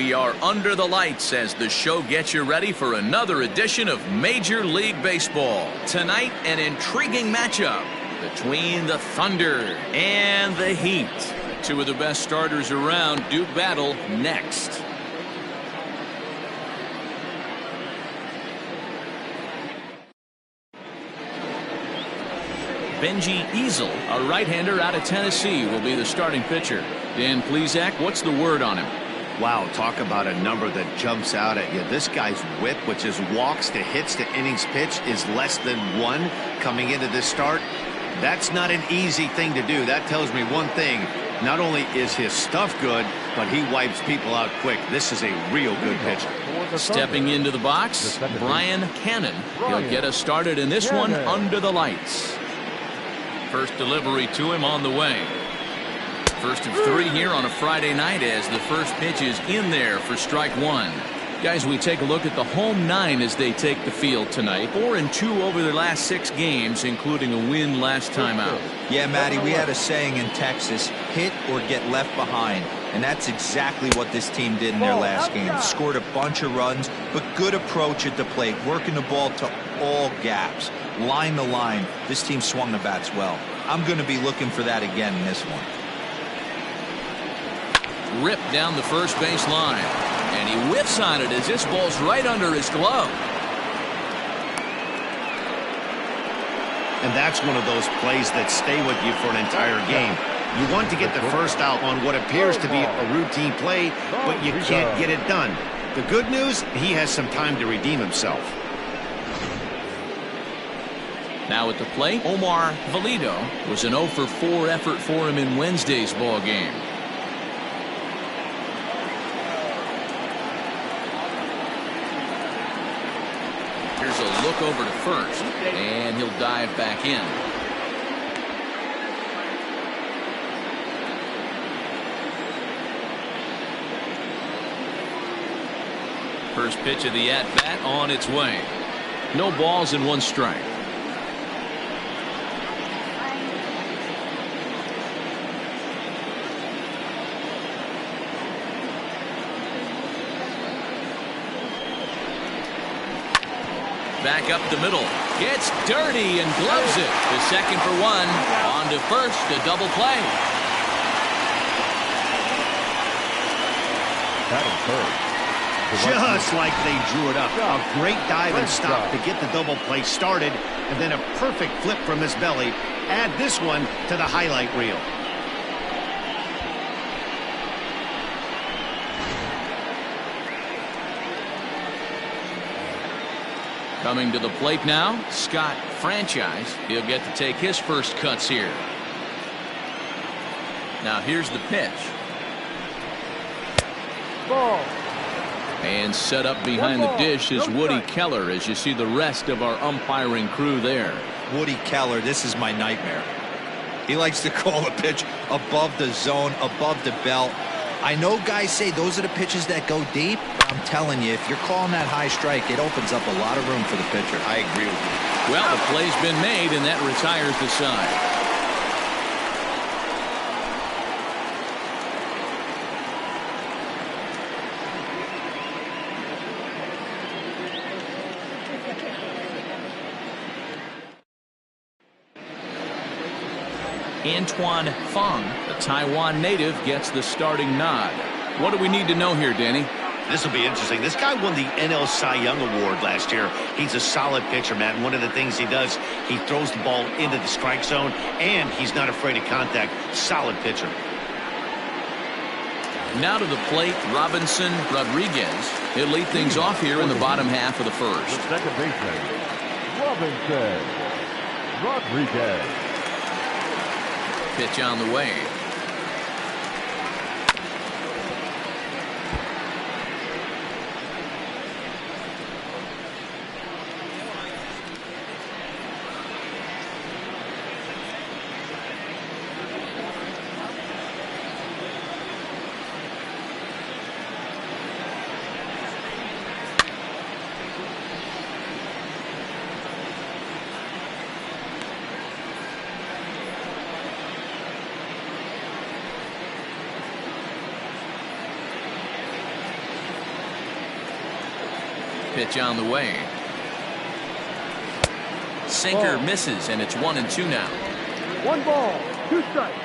We are under the lights as the show gets you ready for another edition of Major League Baseball. Tonight, an intriguing matchup between the Thunder and the Heat. Two of the best starters around do battle next. Benji Easel, a right-hander out of Tennessee, will be the starting pitcher. Dan Plesac, what's the word on him? Wow, talk about a number that jumps out at you. This guy's whip, which is walks to hits to innings pitch, is less than 1 coming into this start. That's not an easy thing to do. That tells me one thing. Not only is his stuff good, but he wipes people out quick. This is a real good pitcher. Stepping into the box, Brian Cannon. He'll get us started in this one under the lights. First delivery to him on the way. First of 3 here on a Friday night as the first pitch is in there for strike 1. Guys, we take a look at the home 9 as they take the field tonight. 4-2 over their last 6 games, including a win last time out. Yeah, Matty, we had a saying in Texas, hit or get left behind. And that's exactly what this team did in their last game. Scored a bunch of runs, but good approach at the plate, working the ball to all gaps. Line to line, this team swung the bats well. I'm going to be looking for that again in this one. Ripped down the first base line. And he whiffs on it as this ball's right under his glove. And that's one of those plays that stay with you for an entire game. You want to get the first out on what appears to be a routine play, but you can't get it done. The good news, he has some time to redeem himself. Now at the plate, Omar Valido was an 0-for-4 effort for him in Wednesday's ball game. Here's a look over to first, and he'll dive back in. First pitch of the at-bat on its way. No balls and 1 strike. Back up the middle. Gets dirty and gloves it. The second for 1. On to first, a double play. Just like they drew it up. A great dive and stop to get the double play started, and then a perfect flip from his belly. Add this one to the highlight reel. Coming to the plate now, Scott Franchise. He'll get to take his first cuts here. Now here's the pitch. Ball. And set up behind the dish is Woody Keller as you see the rest of our umpiring crew there. Woody Keller, this is my nightmare. He likes to call a pitch above the zone, above the belt. I know guys say those are the pitches that go deep, but I'm telling you, if you're calling that high strike, it opens up a lot of room for the pitcher. I agree with you. Well, the play's been made, and that retires the side. Antoine Fung, the Taiwan native, gets the starting nod. What do we need to know here, Danny? This will be interesting. This guy won the NL Cy Young Award last year. He's a solid pitcher, Matt. And one of the things he does, he throws the ball into the strike zone, and he's not afraid of contact. Solid pitcher. Now to the plate, Robinson Rodriguez. He'll lead things off here in the bottom half of the first. The second baseman, Robinson Rodriguez. Pitch on the way. Pitch on the way. Sinker misses, and it's 1-2 now. 1 ball, 2 strikes.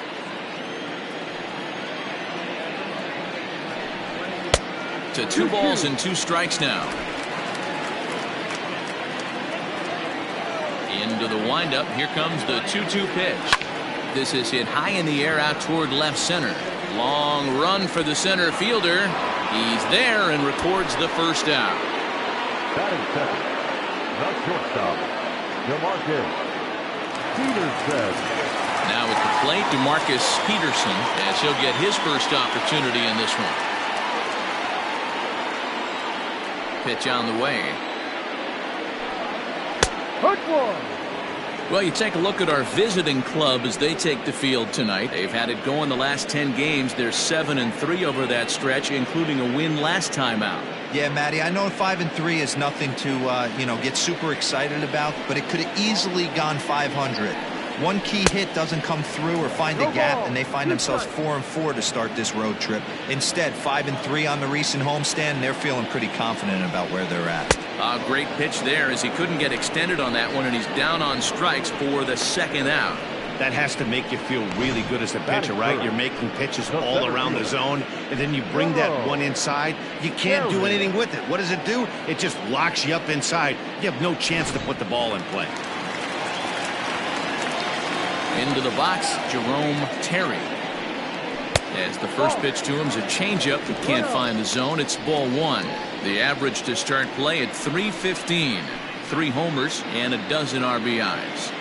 To 2 balls and 2 strikes now. Into the windup. Here comes the 2-2 pitch. This is hit high in the air out toward left center. Long run for the center fielder. He's there and records the first out. Batting second, the shortstop, DeMarcus Peterson. Now at the plate, DeMarcus Peterson, as he'll get his first opportunity in this one. Pitch on the way. Hook one. Well, you take a look at our visiting club as they take the field tonight. They've had it going the last 10 games. They're 7-3 over that stretch, including a win last time out. Yeah, Matty, I know 5-3 is nothing to, get super excited about, but it could have easily gone 500. One key hit doesn't come through or find a gap, and they find themselves 4-4 to start this road trip. Instead, 5-3 on the recent homestand, and they're feeling pretty confident about where they're at. A great pitch there as he couldn't get extended on that one, and he's down on strikes for the second out. That has to make you feel really good as a pitcher, right? You're making pitches all around the zone, and then you bring that one inside. You can't do anything with it. What does it do? It just locks you up inside. You have no chance to put the ball in play. Into the box, Jerome Terry. As the first pitch to him is a changeup that can't find the zone. It's ball 1. The average to start play at .315. 3 homers and a dozen RBIs.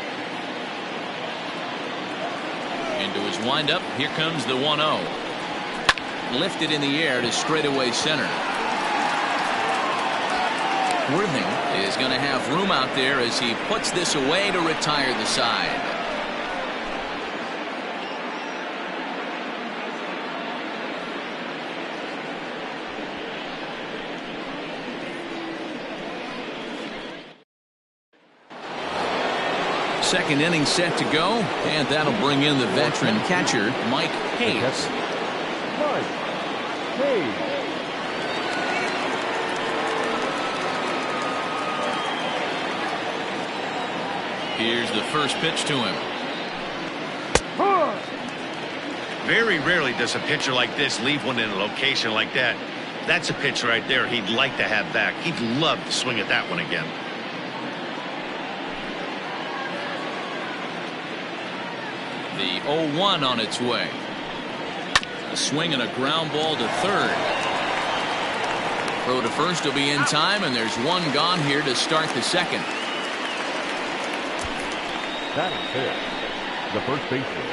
Into his windup. Here comes the 1-0. Lifted in the air to straightaway center. Worthing is going to have room out there as he puts this away to retire the side. Second inning set to go, and that'll bring in the veteran catcher, Mike Hayes. Mike Hayes. Here's the first pitch to him. Very rarely does a pitcher like this leave one in a location like that. That's a pitch right there he'd like to have back. He'd love to swing at that one again. The 0-1 on its way. A swing and a ground ball to third. Throw to first will be in time, and there's one gone here to start the second. Batting fifth, the first baseman,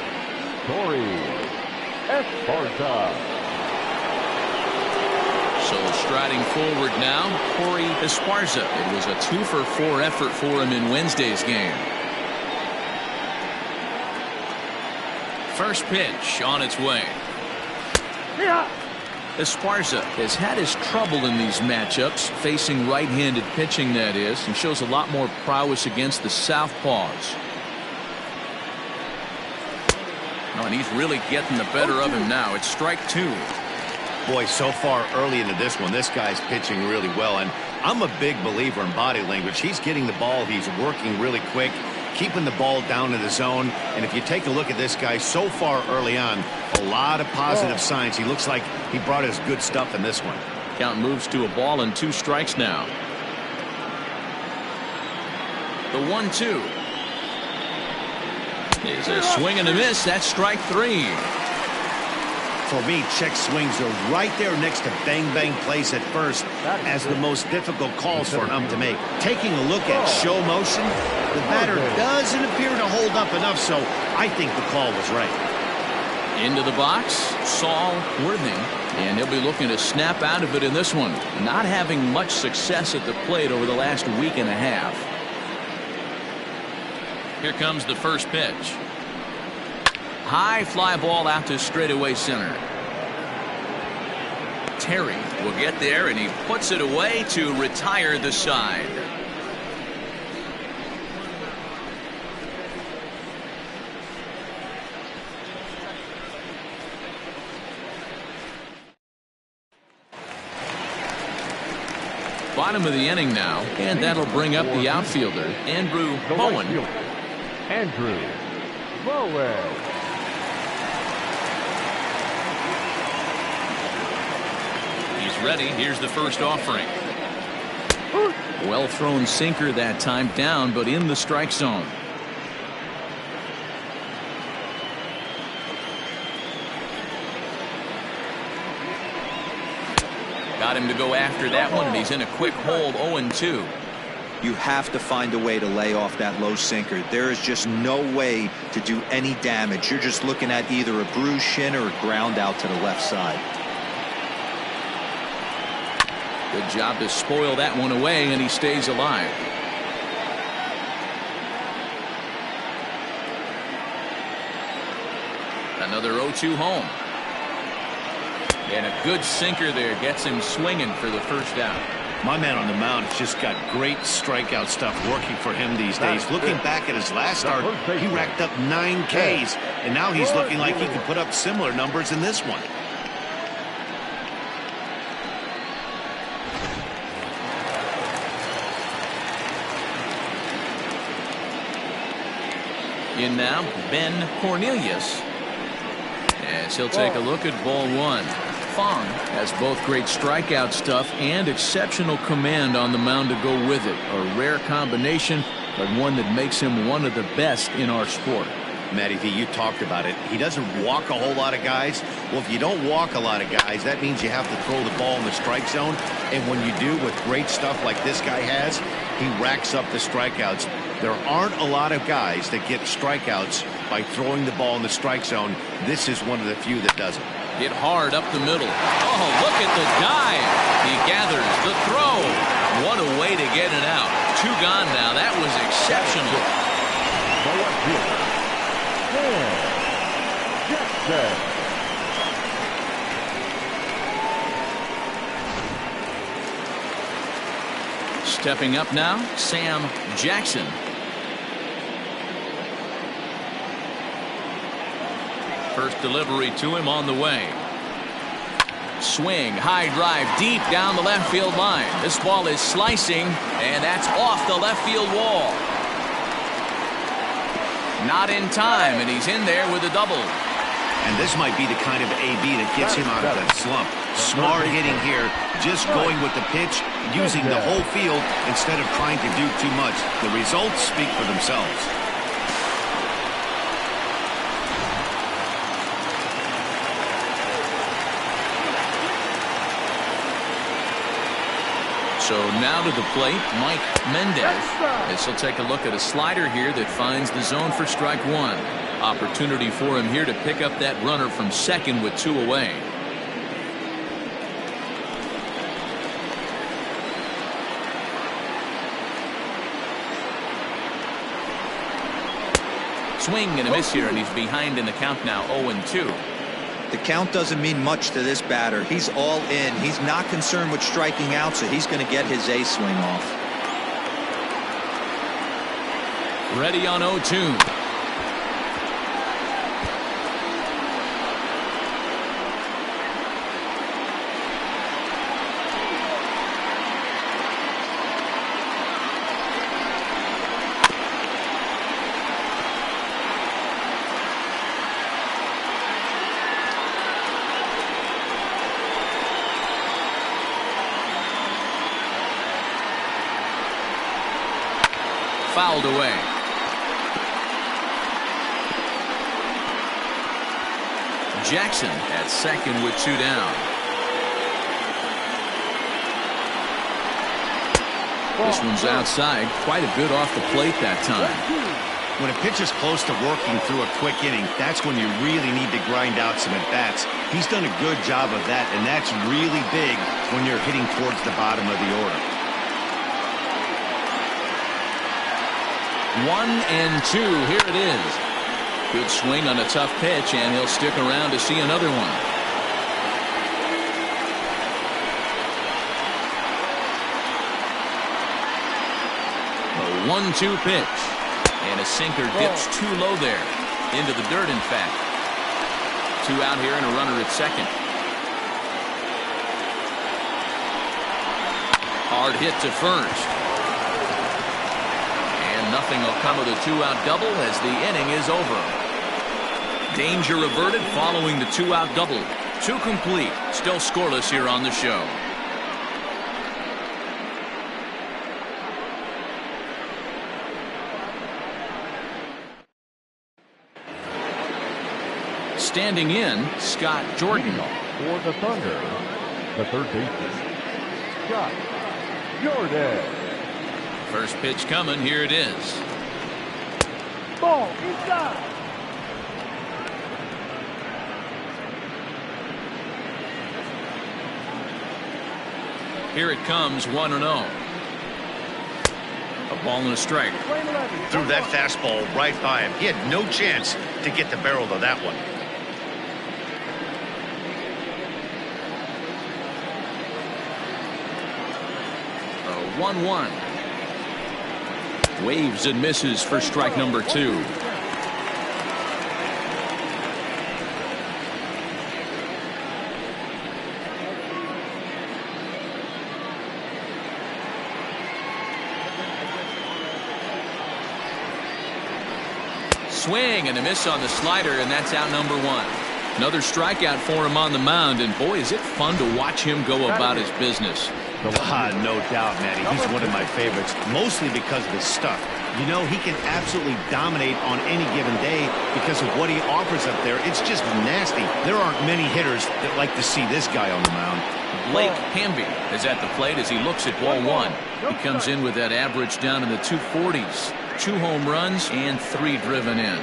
Torey Esparza. So striding forward now, Torey Esparza. It was a 2-for-4 effort for him in Wednesday's game. First pitch on its way. Esparza has had his trouble in these matchups, facing right-handed pitching, that is, and shows a lot more prowess against the southpaws. Oh, and he's really getting the better of him now. It's strike 2. Boy, so far early into this one, this guy's pitching really well, and I'm a big believer in body language. He's getting the ball, he's working really quick, keeping the ball down in the zone. And if you take a look at this guy so far early on, a lot of positive signs. He looks like he brought his good stuff in this one. Count moves to a ball and 2 strikes now. The 1-2 is a swing and a miss. That's strike 3. For me, check swings are right there next to bang plays at first as the most difficult calls for an ump to make. Taking a look at show motion, the batter doesn't appear to hold up enough, so I think the call was right. Into the box, Saul Worthing, and he'll be looking to snap out of it in this one. Not having much success at the plate over the last week and a half. Here comes the first pitch. High fly ball out to straightaway center. Terry will get there, and he puts it away to retire the side. Bottom of the inning now, and that'll bring up the outfielder, Andrew Bowen. Andrew Bowen. He's ready. Here's the first offering. Well thrown sinker that time, down but in the strike zone. Got him to go after that one, and he's in a quick hold. 0-2. You have to find a way to lay off that low sinker. There is just no way to do any damage. You're just looking at either a bruised shin or a ground out to the left side. Good job to spoil that one away, and he stays alive. Another 0-2 home. And a good sinker there gets him swinging for the first out. My man on the mound has just got great strikeout stuff working for him these days. Looking back at his last start, he racked up 9 Ks, and now he's looking like he can put up similar numbers in this one. In now, Ben Cornelius, as he'll take a look at ball one. Fong has both great strikeout stuff and exceptional command on the mound to go with it. A rare combination, but one that makes him one of the best in our sport. Matty V, you talked about it. He doesn't walk a whole lot of guys. Well, if you don't walk a lot of guys, that means you have to throw the ball in the strike zone. And when you do, with great stuff like this guy has, he racks up the strikeouts. There aren't a lot of guys that get strikeouts by throwing the ball in the strike zone. This is one of the few that doesn't. Hit hard up the middle. Oh, look at the dive. He gathers the throw. What a way to get it out. 2 gone now. That was exceptional. Stepping up now, Sam Jackson. First delivery to him on the way. Swing, high drive, deep down the left field line. This ball is slicing, and that's off the left field wall. Not in time, and he's in there with a double. And this might be the kind of AB that gets him out of that slump. Smart hitting here, just going with the pitch, using the whole field instead of trying to do too much. The results speak for themselves. So now to the plate, Mike Mendez. This will take a look at a slider here that finds the zone for strike one. Opportunity for him here to pick up that runner from second with 2 away. Swing and a miss here, and he's behind in the count now, 0-2. The count doesn't mean much to this batter. He's all in. He's not concerned with striking out, so he's going to get his A swing off. Ready on 0-2. Fouled away. Jackson at second with 2 down. This one's outside. Quite a bit off the plate that time. When a pitcher's close to working through a quick inning, that's when you really need to grind out some at-bats. He's done a good job of that, and that's really big when you're hitting towards the bottom of the order. 1-2. Here it is. Good swing on a tough pitch, and he'll stick around to see another one. A 1-2 pitch. And a sinker dips too low there. Into the dirt, in fact. 2 out here and a runner at second. Hard hit to first. And nothing will come of the two-out double as the inning is over. Danger averted following the two-out double. Two complete. Still scoreless here on the show. Standing in, Scott Jordan. For the Thunder, the third baseman, Scott Jordan. First pitch coming. Here it is. Ball inside. Here it comes, 1-0. A ball and a strike. Threw that fastball right by him. He had no chance to get the barrel of that one. 1-1. Waves and misses for strike number 2. Swing and a miss on the slider, and that's out number 1. Another strikeout for him on the mound, and boy, is it fun to watch him go about his business. No doubt, Matty. He's one of my favorites, mostly because of his stuff. You know, he can absolutely dominate on any given day because of what he offers up there. It's just nasty. There aren't many hitters that like to see this guy on the mound. Blake Hamby is at the plate as he looks at ball 1. He comes in with that average down in the 240s. 2 home runs and 3 driven in.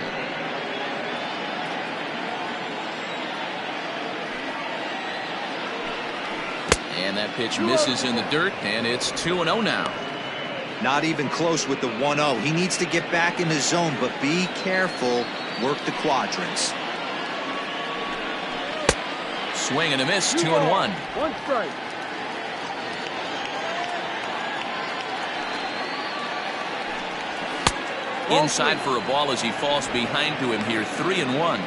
And that pitch misses in the dirt, and it's 2-0 now. Not even close with the 1-0. He needs to get back in the zone, but be careful. Work the quadrants. Swing and a miss, 2-1. 1 strike. Inside for a ball as he falls behind to him here, 3-1.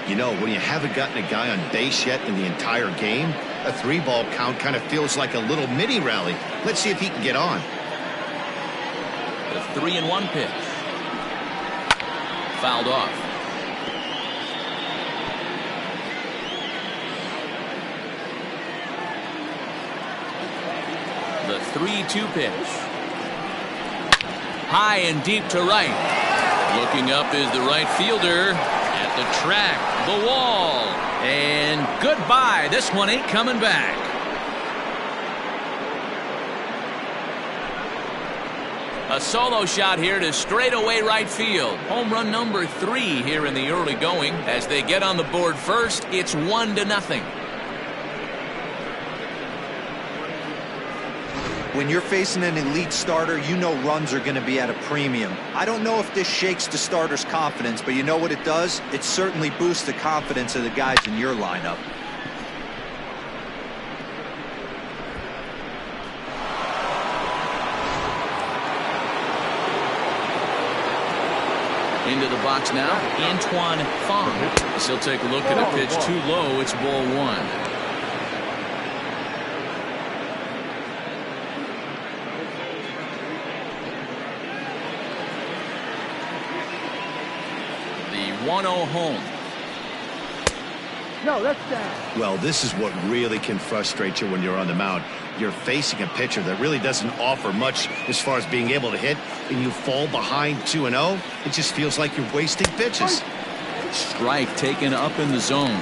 You know, when you haven't gotten a guy on base yet in the entire game, a 3-ball count kind of feels like a little mini rally. Let's see if he can get on. The 3-1 pitch. Fouled off. The 3-2 pitch. High and deep to right. Looking up is the right fielder. At the track, the wall. And goodbye. This one ain't coming back. A solo shot here to straightaway right field. Home run number 3 here in the early going. As they get on the board first, it's 1-0. When you're facing an elite starter, you know runs are going to be at a premium. I don't know if this shakes the starter's confidence, but you know what it does? It certainly boosts the confidence of the guys in your lineup. Into the box now, Antoine Fong. He'll take a look at a pitch too low. It's ball 1. The 1-0 home. No, that's down. Well, this is what really can frustrate you when you're on the mound. You're facing a pitcher that really doesn't offer much as far as being able to hit, and you fall behind 2-0. It just feels like you're wasting pitches. Strike taken up in the zone.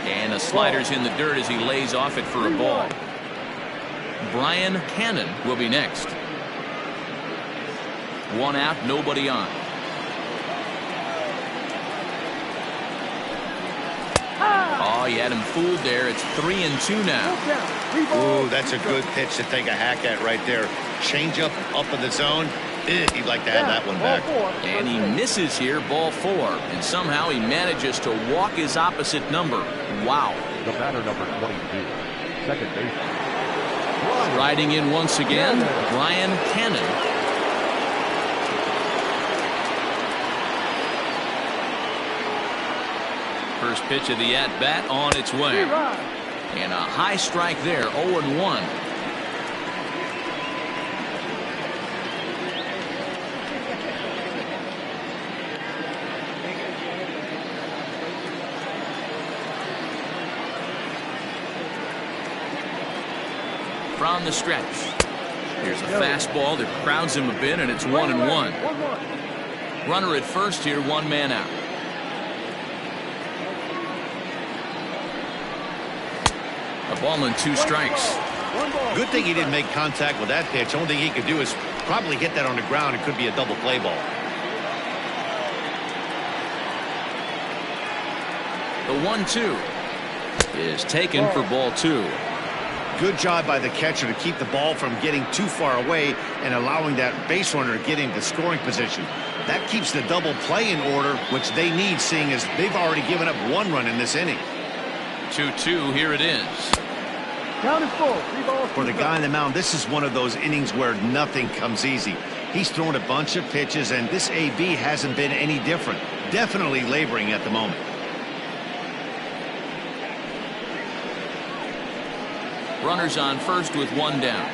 And a slider's in the dirt as he lays off it for a ball. Brian Cannon will be next. 1 out, nobody on. Oh, you had him fooled there. It's 3-2 now. Ooh, that's a good pitch to take a hack at right there. Change up in the zone. He'd like to have that one back. And he misses here, ball 4. And somehow he manages to walk his opposite number. Wow. The batter, number 22, second baseman, Riding in once again, Brian Cannon. First pitch of the at-bat on its way. And a high strike there, 0-1. From the stretch. Here's a fastball that crowds him a bit, and it's 1-1. Runner at first here, one man out. A ball and 2 strikes. Good thing he didn't make contact with that pitch. Only thing he could do is probably hit that on the ground. It could be a double play ball. The 1-2 is taken for ball 2. Good job by the catcher to keep the ball from getting too far away and allowing that base runner to get into scoring position. That keeps the double play in order, which they need, seeing as they've already given up 1 run in this inning. 2-2, here it is. Count is full. 3 balls. For the guy on the mound, this is one of those innings where nothing comes easy. He's thrown a bunch of pitches, and this AB hasn't been any different. Definitely laboring at the moment. Runners on first with 1 down.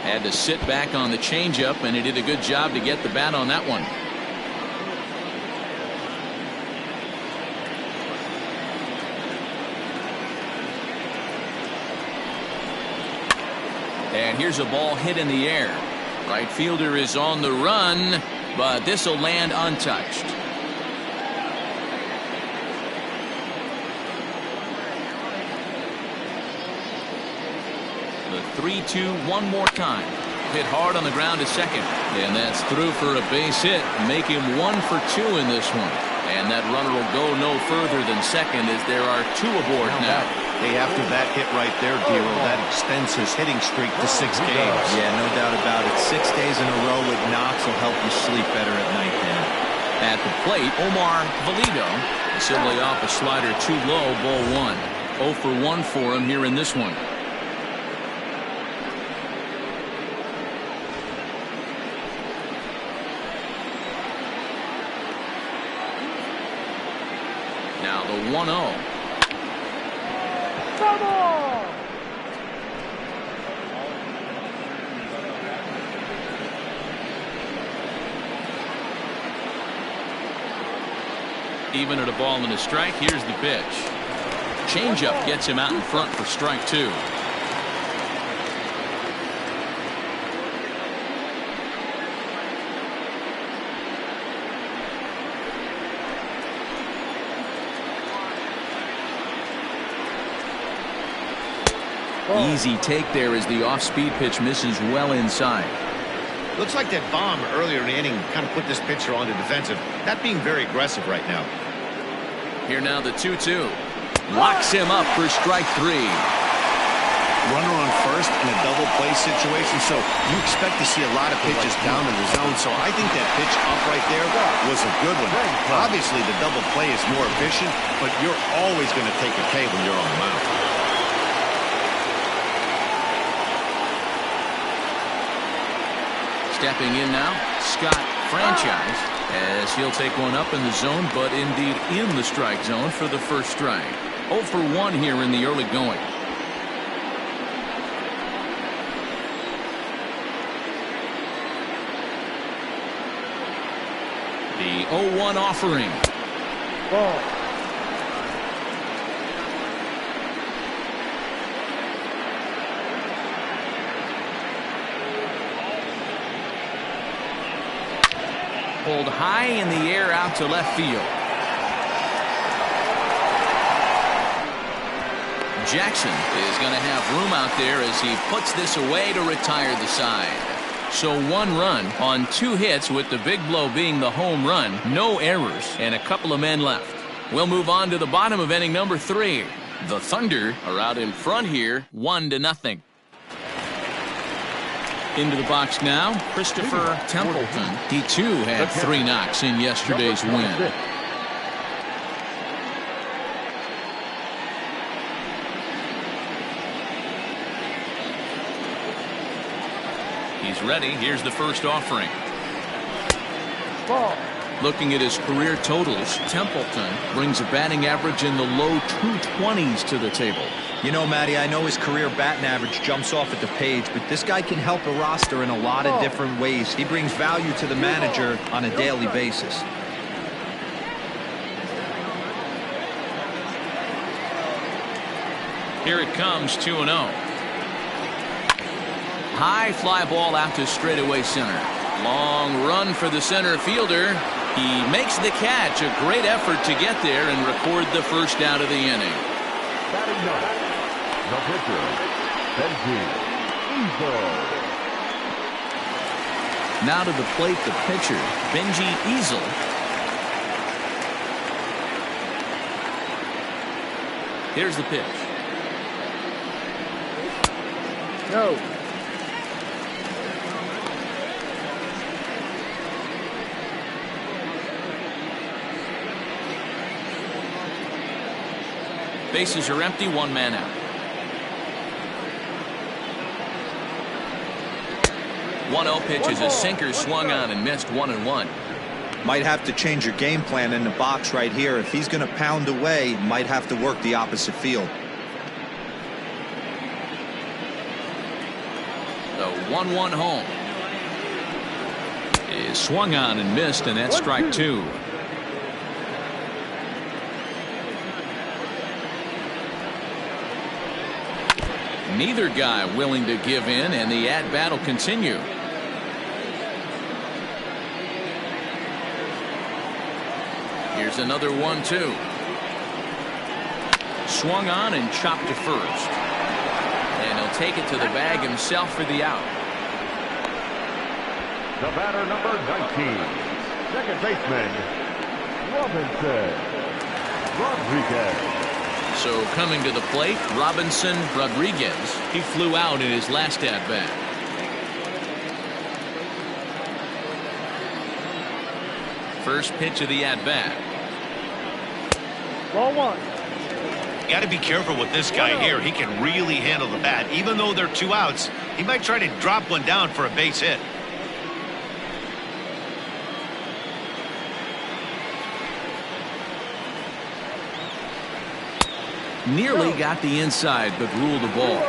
Had to sit back on the changeup, and he did a good job to get the bat on that one. And here's a ball hit in the air. Right fielder is on the run, but this will land untouched. The 3-2 one more time. Hit hard on the ground to second. And that's through for a base hit. Make him 1 for 2 in this one. And that runner will go no further than second as there are 2 aboard now. Hey, after that hit right there, Dero, that extends his hitting streak to 6 games. Yeah, no doubt about it. 6 days in a row with knocks will help you sleep better at night, Dan. At the plate, Omar Valido. Simply off a slider too low, ball 1. 0 for 1 for him here in this one. Now the 1-0. Come on! Even at a ball and a strike, here's the pitch. Changeup gets him out in front for strike 2. Easy take there as the off-speed pitch misses well inside. Looks like that bomb earlier in the inning kind of put this pitcher on the defensive. Not being very aggressive right now. Here now the 2-2. Locks him up for strike 3. Runner on first in a double play situation, so you expect to see a lot of pitches down in the zone. So I think that pitch up right there was a good one. Obviously the double play is more efficient, but you're always going to take a K when you're on the mound. Stepping in now, Scott Franchise, as he'll take one up in the zone, but indeed in the strike zone for the first strike. 0 for 1 here in the early going. The 0-1 offering. Ball. Pulled high in the air out to left field. Jackson is going to have room out there as he puts this away to retire the side. So 1 run on 2 hits, with the big blow being the home run. No errors and a couple of men left. We'll move on to the bottom of inning number 3. The Thunder are out in front here, 1-0. Into the box now, Christopher Templeton. He too had 3 knocks in yesterday's win. He's ready. Here's the first offering. Ball. Looking at his career totals, Templeton brings a batting average in the low 220s to the table. You know, Matty, I know his career batting average jumps off at the page, but this guy can help a roster in a lot of different ways. He brings value to the manager on a daily basis. Here it comes, 2-0. High fly ball out to straightaway center. Long run for the center fielder. He makes the catch. A great effort to get there and record the first out of the inning. Batting ninth, the pitcher, Benji Easel. Now to the plate, the pitcher, Benji Easel. Here's the pitch. No. Bases are empty, 1 man out. 1-0 pitch is a sinker, swung on and missed, 1-1. Might have to change your game plan in the box right here. If he's going to pound away, might have to work the opposite field. The 1-1 home is swung on and missed, and that's strike 2. Neither guy willing to give in, and the at-bat will continue. Here's another 1-2. Swung on and chopped to first. And he'll take it to the bag himself for the out. The batter, number 19, second baseman, Robinson Rodriguez. So coming to the plate, Robinson Rodriguez. He flew out in his last at-bat. First pitch of the at-bat. Ball 1. You got to be careful with this guy here. He can really handle the bat. Even though they're 2 outs, he might try to drop one down for a base hit. Nearly got the inside, but ruled the ball.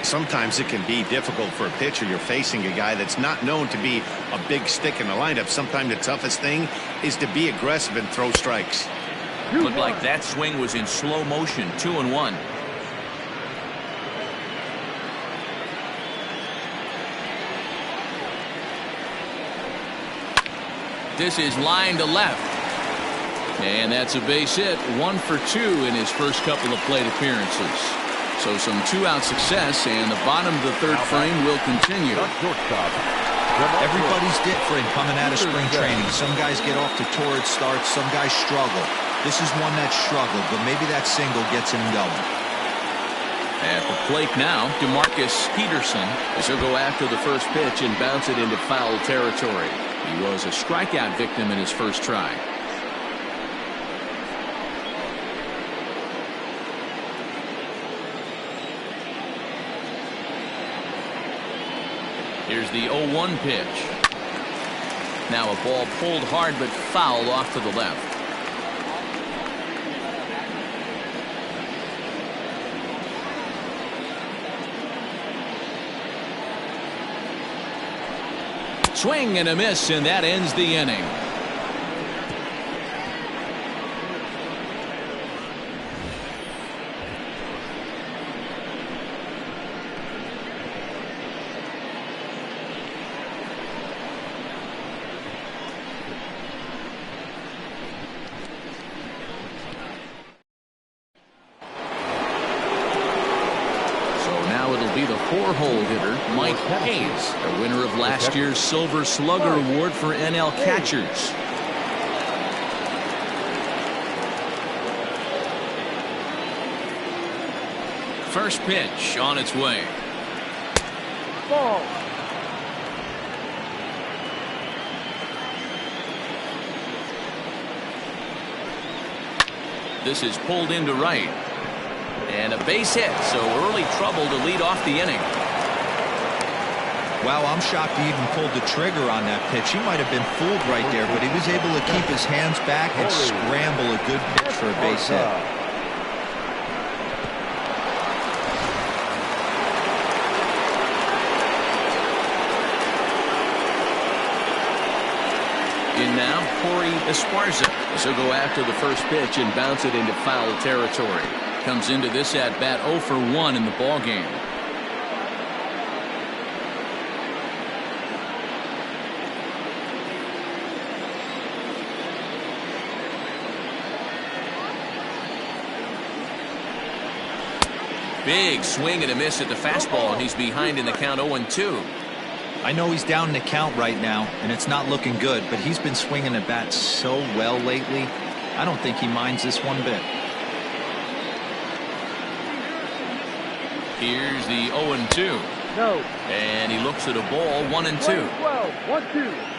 Sometimes it can be difficult for a pitcher. You're facing a guy that's not known to be a big stick in the lineup. Sometimes the toughest thing is to be aggressive and throw strikes. Looked like that swing was in slow motion. 2-1. This is line to left. And that's a base hit. 1 for 2 in his first couple of plate appearances. So some 2-out success, and the bottom of the third frame will continue. Everybody's different coming out of spring training. Some guys get off to torrid starts. Some guys struggle. This is one that struggled, but maybe that single gets him going. At the plate now, DeMarcus Peterson, as he'll go after the first pitch and bounce it into foul territory. He was a strikeout victim in his first try. Here's the 0-1 pitch. Now a ball pulled hard but fouled off to the left. Swing and a miss, and that ends the inning. Be the 4-hole hitter, Mike Hayes, the winner of last year's Silver Slugger Award for NL catchers. First pitch on its way. Ball. This is pulled into right. And a base hit, so early trouble to lead off the inning. Wow, I'm shocked he even pulled the trigger on that pitch. He might have been fooled right there, but he was able to keep his hands back and scramble a good pitch for a base hit. In now, Corey Esparza. He'll go after the first pitch and bounce it into foul territory. Comes into this at bat 0 for 1 in the ball game. Big swing and a miss at the fastball, and he's behind in the count 0-2. I know he's down in the count right now, and it's not looking good, but he's been swinging the bat so well lately. I don't think he minds this one bit. Here's the 0-2. No. And he looks at a ball, 1-2. 12, 1-2.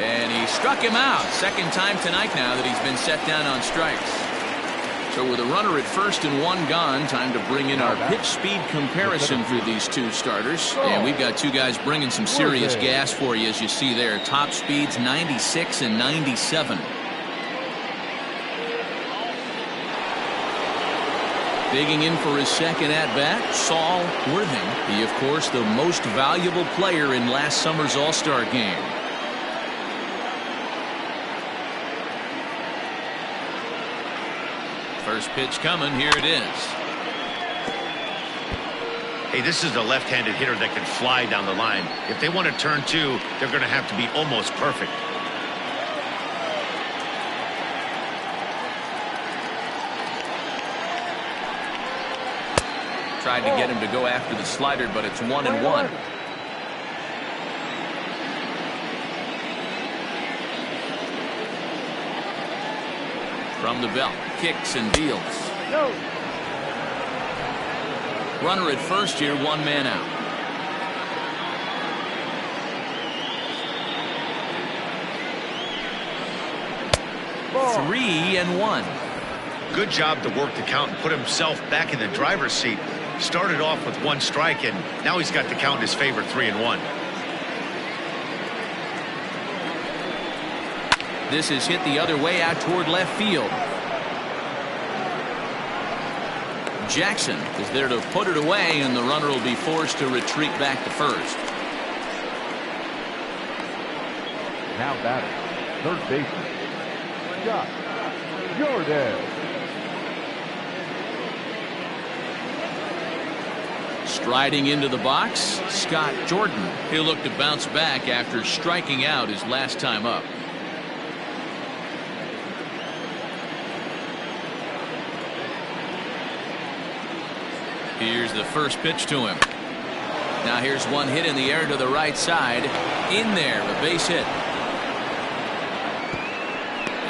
And he struck him out. Second time tonight now that he's been set down on strikes. So with a runner at first and one gone, time to bring in our pitch speed comparison for these two starters. And we've got two guys bringing some serious gas for you, as you see there. Top speeds 96 and 97. Digging in for his second at-bat, Saul Worthing. He, of course, the most valuable player in last summer's All-Star game. First pitch coming. Here it is. Hey, this is a left-handed hitter that can fly down the line. If they want to turn two, they're going to have to be almost perfect. Tried to get him to go after the slider, but it's 1-1. From the belt, kicks and deals. No. Runner at first here, one man out. Ball. 3-1. Good job to work the count and put himself back in the driver's seat. Started off with one strike, and now he's got the count in his favor, 3-1. This is hit the other way out toward left field. Jackson is there to put it away, and the runner will be forced to retreat back to first. Now batting, third baseman, Scott Jordan. Striding into the box, Scott Jordan. He'll look to bounce back after striking out his last time up. Here's the first pitch to him. Now here's one hit in the air to the right side. In there, a base hit.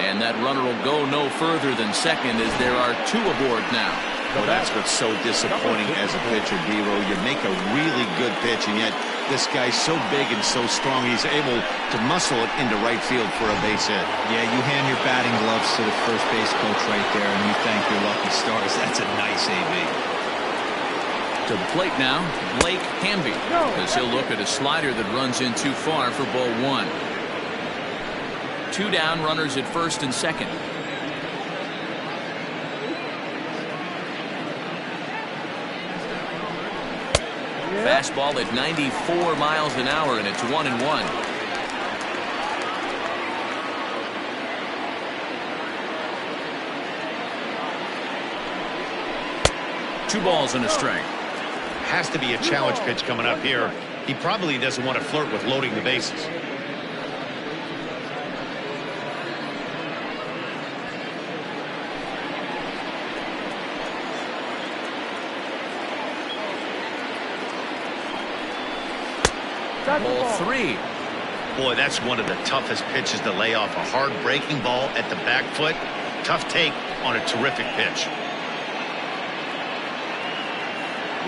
And that runner will go no further than second, as there are two aboard now. Well, that's what's so disappointing as a pitcher, Dero. You make a really good pitch, and yet this guy's so big and so strong, he's able to muscle it into right field for a base hit. Yeah, you hand your batting gloves to the first base coach right there, and you thank your lucky stars. That's a nice AB. To the plate now, Blake Hamby, as he'll look at a slider that runs in too far for ball one. Two down, runners at first and second. Fastball at 94 miles an hour, and it's 1-1. Two balls and a strike. Has to be a challenge pitch coming up here. He probably doesn't want to flirt with loading the bases. Ball three. Boy, that's one of the toughest pitches to lay off. A hard breaking ball at the back foot. Tough take on a terrific pitch.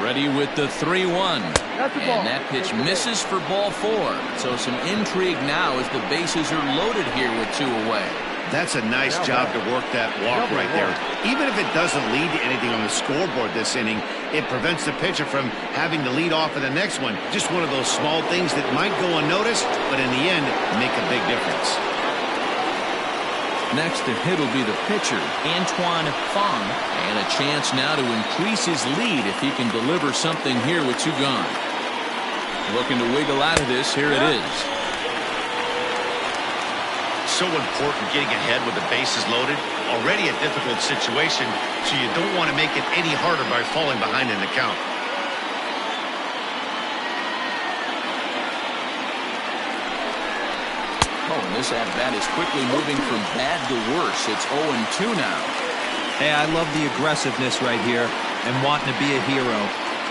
Ready with the 3-1. That's the ball. And that pitch misses for ball 4. So some intrigue now as the bases are loaded here with 2 away. That's a nice job to work that walk right there. Even if it doesn't lead to anything on the scoreboard this inning, it prevents the pitcher from having to lead off in the next one. Just one of those small things that might go unnoticed, but in the end, make a big difference. Next to hit will be the pitcher, Antoine Fong, and a chance now to increase his lead if he can deliver something here with 2 gone. Looking to wiggle out of this. Here it is. So important getting ahead with the bases loaded. Already a difficult situation, so you don't want to make it any harder by falling behind in the count. Oh, and this at-bat is quickly moving from bad to worse. It's 0-2 now. Hey, I love the aggressiveness right here and wanting to be a hero.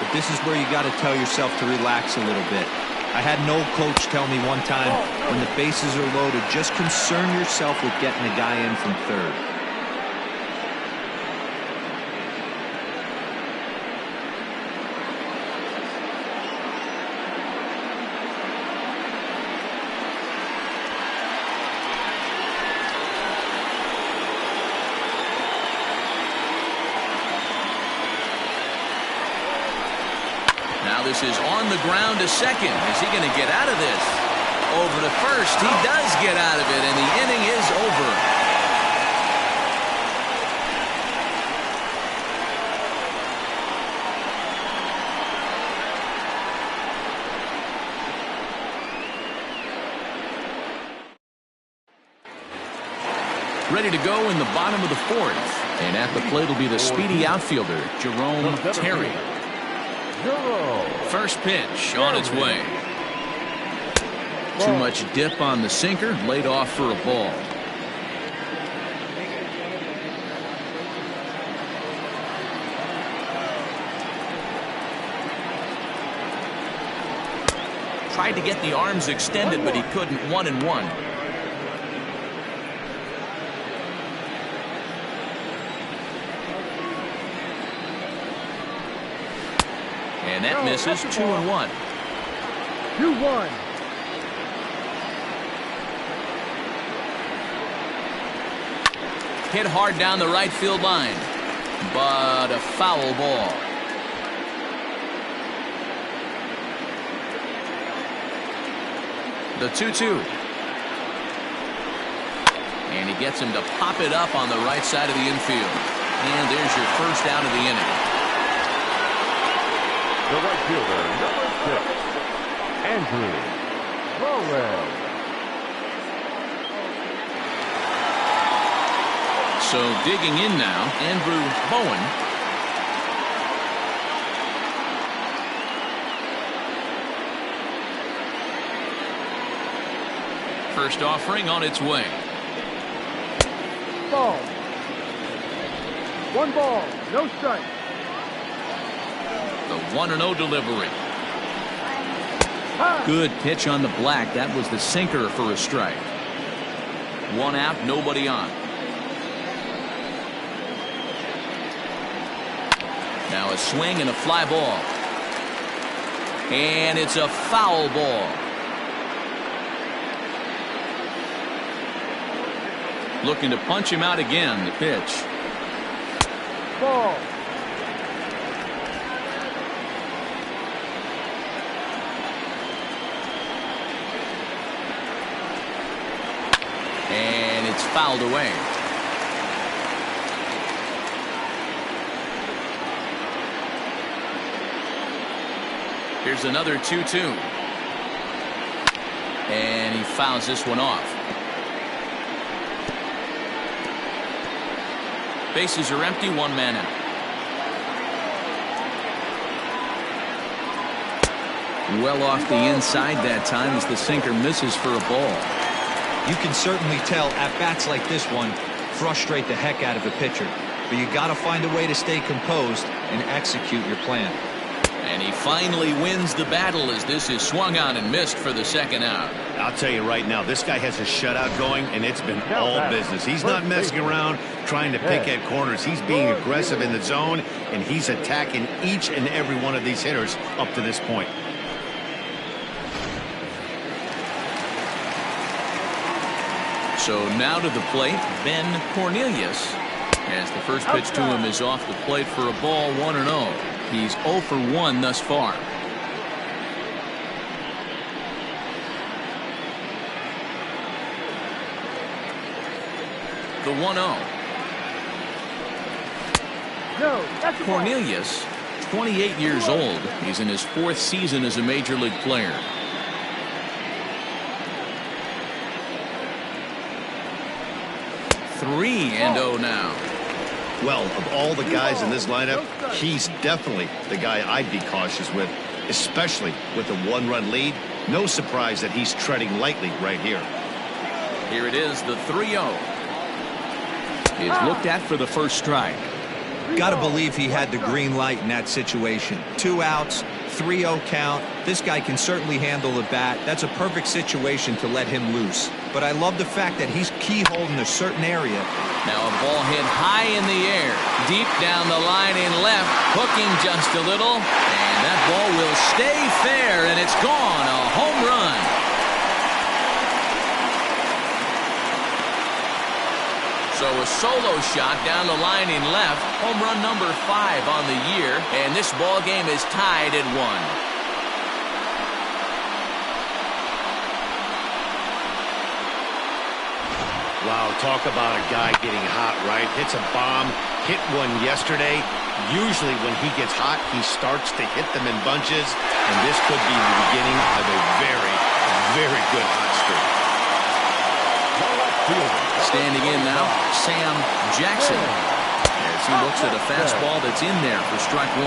But this is where you got to tell yourself to relax a little bit. I had an old coach tell me one time, when the bases are loaded, just concern yourself with getting the guy in from third. Now this is on the ground to second. Is he going to get out of this? Over to first. He does get out of it, and the inning is over. Ready to go in the bottom of the 4th. And at the plate will be the speedy outfielder, Jerome Terry. First pitch on its way. Too much dip on the sinker, laid off for a ball. Tried to get the arms extended, but he couldn't. 1-1. And that misses. 2-1. 2-1. Hit hard down the right field line, but a foul ball. The 2-2. And he gets him to pop it up on the right side of the infield. And there's your first out of the inning. The right fielder, number 6, Andrew Flores. So digging in now, Andrew Bowen. First offering on its way. Ball. 1 ball, no strike. The 1-0 delivery. Good pitch on the black. That was the sinker for a strike. 1 out, nobody on. Now a swing and a fly ball. And it's a foul ball. Looking to punch him out again, the pitch. Ball. And it's fouled away. Here's another 2-2. And he fouls this one off. Bases are empty, 1 man out. Well off the inside that time as the sinker misses for a ball. You can certainly tell at bats like this one frustrate the heck out of a pitcher, but you got to find a way to stay composed and execute your plan. And And he finally wins the battle as this is swung on and missed for the second out. I'll tell you right now, this guy has a shutout going, and it's been all business. He's not messing around trying to pick at corners. He's being aggressive in the zone, and he's attacking each and every one of these hitters up to this point. So now to the plate, Ben Cornelius. As the first pitch to him is off the plate for a ball, 1-0. He's 0 for 1 thus far. The 1-0. Cornelius, 28 years old. He's in his 4th season as a major league player. Three and 0 now. Well, of all the guys in this lineup, he's definitely the guy I'd be cautious with, especially with a 1-run lead. No surprise that he's treading lightly right here. Here it is, the 3-0. Is looked at for the first strike. Got to believe he had the green light in that situation. 2 outs, 3-0 count. This guy can certainly handle the bat. That's a perfect situation to let him loose. But I love the fact that he's keyholing a certain area. Now a ball hit high in the air, deep down the line in left, hooking just a little, and that ball will stay fair, and it's gone, a home run. So a solo shot down the line in left, home run number 5 on the year, and this ball game is tied at 1. Wow, talk about a guy getting hot, right? Hits a bomb, hit one yesterday. Usually when he gets hot, he starts to hit them in bunches, and this could be the beginning of a very, very good hot streak. Standing in now, Sam Jackson, as he looks at a fastball that's in there for strike 1.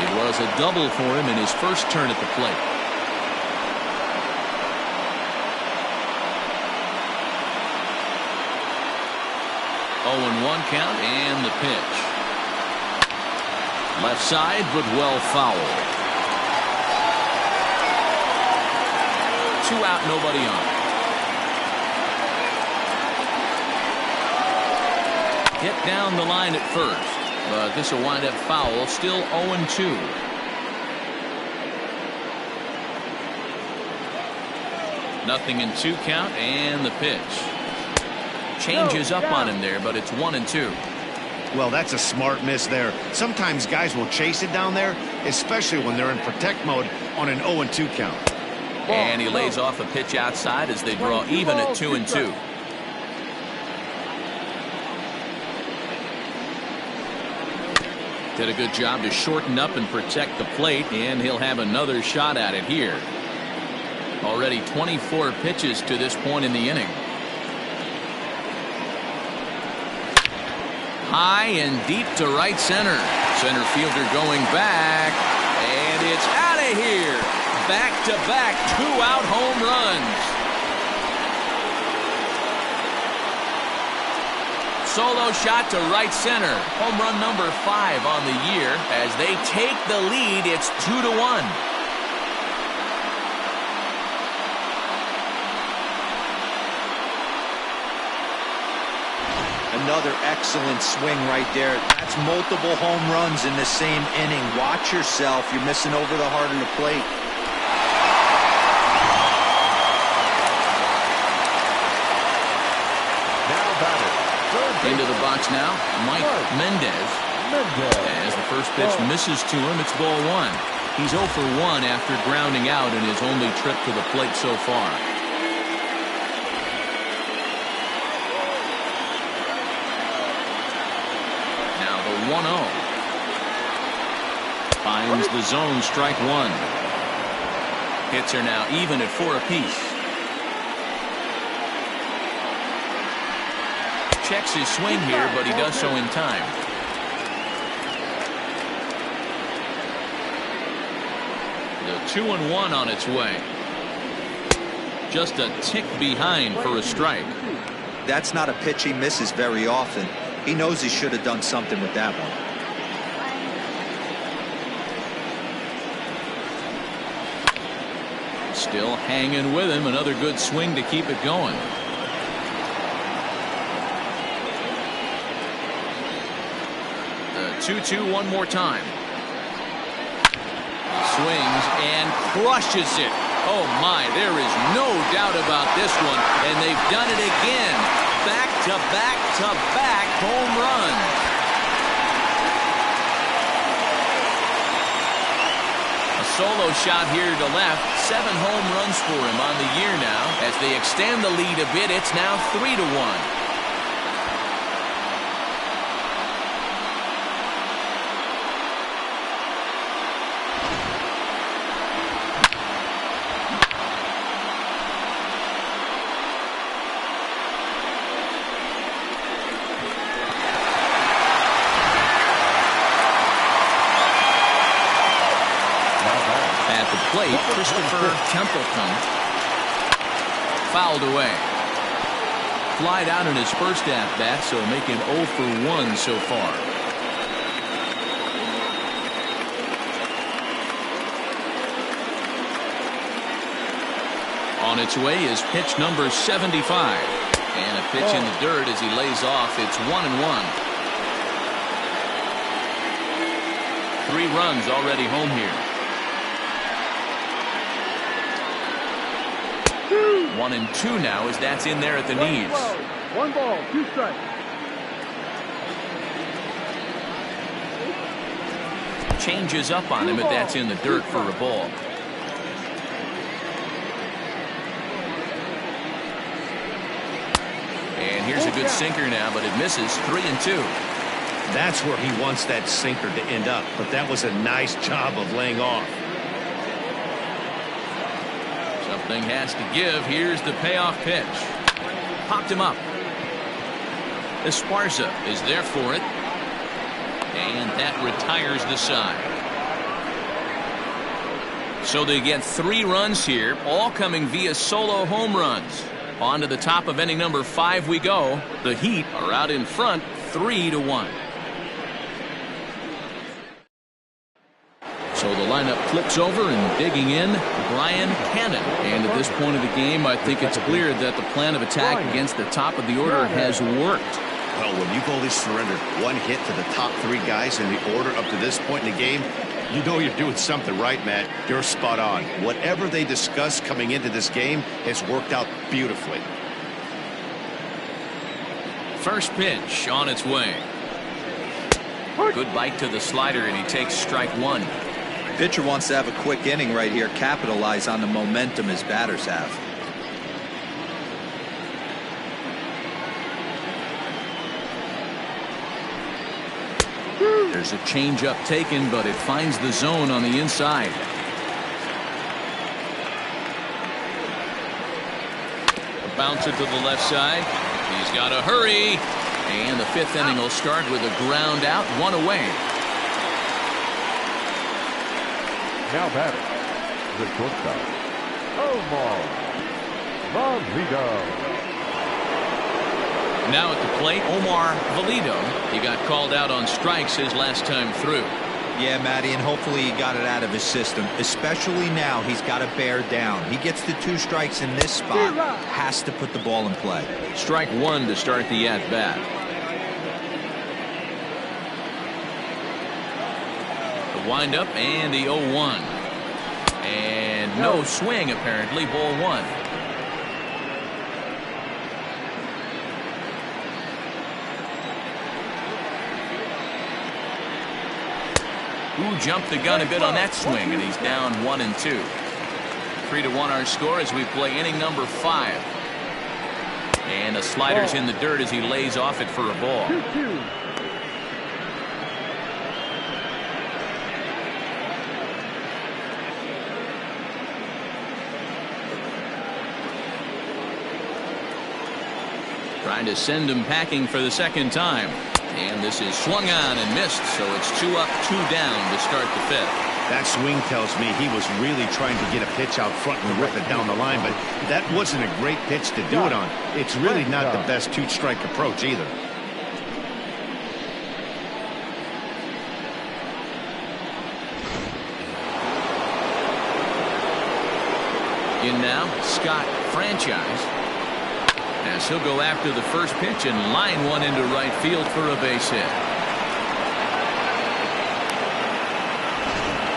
It was a double for him in his first turn at the plate. Oh, 1 count and the pitch. Left side, but well fouled. 2 out, nobody on. Hit down the line at first, but this will wind up foul. Still 0-2. Nothing in 2 count and the pitch. Changes up on him there, but it's 1-2. Well, that's a smart miss there. Sometimes guys will chase it down there, especially when they're in protect mode on an 0-2 count. And he lays off a pitch outside as they draw even at 2-2. Did a good job to shorten up and protect the plate, and he'll have another shot at it here. Already 24 pitches to this point in the inning. High and deep to right center. Center fielder going back, and it's out of here. Back-to-back 2-out home runs. Solo shot to right center. Home run number 5 on the year. As they take the lead, it's 2-1. Another excellent swing right there. That's multiple home runs in the same inning. Watch yourself. You're missing over the heart of the plate. Now batting. Into the box now, Mike Mendez. As the first pitch misses to him, it's ball 1. He's 0 for 1 after grounding out in his only trip to the plate so far. Now the 1-0. Finds the zone, strike 1. Hits are now even at 4 apiece. Checks his swing here, but he does so in time. The 2-1 on its way. Just a tick behind for a strike. That's not a pitch he misses very often. He knows he should have done something with that one. Still hanging with him. Another good swing to keep it going. The 2-2 one more time. He swings and crushes it. Oh my, there is no doubt about this one. And they've done it again. Back to back to back home runs. Solo shot here to left. 7 home runs for him on the year now. As they extend the lead a bit, it's now 3-1. Christopher Templeton fouled away. Flied out in his first at-bat, so making 0 for 1 so far. On its way is pitch number 75. And a pitch in the dirt as he lays off. It's 1-1. 3 runs already home here. 1-2 now as that's in there at the knees. 1 ball, 2 strikes. Changes up on him, but that's in the dirt for a ball. And here's a good sinker now, but it misses. 3-2. That's where he wants that sinker to end up, but that was a nice job of laying off. Something has to give. Here's the payoff pitch. Popped him up. Esparza is there for it. And that retires the side. So they get 3 runs here, all coming via solo home runs. On to the top of inning number 5 we go. The Heat are out in front, 3-1. So the lineup flips over and digging in, Brian Cannon. And at this point of the game, I think it's clear that the plan of attack against the top of the order has worked. Well, when you've only surrendered 1 hit to the top 3 guys in the order up to this point in the game, you know you're doing something right, Matt. You're spot on. Whatever they discussed coming into this game has worked out beautifully. First pitch on its way. Good bite to the slider, and he takes strike 1. Pitcher wants to have a quick inning right here, capitalize on the momentum his batters have. There's a changeup taken, but it finds the zone on the inside. A bouncer to the left side. He's got to hurry. And the 5th inning will start with a ground out, 1 away. Now batting, the shortstop, Omar Valido. Now at the plate, Omar Valido. He got called out on strikes his last time through. Yeah, Matty, and hopefully he got it out of his system. Especially now, he's got to bear down. He gets the 2 strikes in this spot. Has to put the ball in play. Strike 1 to start the at-bat. The windup and the 0-1. And no swing, apparently. Ball 1. Who jumped the gun a bit on that swing, and he's down 1-2. 3-1 our score as we play inning number 5. And the slider's in the dirt as he lays off it for a ball. 2-2. Trying to send him packing for the 2nd time. And this is swung on and missed, so it's 2 up, 2 down to start the 5th. That swing tells me he was really trying to get a pitch out front and rip it down the line, but that wasn't a great pitch to do it on. It's really not the best 2-strike approach either. In now, Scott Franchise. As he'll go after the first pitch and line one into right field for a base hit.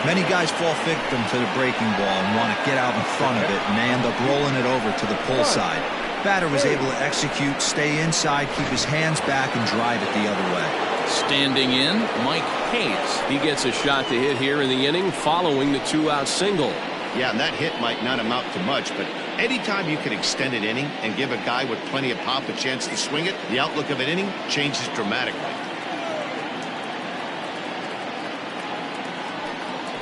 Many guys fall victim to the breaking ball and want to get out in front of it, and they end up rolling it over to the pull side. Batter was able to execute, stay inside, keep his hands back, and drive it the other way. Standing in, Mike Hayes. He gets a shot to hit here in the inning following the 2-out single. Yeah, and that hit might not amount to much, but anytime you can extend an inning and give a guy with plenty of pop a chance to swing it, the outlook of an inning changes dramatically.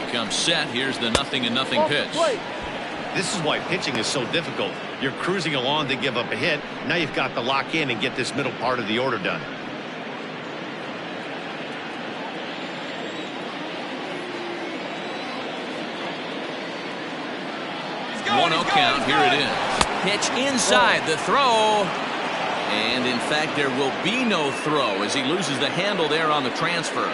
He comes set. Here's the 0-0 pitch. This is why pitching is so difficult. You're cruising along to give up a hit. Now you've got to lock in and get this middle part of the order done. One 0 count. Here it is. Pitch inside the throw. And in fact, there will be no throw as he loses the handle there on the transfer.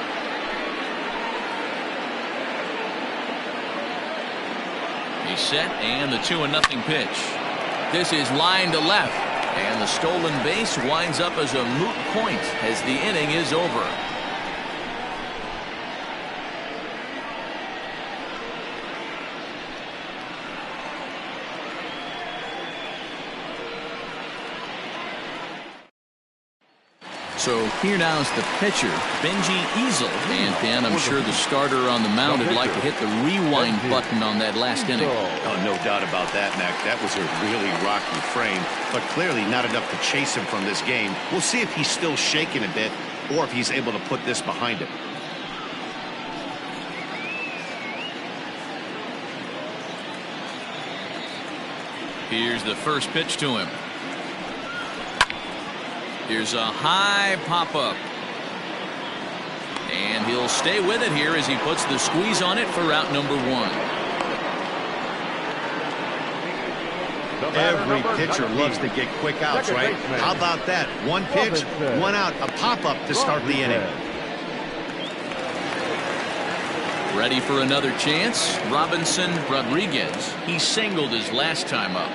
He's set, and the 2-0 pitch. This is line to left, and the stolen base winds up as a moot point as the inning is over. So here now is the pitcher, Benji Easel. And Dan, I'm sure the starter on the mound would like to hit the rewind button on that last inning. Oh, no doubt about that, Mac. That was a really rocky frame, but clearly not enough to chase him from this game. We'll see if he's still shaking a bit or if he's able to put this behind him. Here's the first pitch to him. Here's a high pop-up. And he'll stay with it here as he puts the squeeze on it for out number one. Every pitcher loves to get quick outs, right? How about that? One pitch, one out, a pop-up to start the inning. Ready for another chance. Robinson Rodriguez. He singled his last time up.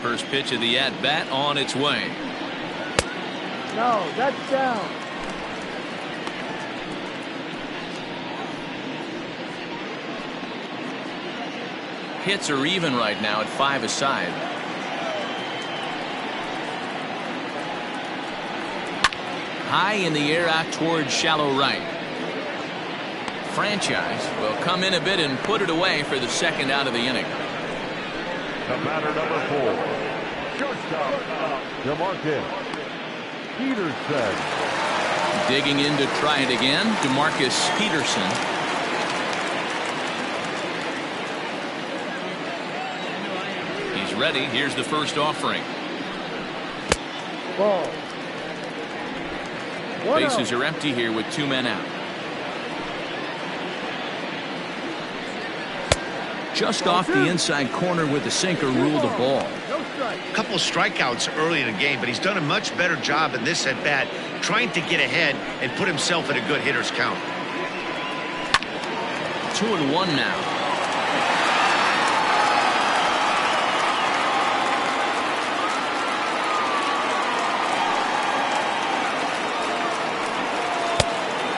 First pitch of the at-bat on its way. No, that's down. Hits are even right now at 5 aside. High in the air out towards shallow right. Franchise will come in a bit and put it away for the second out of the inning. The batter, number 4, shortstop, DeMarcus Peterson. Digging in to try it again, DeMarcus Peterson. He's ready. Here's the first offering. Ball. Bases are empty here with 2 men out. Just off the inside corner with the sinker ruled a ball. A couple of strikeouts early in the game, but he's done a much better job in this at-bat trying to get ahead and put himself in a good hitter's count. 2-1 now.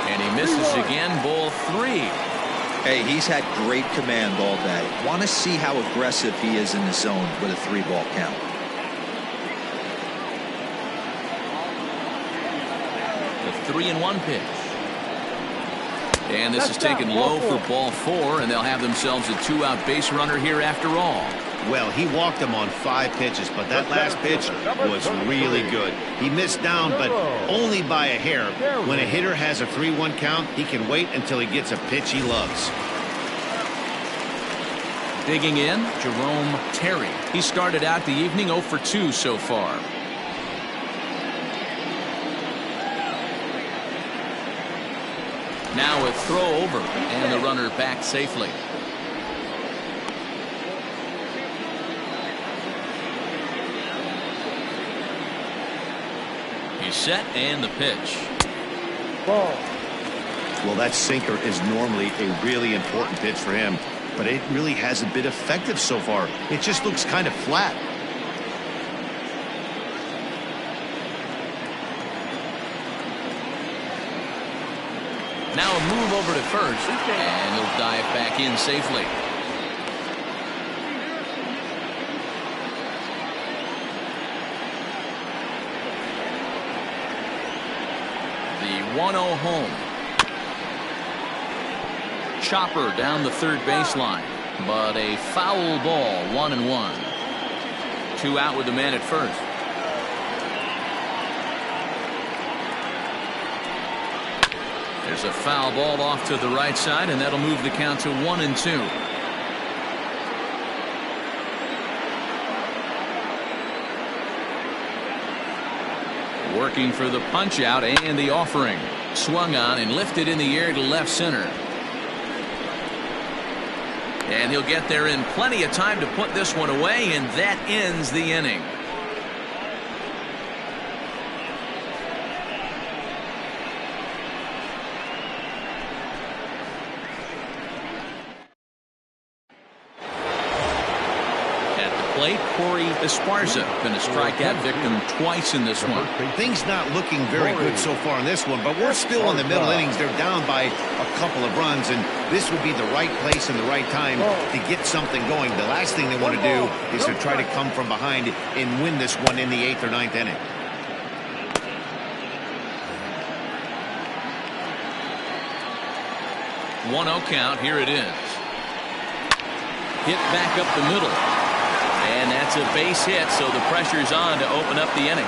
And he misses again, ball 3. Hey, he's had great command all day. Want to see how aggressive he is in the zone with a 3-ball count. The 3-1 pitch. And this is taken low for ball 4, and they'll have themselves a 2-out base runner here after all. Well, he walked him on 5 pitches, but that last pitch was really good. He missed down, but only by a hair. When a hitter has a 3-1 count, he can wait until he gets a pitch he loves. Digging in, Jerome Terry. He started out the evening 0 for 2 so far. Now a throw over, and the runner back safely. He's set, and the pitch. Ball. Well, that sinker is normally a really important pitch for him, but it really hasn't been effective so far. It just looks kind of flat. Now a move over to first, and he'll dive back in safely. The 1-0 home. Chopper down the third baseline, but a foul ball, 1-1. 2 out with the man at first. There's a foul ball off to the right side, and that'll move the count to 1-2. Working for the punch out and the offering. Swung on and lifted in the air to left center. And he'll get there in plenty of time to put this one away, and that ends the inning. Corey Esparza been a strikeout victim twice in this one. Things not looking very good so far in this one, but we're still in the middle innings. They're down by a couple of runs, and this would be the right place and the right time to get something going. The last thing they want to do is to try to come from behind and win this one in the 8th or 9th inning. One 0 count. Here it is. Hit back up the middle. And that's a base hit, so the pressure's on to open up the inning.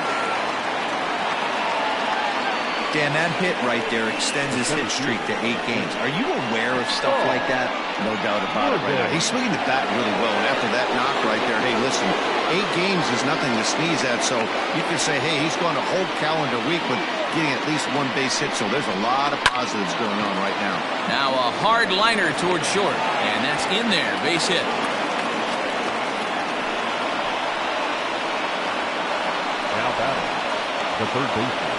Dan, that hit right there extends his hit streak to 8 games. Are you aware of stuff like that? No doubt about it right now. He's swinging the bat really well, and after that knock right there, hey, listen, 8 games is nothing to sneeze at, so you can say, hey, he's gone a whole calendar week with getting at least 1 base hit, so there's a lot of positives going on right now. Now a hard liner towards short, and that's in there, base hit. The third baseman.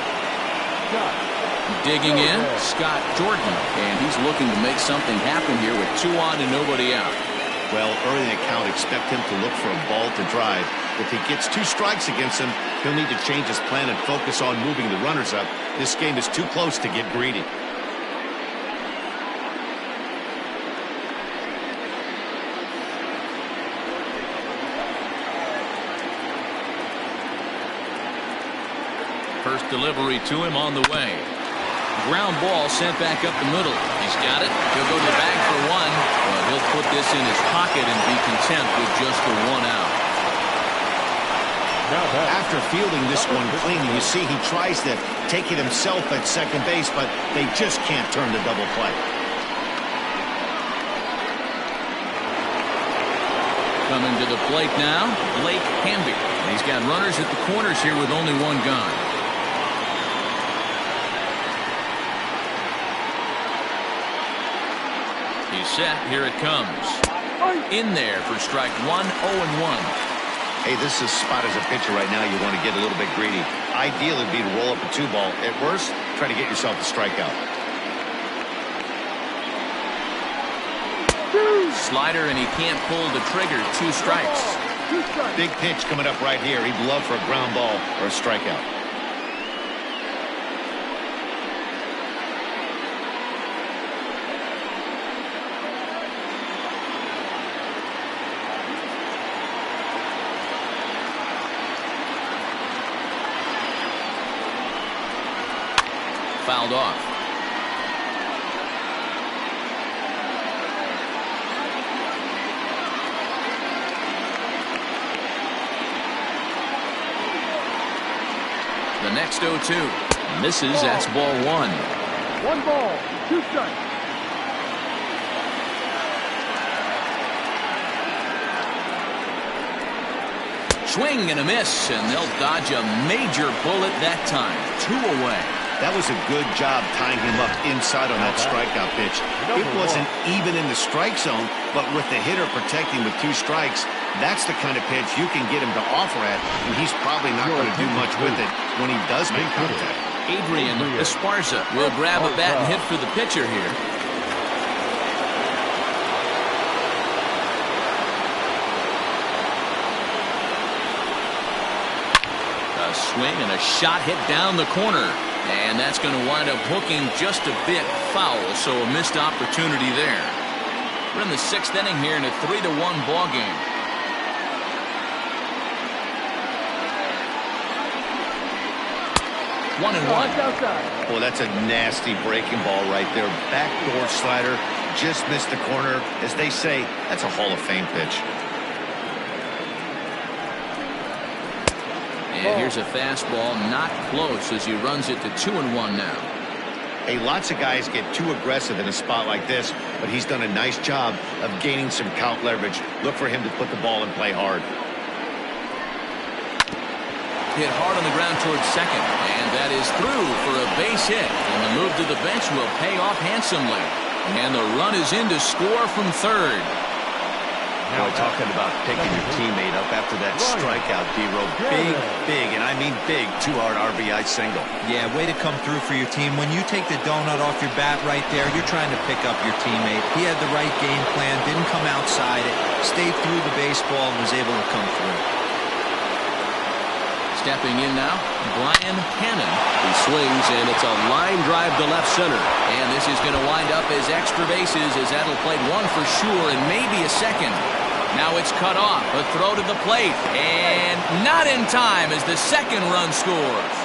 Digging in, Scott Jordan, and he's looking to make something happen here with 2 on and nobody out. Well, early in the count, expect him to look for a ball to drive. If he gets 2 strikes against him, he'll need to change his plan and focus on moving the runners up. This game is too close to get greedy. First delivery to him on the way. Ground ball sent back up the middle. He's got it. He'll go to the bag for 1, but he'll put this in his pocket and be content with just the 1 out. After fielding this one clean, you see he tries to take it himself at second base, but they just can't turn the double play. Coming to the plate now, Blake Hamby. He's got runners at the corners here with only 1 gone. He's set. Here it comes. In there for strike 1, 0-1. Hey, this is a spot as a pitcher right now. You want to get a little bit greedy. Ideal would be to roll up a 2-ball. At worst, try to get yourself a strikeout. Slider, and he can't pull the trigger. 2 strikes. Big pitch coming up right here. He'd love for a ground ball or a strikeout. Fouled off. The next 0-2 misses. That's ball 1. 1 ball, 2 strikes. Swing and a miss, and they'll dodge a major bullet that time. 2 away. That was a good job tying him up inside on that strikeout pitch. It wasn't even in the strike zone, but with the hitter protecting with 2 strikes, that's the kind of pitch you can get him to offer at, and he's probably not going to do much with it when he does make contact. Adrian Esparza will grab a bat and hit for the pitcher here. A swing and a shot hit down the corner. And that's going to wind up hooking just a bit foul, so a missed opportunity there. We're in the 6th inning here in a 3-1 ball game. One and one. Well, that's a nasty breaking ball right there. Backdoor slider, just missed the corner. As they say, that's a Hall of Fame pitch. And here's a fastball, not close, as he runs it to 2-1 now. Hey, lots of guys get too aggressive in a spot like this, but he's done a nice job of gaining some count leverage. Look for him to put the ball and play hard. Hit hard on the ground towards second, and that is through for a base hit. And the move to the bench will pay off handsomely. And the run is in to score from third. Boy, talking about picking your teammate up after that strikeout, D-Row. Big, and I mean big, two-hard RBI single. Yeah, way to come through for your team. When you take the donut off your bat right there, you're trying to pick up your teammate. He had the right game plan, didn't come outside it, stayed through the baseball, and was able to come through. Stepping in now, Brian Cannon. He swings, and it's a line drive to left center. And this is going to wind up as extra bases, as that'll play one for sure and maybe a second. Now it's cut off. A throw to the plate. And not in time as the second run scores.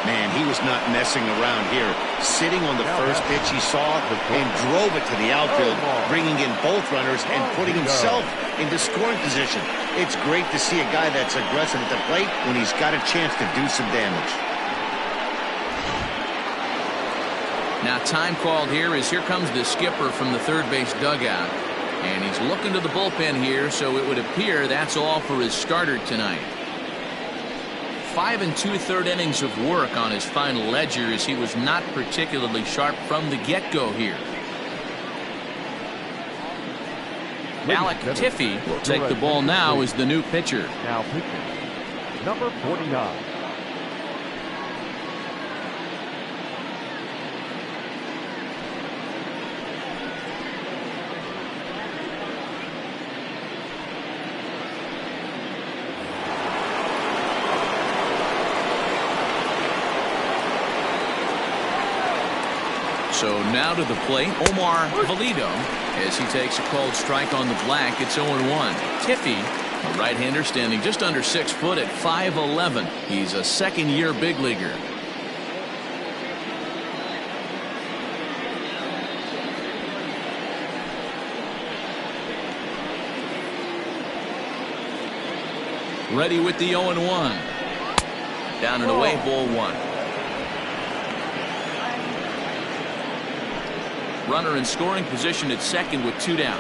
Man, he was not messing around here. Sitting on the first pitch he saw and drove it to the outfield, bringing in both runners and putting himself into scoring position. It's great to see a guy that's aggressive at the plate when he's got a chance to do some damage. Now time called here as here comes the skipper from the third base dugout. And he's looking to the bullpen here, so it would appear that's all for his starter tonight. 5 2/3 innings of work on his final ledger, as he was not particularly sharp from the get-go here. Alec Tiffy will take the ball now as the new pitcher. Now pitching, number 49. So now to the plate, Omar Valido, as he takes a called strike on the black. It's 0-1. Tiffy, a right-hander standing just under 6 foot at 5'11". He's a second-year big leaguer. Ready with the 0-1. Down and away, ball one. Runner in scoring position at second with 2 down.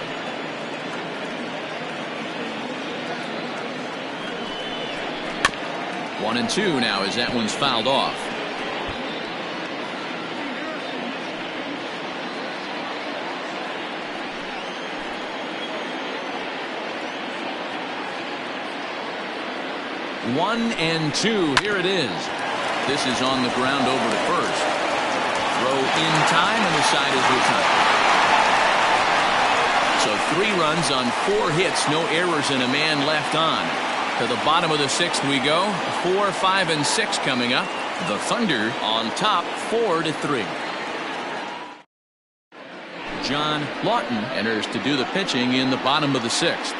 One and two now as that one's fouled off. One and two. Here it is. This is on the ground over to first. Throw in time, and the side is retired. So 3 runs on 4 hits, no errors, and a man left on. To the bottom of the 6th we go. 4, 5, and 6 coming up. The Thunder on top 4-3. John Lawton enters to do the pitching in the bottom of the 6th.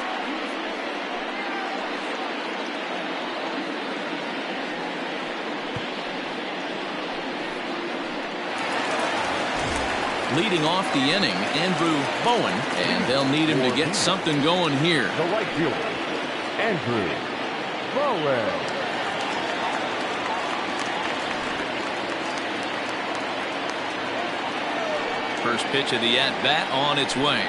Leading off the inning, Andrew Bowen, and they'll need him to get something going here. The right fielder, Andrew Bowen. First pitch of the at-bat on its way.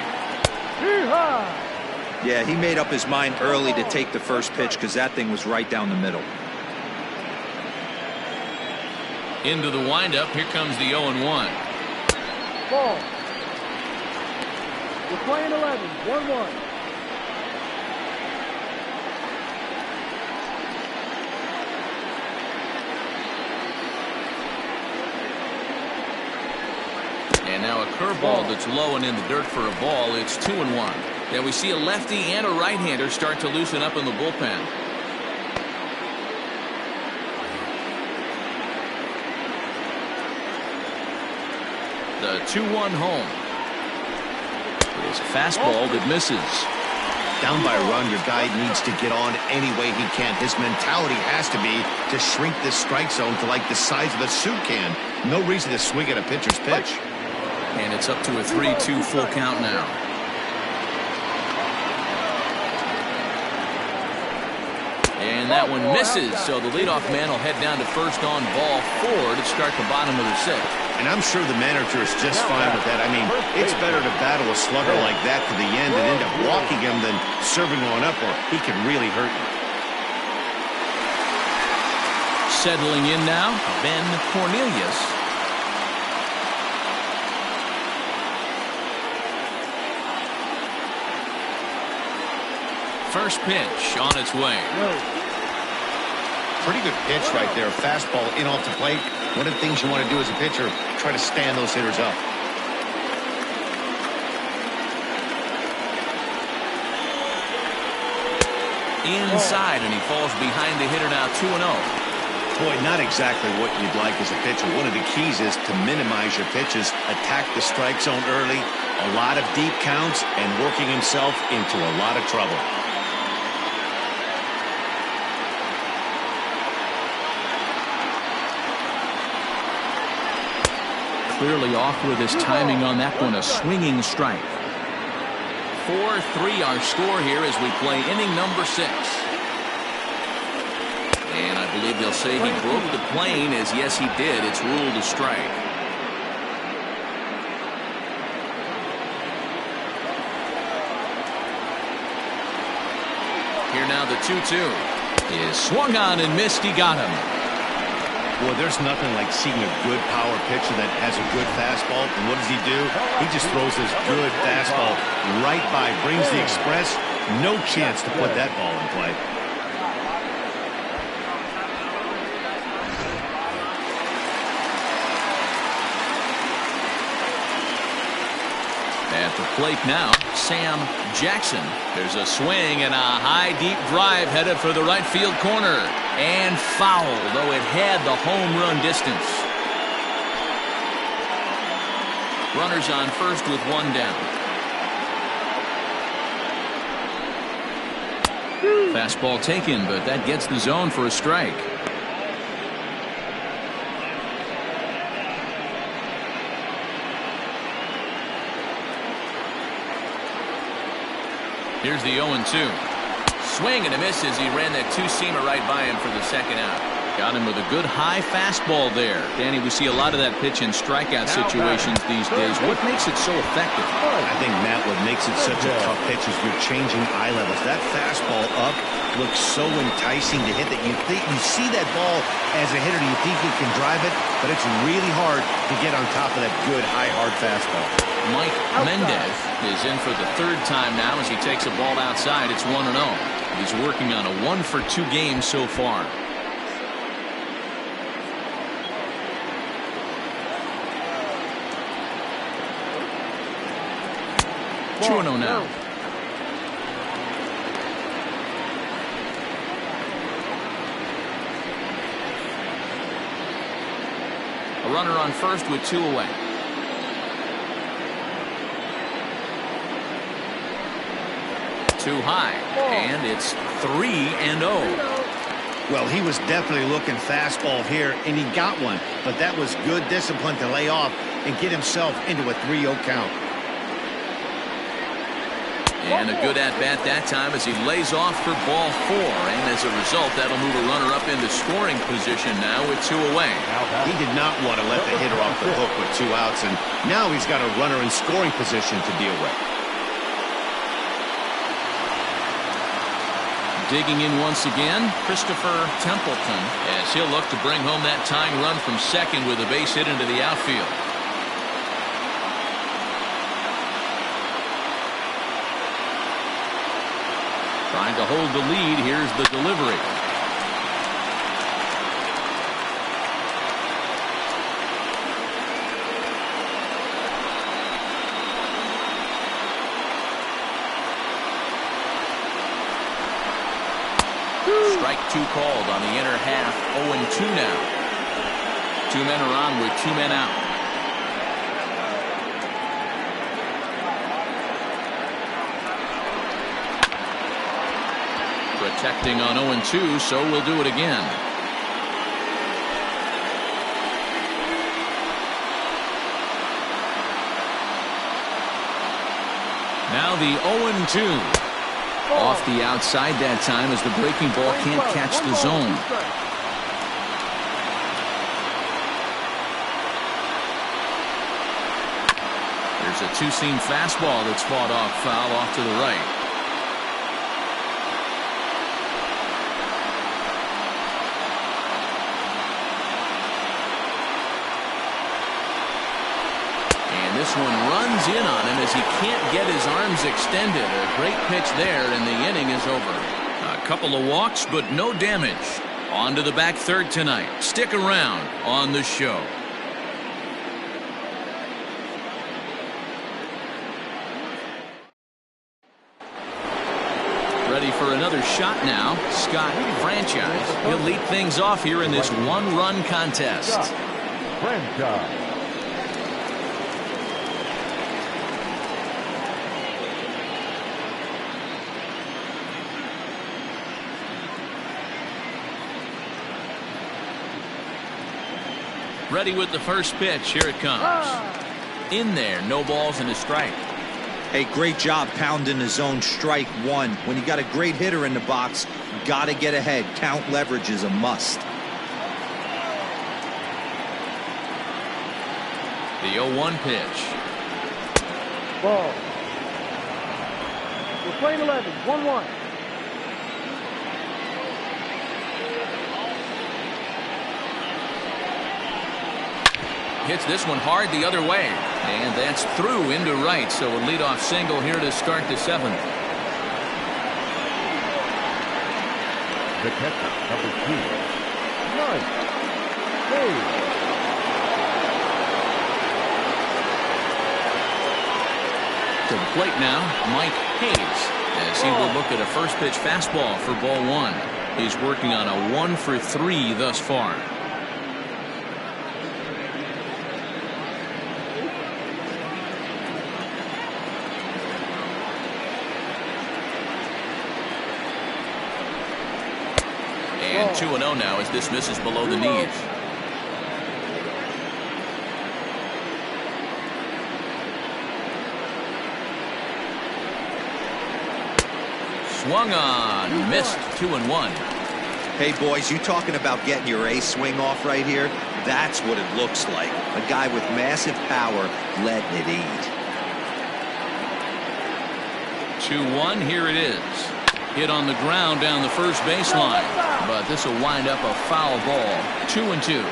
Yeah, he made up his mind early to take the first pitch because that thing was right down the middle. Into the windup, here comes the 0-1. Ball. We're playing 11, 1-1. And now a curveball that's low and in the dirt for a ball. It's 2-1. Now we see a lefty and a right-hander start to loosen up in the bullpen. The 2-1 home. It's a fastball that misses. Down by a run, your guy needs to get on any way he can. His mentality has to be to shrink this strike zone to like the size of a soup can. No reason to swing at a pitcher's pitch. And it's up to a 3-2 full count now. And that one misses, so the leadoff man will head down to first on ball 4 to start the bottom of the 6th. And I'm sure the manager is just fine with that. I mean, it's better to battle a slugger like that to the end and end up walking him than serving one up, or he can really hurt you. Settling in now, Ben Cornelius. First pitch on its way. Pretty good pitch right there. Fastball in off the plate. One of the things you want to do as a pitcher, try to stand those hitters up. Inside, and he falls behind the hitter now 2-0. Boy, not exactly what you'd like as a pitcher. One of the keys is to minimize your pitches, attack the strike zone early, a lot of deep counts, and working himself into a lot of trouble. Clearly off with his timing on that one, a swinging strike. 4-3 our score here as we play inning number 6. And I believe they'll say he broke the plane, as yes he did. It's ruled a strike. Here now the 2-2 is swung on and missed. He got him. Boy, there's nothing like seeing a good power pitcher that has a good fastball. And what does he do? He just throws this good fastball right by, brings the express. No chance to put that ball in play. At the plate now, Sam Jackson. There's a swing and a high deep drive headed for the right field corner. And foul, though it had the home run distance. Runners on first with one down. Fastball taken, but that gets the zone for a strike. Here's the 0-2. Swing and a miss as he ran that two-seamer right by him for the second out. Got him with a good high fastball there. Danny, we see a lot of that pitch in strikeout situations these days. What makes it so effective? I think, Matt, what makes it such a tough pitch is you're changing eye levels. That fastball up looks so enticing to hit that you see that ball as a hitter, you think you can drive it, but it's really hard to get on top of that good high hard fastball. Mike Mendez is in for the third time now as he takes a ball outside. It's 1-0. He's working on a 1-for-2 game so far. Ball, 2-0 now. A runner on first with 2 away. Too high, and it's 3-0. Well, he was definitely looking fastball here, and he got one. But that was good discipline to lay off and get himself into a 3-0 count. And a good at-bat that time as he lays off for ball 4. And as a result, that'll move a runner up into scoring position now with 2 away. He did not want to let the hitter off the hook with 2 outs, and now he's got a runner in scoring position to deal with. Digging in once again, Christopher Templeton, as he'll look to bring home that tying run from second with a base hit into the outfield. Trying to hold the lead. Here's the delivery. Strike two called on the inner half. 0-2 now. Two men are on with two men out. Protecting on 0-2, so we'll do it again. Now the 0-2. Off the outside that time as the breaking ball can't catch the zone. There's a two-seam fastball that's fought off foul off to the right. And this one runs in on him as he can't get his arms extended. A great pitch there, and the inning is over. A couple of walks, but no damage. On to the back third tonight. Stick around on the show. Ready for another shot now. Scott Franchise. He'll lead things off here in this one-run contest. Franchise. Ready with the first pitch. Here it comes. In there. No balls and a strike. Hey, great job pounding the zone. Strike one. When you got a great hitter in the box, got to get ahead. Count leverage is a must. The 0-1 pitch. Ball. We're playing 11. 1-1. Hits this one hard the other way. And that's through into right. So a leadoff single here to start the seventh. The catcher, number 2. Nice. Hey. To the plate now, Mike Hayes, as he will look at a first pitch fastball for ball one. He's working on a 1-for-3 thus far. And 2-0 now as this misses below the knees. Swung on, missed. 2-1. Hey, boys, you talking about getting your A swing off right here? That's what it looks like. A guy with massive power letting it eat. 2-1, here it is. Hit on the ground down the first baseline, but this will wind up a foul ball. 2-2.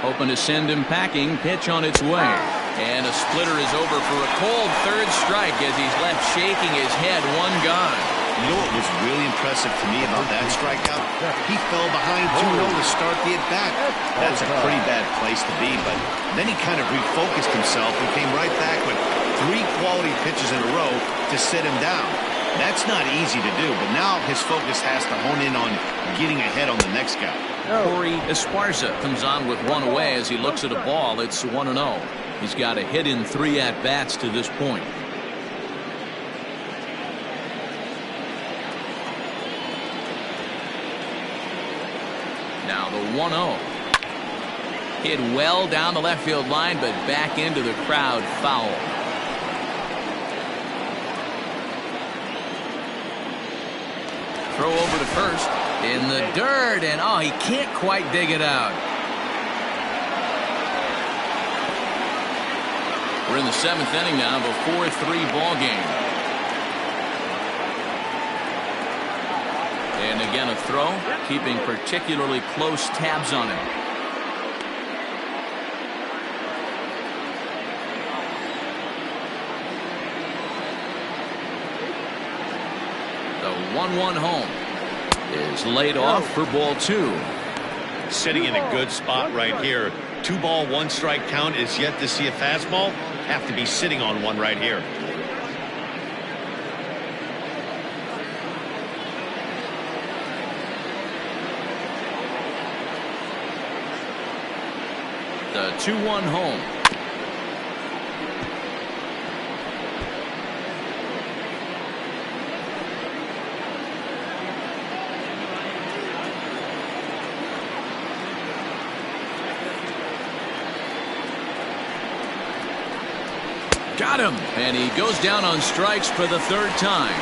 Hoping to send him packing. Pitch on its way. And a splitter is over for a cold third strike as he's left shaking his head. One gone. You know what was really impressive to me about that strikeout? He fell behind 2-0 to start the at-bat. That's a pretty bad place to be, but then he kind of refocused himself and came right back with 3 quality pitches in a row to sit him down. That's not easy to do, but now his focus has to hone in on getting ahead on the next guy. Corey Esparza comes on with one away as he looks at a ball. It's 1-0. He's got a hit in 3 at-bats to this point. Now the 1-0. Hit well down the left field line, but back into the crowd. Foul. Throw over to first. In the dirt, and oh, he can't quite dig it out. We're in the 7th inning now of a 4-3 ball game. And again a throw, keeping particularly close tabs on him. The 1-1 home is laid off for ball 2. Sitting in a good spot right here 2-ball, 1-strike count is yet to see a fastball. Have to be sitting on one right here. The 2-1 home. Got him, and he goes down on strikes for the 3rd time.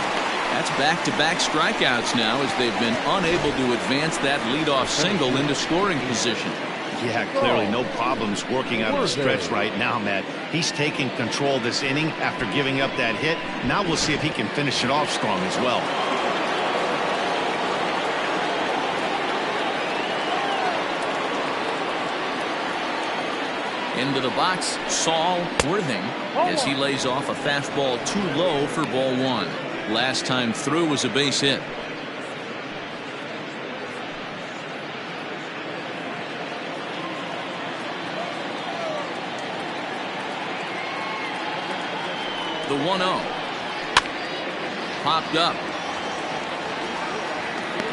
That's back-to-back strikeouts now, as they've been unable to advance that leadoff single into scoring position. Yeah, clearly no problems working out of the stretch right now, Matt. He's taking control of this inning after giving up that hit. Now we'll see if he can finish it off strong as well. Into the box, Saul Worthing, as he lays off a fastball too low for ball 1. Last time through was a base hit. The 1-0. Popped up.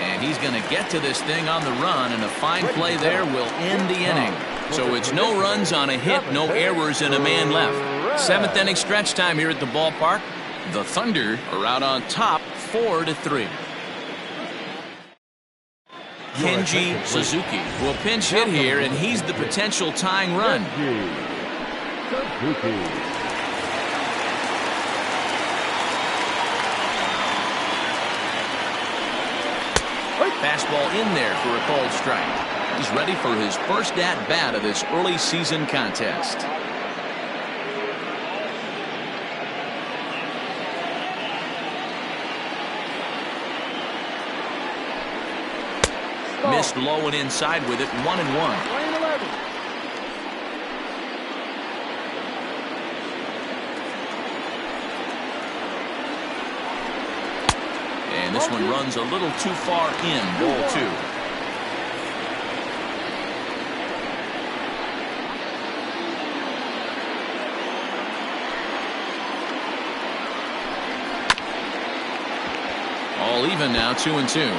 And he's going to get to this thing on the run, and a fine play there will end the inning. So it's no runs on a hit, no errors, and a man left. 7th inning stretch time here at the ballpark. The Thunder are out on top 4-3. Kenji Suzuki will pinch hit here, and he's the potential tying run. Fastball in there for a called strike. He's ready for his first at-bat of this early season contest. Missed low and inside with it, 1-1. And this one runs a little too far in, ball 2. All even now, 2-2.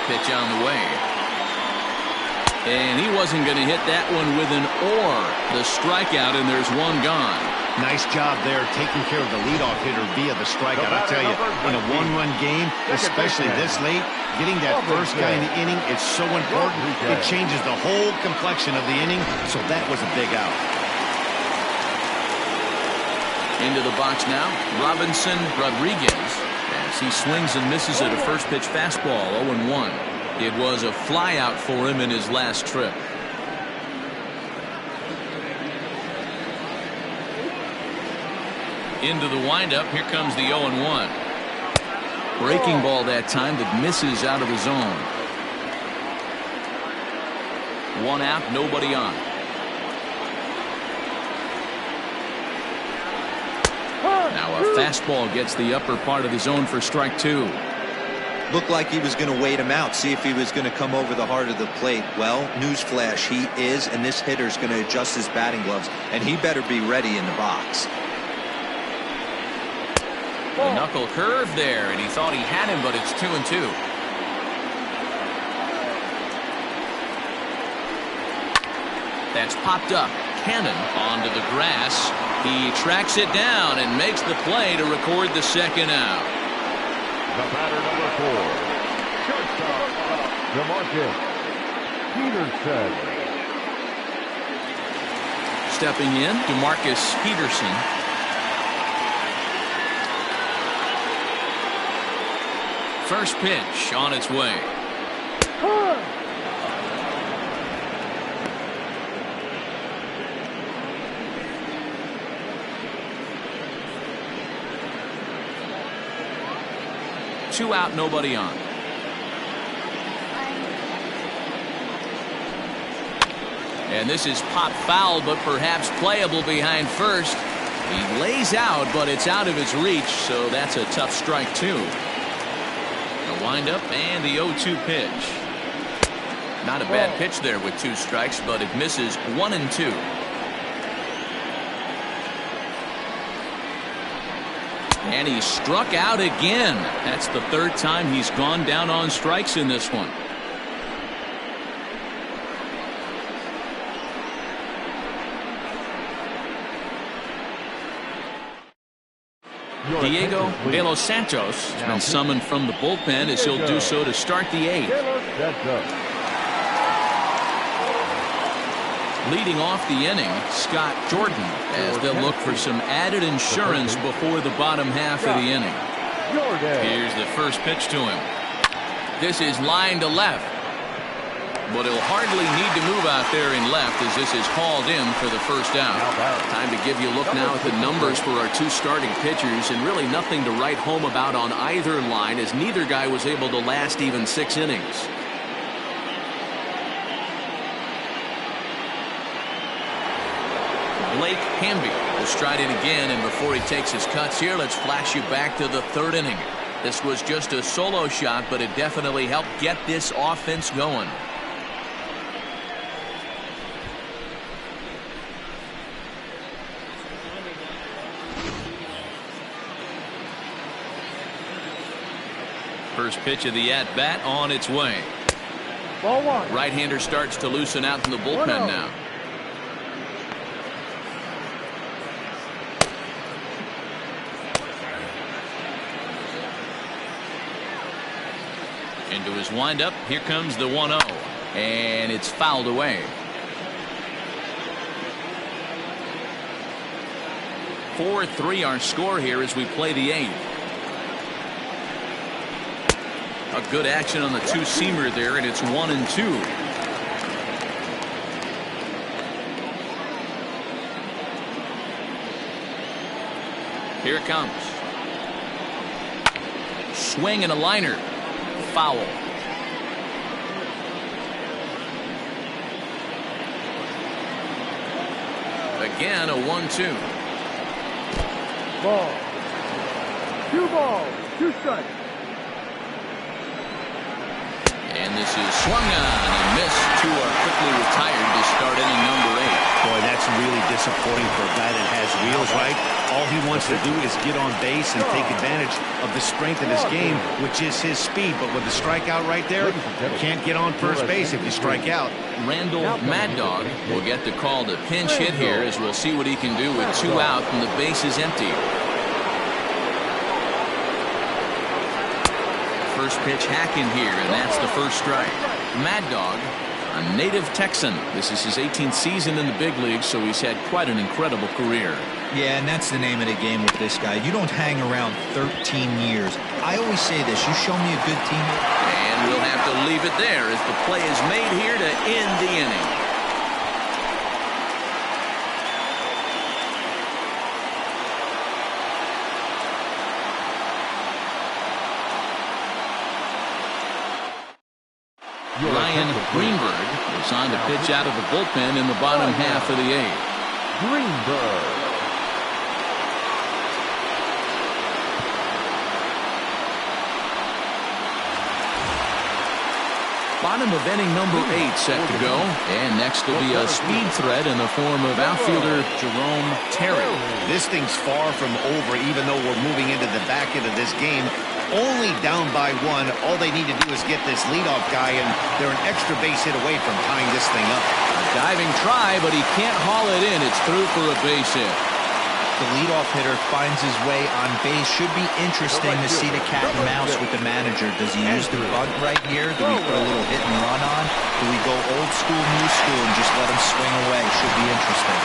Pitch on the way. And he wasn't going to hit that one with an or. The strikeout, and there's one gone. Nice job there taking care of the leadoff hitter via the strikeout. I tell you, in a 1-run game, especially this late, getting that first guy in the inning is so important. It changes the whole complexion of the inning, so that was a big out. Into the box now, Robinson Rodriguez, as he swings and misses at a first pitch fastball, 0-1. It was a flyout for him in his last trip. Into the windup, here comes the 0-1. Breaking ball that time that misses out of the zone. 1 out, nobody on. Now a fastball gets the upper part of the zone for strike 2. Looked like he was going to wait him out, see if he was going to come over the heart of the plate. Well, newsflash, he is, and this hitter's going to adjust his batting gloves, and he better be ready in the box. The knuckle curve there, and he thought he had him, but it's 2-2. That's popped up. Cannon onto the grass. He tracks it down and makes the play to record the second out. The batter, number 4, shortstop, DeMarcus Peterson. Stepping in, DeMarcus Peterson. First pitch on its way. 2 out, nobody on. And this is popped foul, but perhaps playable behind first. He lays out, but it's out of his reach, so that's a tough strike 2. The Wind up and the 0-2 pitch. Not a bad pitch there with 2 strikes, but it misses 1-2. And he struck out again. That's the 3rd time he's gone down on strikes in this one. Diego De Los Santos has been summoned from the bullpen as he'll do so to start the 8th. Leading off the inning, Scott Jordan, as they'll look for some added insurance before the bottom half of the inning. Here's the first pitch to him. This is line to left. But he'll hardly need to move out there in left as this is hauled in for the first out. Time to give you a look now at the numbers for our 2 starting pitchers, and really nothing to write home about on either line as neither guy was able to last even 6 innings. Blake Hamby will stride in again, and before he takes his cuts here, let's flash you back to the 3rd inning. This was just a solo shot, but it definitely helped get this offense going. First pitch of the at-bat on its way. Ball 1. Right-hander starts to loosen out in the bullpen now. Into his windup. Here comes the 1-0. And it's fouled away. 4-3 our score here as we play the 8th. A good action on the 2-seamer there, and it's 1-2. Here it comes. Swing and a liner. Foul. Again, a 1-2. Ball. 2 balls, 2 strikes. And this is swung on and missed. 2 are quickly retired to start inning number 8. Boy, that's really disappointing for a guy that has wheels, right? All he wants to do is get on base and take advantage of the strength of his game, which is his speed. But with the strikeout right there, you can't get on first base if you strike out. Randall Mad Dog will get the call to pinch hit here as we'll see what he can do with 2 out and the base is empty. First pitch hacking here, and that's the first strike. Mad Dog, a native Texan. This is his 18th season in the big leagues, so he's had quite an incredible career. Yeah, and that's the name of the game with this guy. You don't hang around 13 years. I always say this, you show me a good team. And we'll have to leave it there as the play is made here to end the inning. Ryan Greenberg was on to pitch out of the bullpen in the bottom half of the 8th. Greenberg. Bottom of inning number 8 set to go. And next will be a speed threat in the form of outfielder Jerome Terry. This thing's far from over, even though we're moving into the back end of this game. Only down by 1. All they need to do is get this leadoff guy, and they're an extra base hit away from tying this thing up. A diving try, but he can't haul it in. It's through for a base hit. The leadoff hitter finds his way on base. Should be interesting to see the cat and mouse with the manager. Does he use the bunt right here? Do we put a little hit and run on? Do we go old school, new school, and just let him swing away? Should be interesting.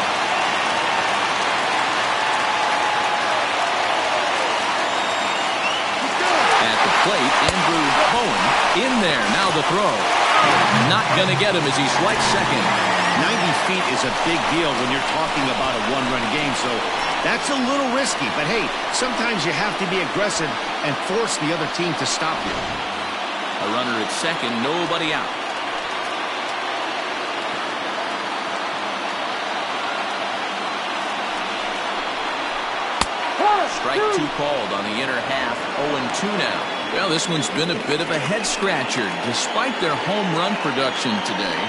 At the plate, Andrew Cohen in there. Now the throw. Not going to get him as he swipes second. 90 feet is a big deal when you're talking about a 1-run game, so that's a little risky. But hey, sometimes you have to be aggressive and force the other team to stop you. A runner at second, nobody out. Strike 2 called on the inner half. 0-2 now. Well, this one's been a bit of a head-scratcher, despite their home run production today.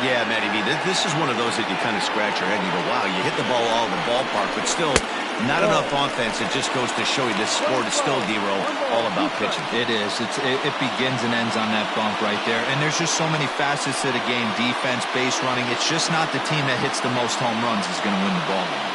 Yeah, Matty B, this is one of those that you kind of scratch your head and you go, wow, you hit the ball all in the ballpark, but still not enough offense. It just goes to show you this sport is still, D-Row, all about pitching. It is. It begins and ends on that bump right there. And there's just so many facets to the game. Defense, base running. It's just not the team that hits the most home runs is going to win the ball game.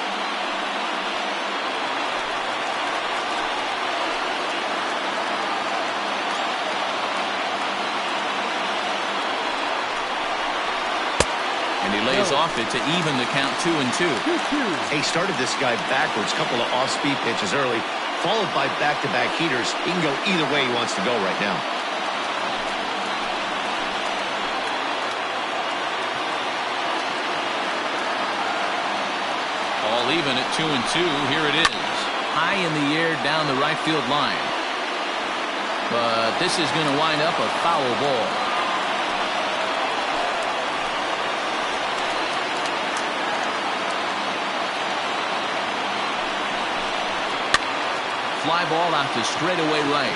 And he lays off it to even the count 2-2. He started this guy backwards, couple of off-speed pitches early, followed by back-to-back heaters. He can go either way he wants to go right now. All even at 2-2. Here it is. High in the air down the right field line. But this is going to wind up a foul ball. Fly ball out to straightaway right.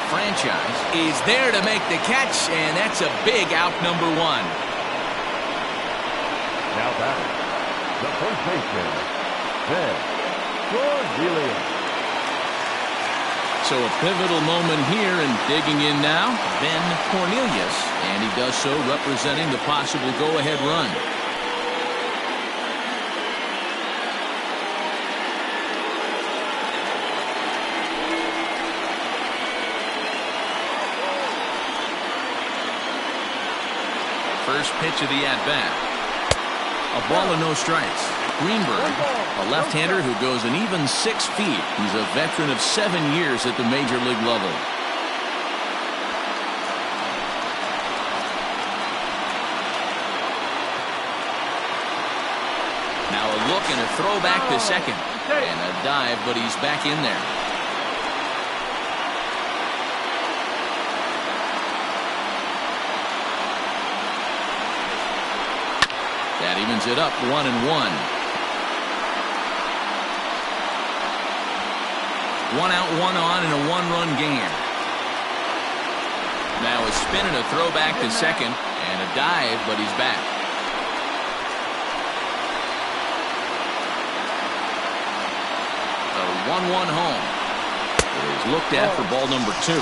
Franchise is there to make the catch, and that's a big out, number one. Now batting, the first baseman, Ben Cornelius. So a pivotal moment here, and digging in now, Ben Cornelius, and he does so representing the possible go-ahead run. First pitch of the at-bat. A ball and no strikes. Greenberg, a left-hander who goes an even 6 feet. He's a veteran of 7 years at the major league level. Now a look and a throw back to second. And a dive, but he's back in there. That evens it up 1-1. 1 out, 1 on, and a 1-run game. Now a spin and a throw back to second, and a dive, but he's back. A 1-1 home. It is looked at for ball number 2.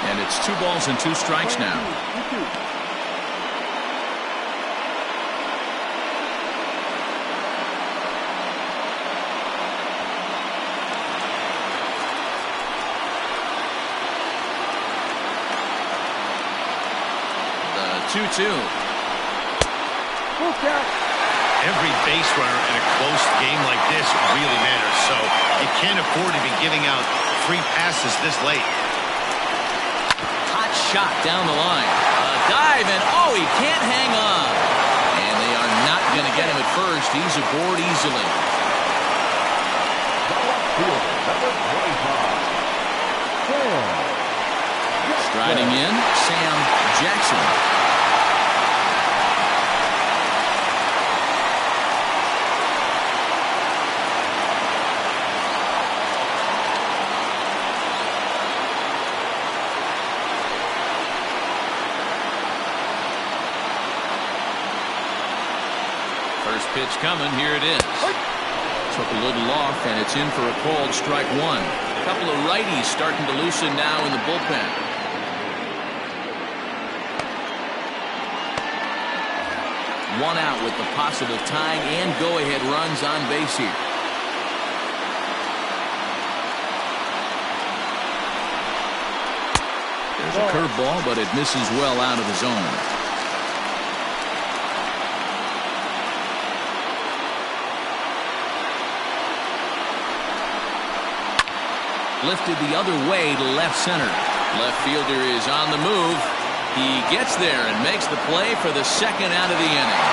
And it's 2 balls and 2 strikes now. The 2-2. Every base runner in a close game like this really matters, so you can't afford to be giving out free passes this late. Shot down the line. A dive, and oh, he can't hang on. And they are not going to get him at first. He's aboard easily. Striding in, Sam Jackson. First pitch coming. Here it is. Took a little off, and it's in for a called strike 1. A couple of righties starting to loosen now in the bullpen. One out with the possible tying and go-ahead runs on base here. There's a curveball, but it misses well out of the zone. Lifted the other way to left center. Left fielder is on the move. He gets there and makes the play for the second out of the inning.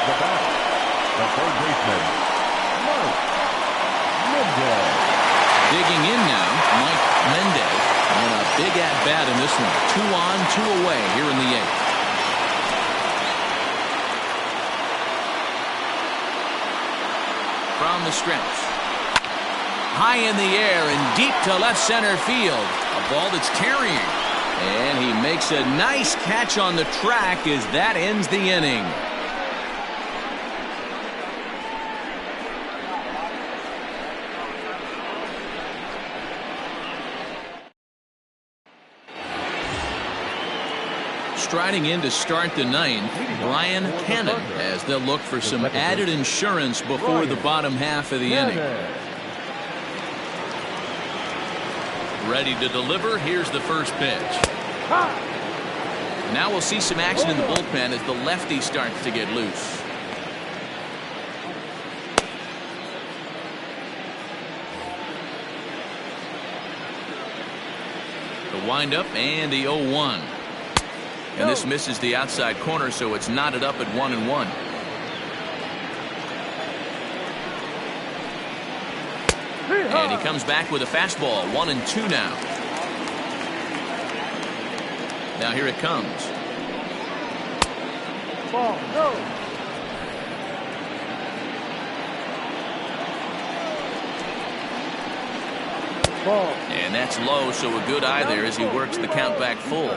The batter, the third baseman, Mike Mendez. Digging in now, Mike Mendez. And a Big at bat in this one. 2 on, 2 away here in the 8th. From the stretch. High in the air and deep to left center field. A ball that's carrying. And he makes a nice catch on the track as that ends the inning. Striding in to start the 9th, Brian Cannon, as they'll look for some added insurance before the bottom half of the inning. Ready to deliver. Here's the first pitch. Now we'll see some action in the bullpen as the lefty starts to get loose. The windup and the 0-1. And this misses the outside corner, so it's knotted up at 1-1. And he comes back with a fastball. 1-2 now. Now here it comes. Ball, go. Ball. And that's low, so a good eye there as he works the count back full.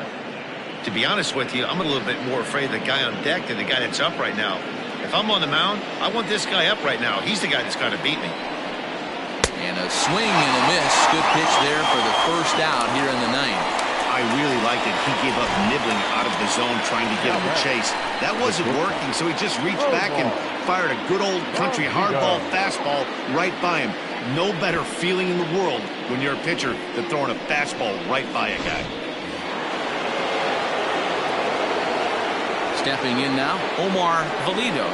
To be honest with you, I'm a little bit more afraid of the guy on deck than the guy that's up right now. If I'm on the mound, I want this guy up right now. He's the guy that's got to beat me. And a swing and a miss. Good pitch there for the first out here in the 9th. I really liked it. He gave up nibbling out of the zone trying to get him a chase. That wasn't working, so he just reached back and fired a good old country hardball fastball right by him. No better feeling in the world when you're a pitcher than throwing a fastball right by a guy. Stepping in now, Omar Valido,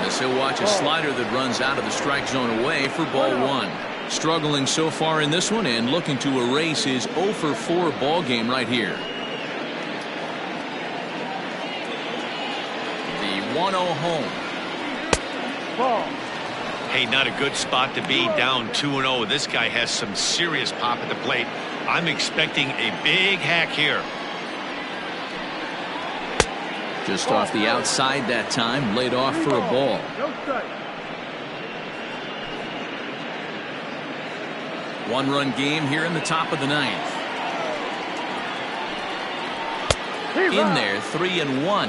as he'll watch a slider that runs out of the strike zone away for ball 1. Struggling so far in this one and looking to erase his 0-for-4 ball game right here. The 1-0 home. Ball. Hey, not a good spot to be, down 2-0. This guy has some serious pop at the plate. I'm expecting a big hack here. Just off the outside that time, laid off for a ball. No strike. 1-run game here in the top of the 9th. In there, 3-1.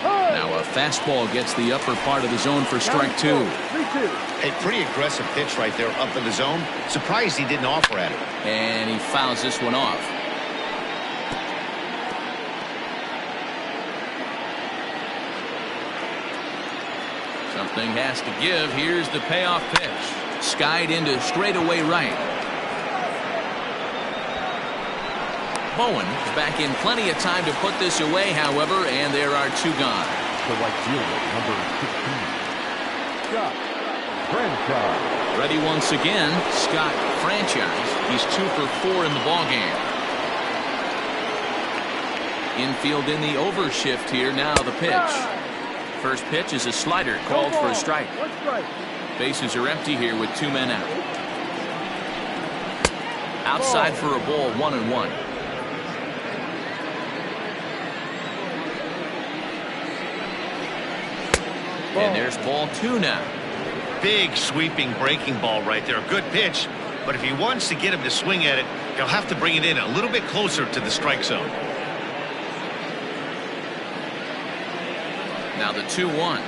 Now a fastball gets the upper part of the zone for strike 2. 3-2. A pretty aggressive pitch right there up in the zone. Surprised he didn't offer at it. And he fouls this one off. Something has to give. Here's the payoff pitch. Skied into straightaway right. Bowen is back in plenty of time to put this away, however, and there are 2 gone. The right fielder, number 15. Scott Franchise. Ready once again, Scott Franchise. He's 2 for 4 in the ballgame. Infield in the overshift here. Now the pitch. First pitch is a slider called for a strike. 1 strike. Bases are empty here with 2 men out. Outside for a ball, 1-1. And there's ball 2 now. Big sweeping breaking ball right there. Good pitch. But if he wants to get him to swing at it, he'll have to bring it in a little bit closer to the strike zone. Now the 2-1.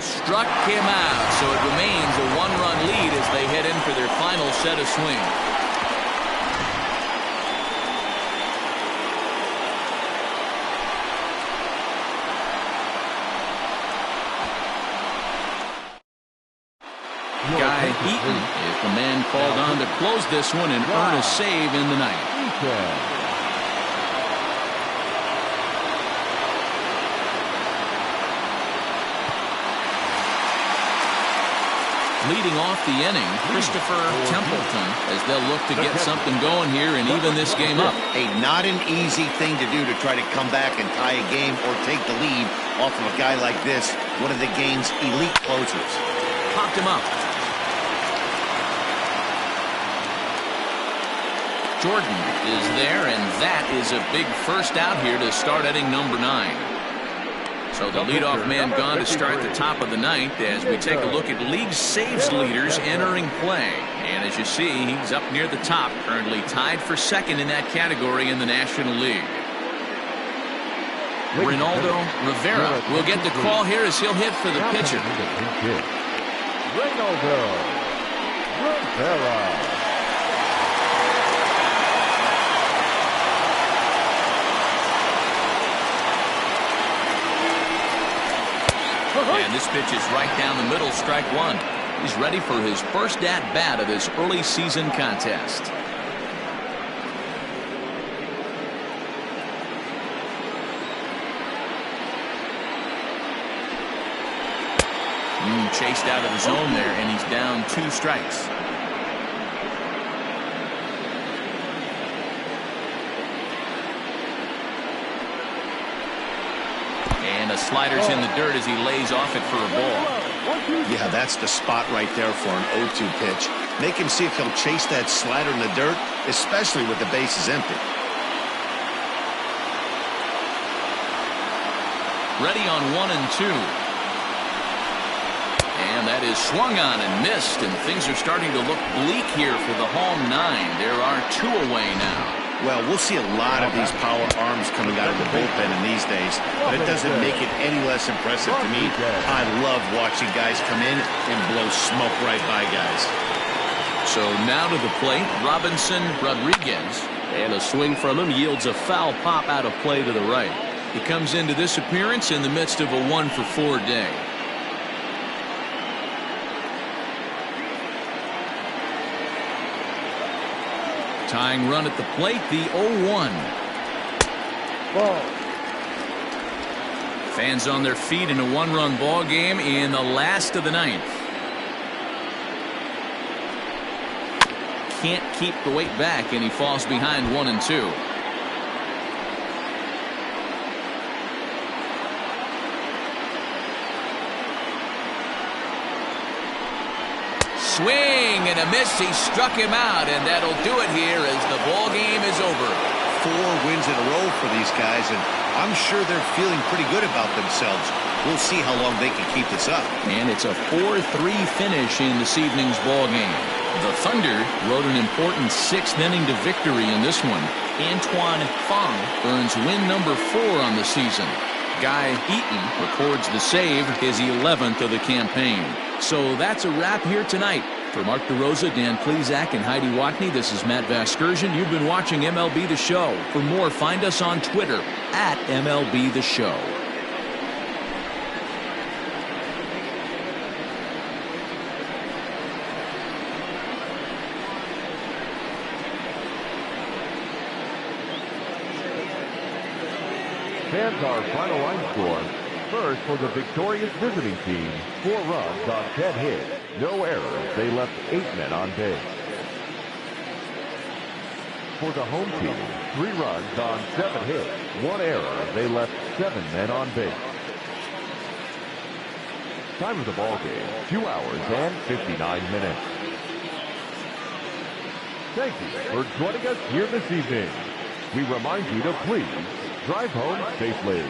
Struck him out, so it remains a 1-run lead as they head in for their final set of swings. Guy Eaton is the man called on to close this one and earn a save in the 9th. Leading off the inning, Christopher Templeton, as they'll look to get something going here and even this game up. Hey, not an easy thing to do to try to come back and tie a game or take the lead off of a guy like this, one of the game's elite closers. Popped him up. Jordan is there, and that is a big first out here to start inning number 9. So the leadoff man gone to start the top of the ninth as we take a look at league saves leaders entering play. And as you see, he's up near the top, currently tied for second in that category in the National League. Ronaldo Rivera will get the call here as he'll hit for the pitcher. Ronaldo Rivera. And this pitch is right down the middle, strike one. He's ready for his first at-bat of this early season contest. Chased out of the zone there, and he's down 2 strikes. And a slider's in the dirt as he lays off it for a ball. Yeah, that's the spot right there for an 0-2 pitch. Make him see if he'll chase that slider in the dirt, especially with the bases empty. Ready on 1 and 2. And that is swung on and missed, and things are starting to look bleak here for the home 9. There are 2 away now. Well, we'll see a lot of these power arms coming out of the bullpen in these days, but it doesn't make it any less impressive to me. I love watching guys come in and blow smoke right by guys. So now to the plate, Robinson Rodriguez. And a swing from him yields a foul pop out of play to the right. He comes into this appearance in the midst of a 1-for-4 day. Tying run at the plate, the 0-1. Ball. Fans on their feet in a 1-run ball game in the last of the 9th. Can't keep the weight back, and he falls behind 1 and 2. Swing and a miss. He struck him out, and that'll do it here as the ball game is over. 4 wins in a row for these guys, and I'm sure they're feeling pretty good about themselves. We'll see how long they can keep this up. And it's a 4-3 finish in this evening's ball game. The Thunder rode an important 6th inning to victory in this one. Antoine Fong earns win number 4 on the season. Guy Eaton records the save, his 11th of the campaign. So that's a wrap here tonight. For Mark DeRosa, Dan Plesac, and Heidi Watney, this is Matt Vasgersian. You've been watching MLB The Show. For more, find us on Twitter at MLB The Show. Fans, our final line score. First, for the victorious visiting team, 4 runs on 10 hits, no errors. They left 8 men on base. For the home team, 3 runs on 7 hits, 1 error. They left 7 men on base. Time of the ball game, 2 hours and 59 minutes. Thank you for joining us here this evening. We remind you to please drive home safely.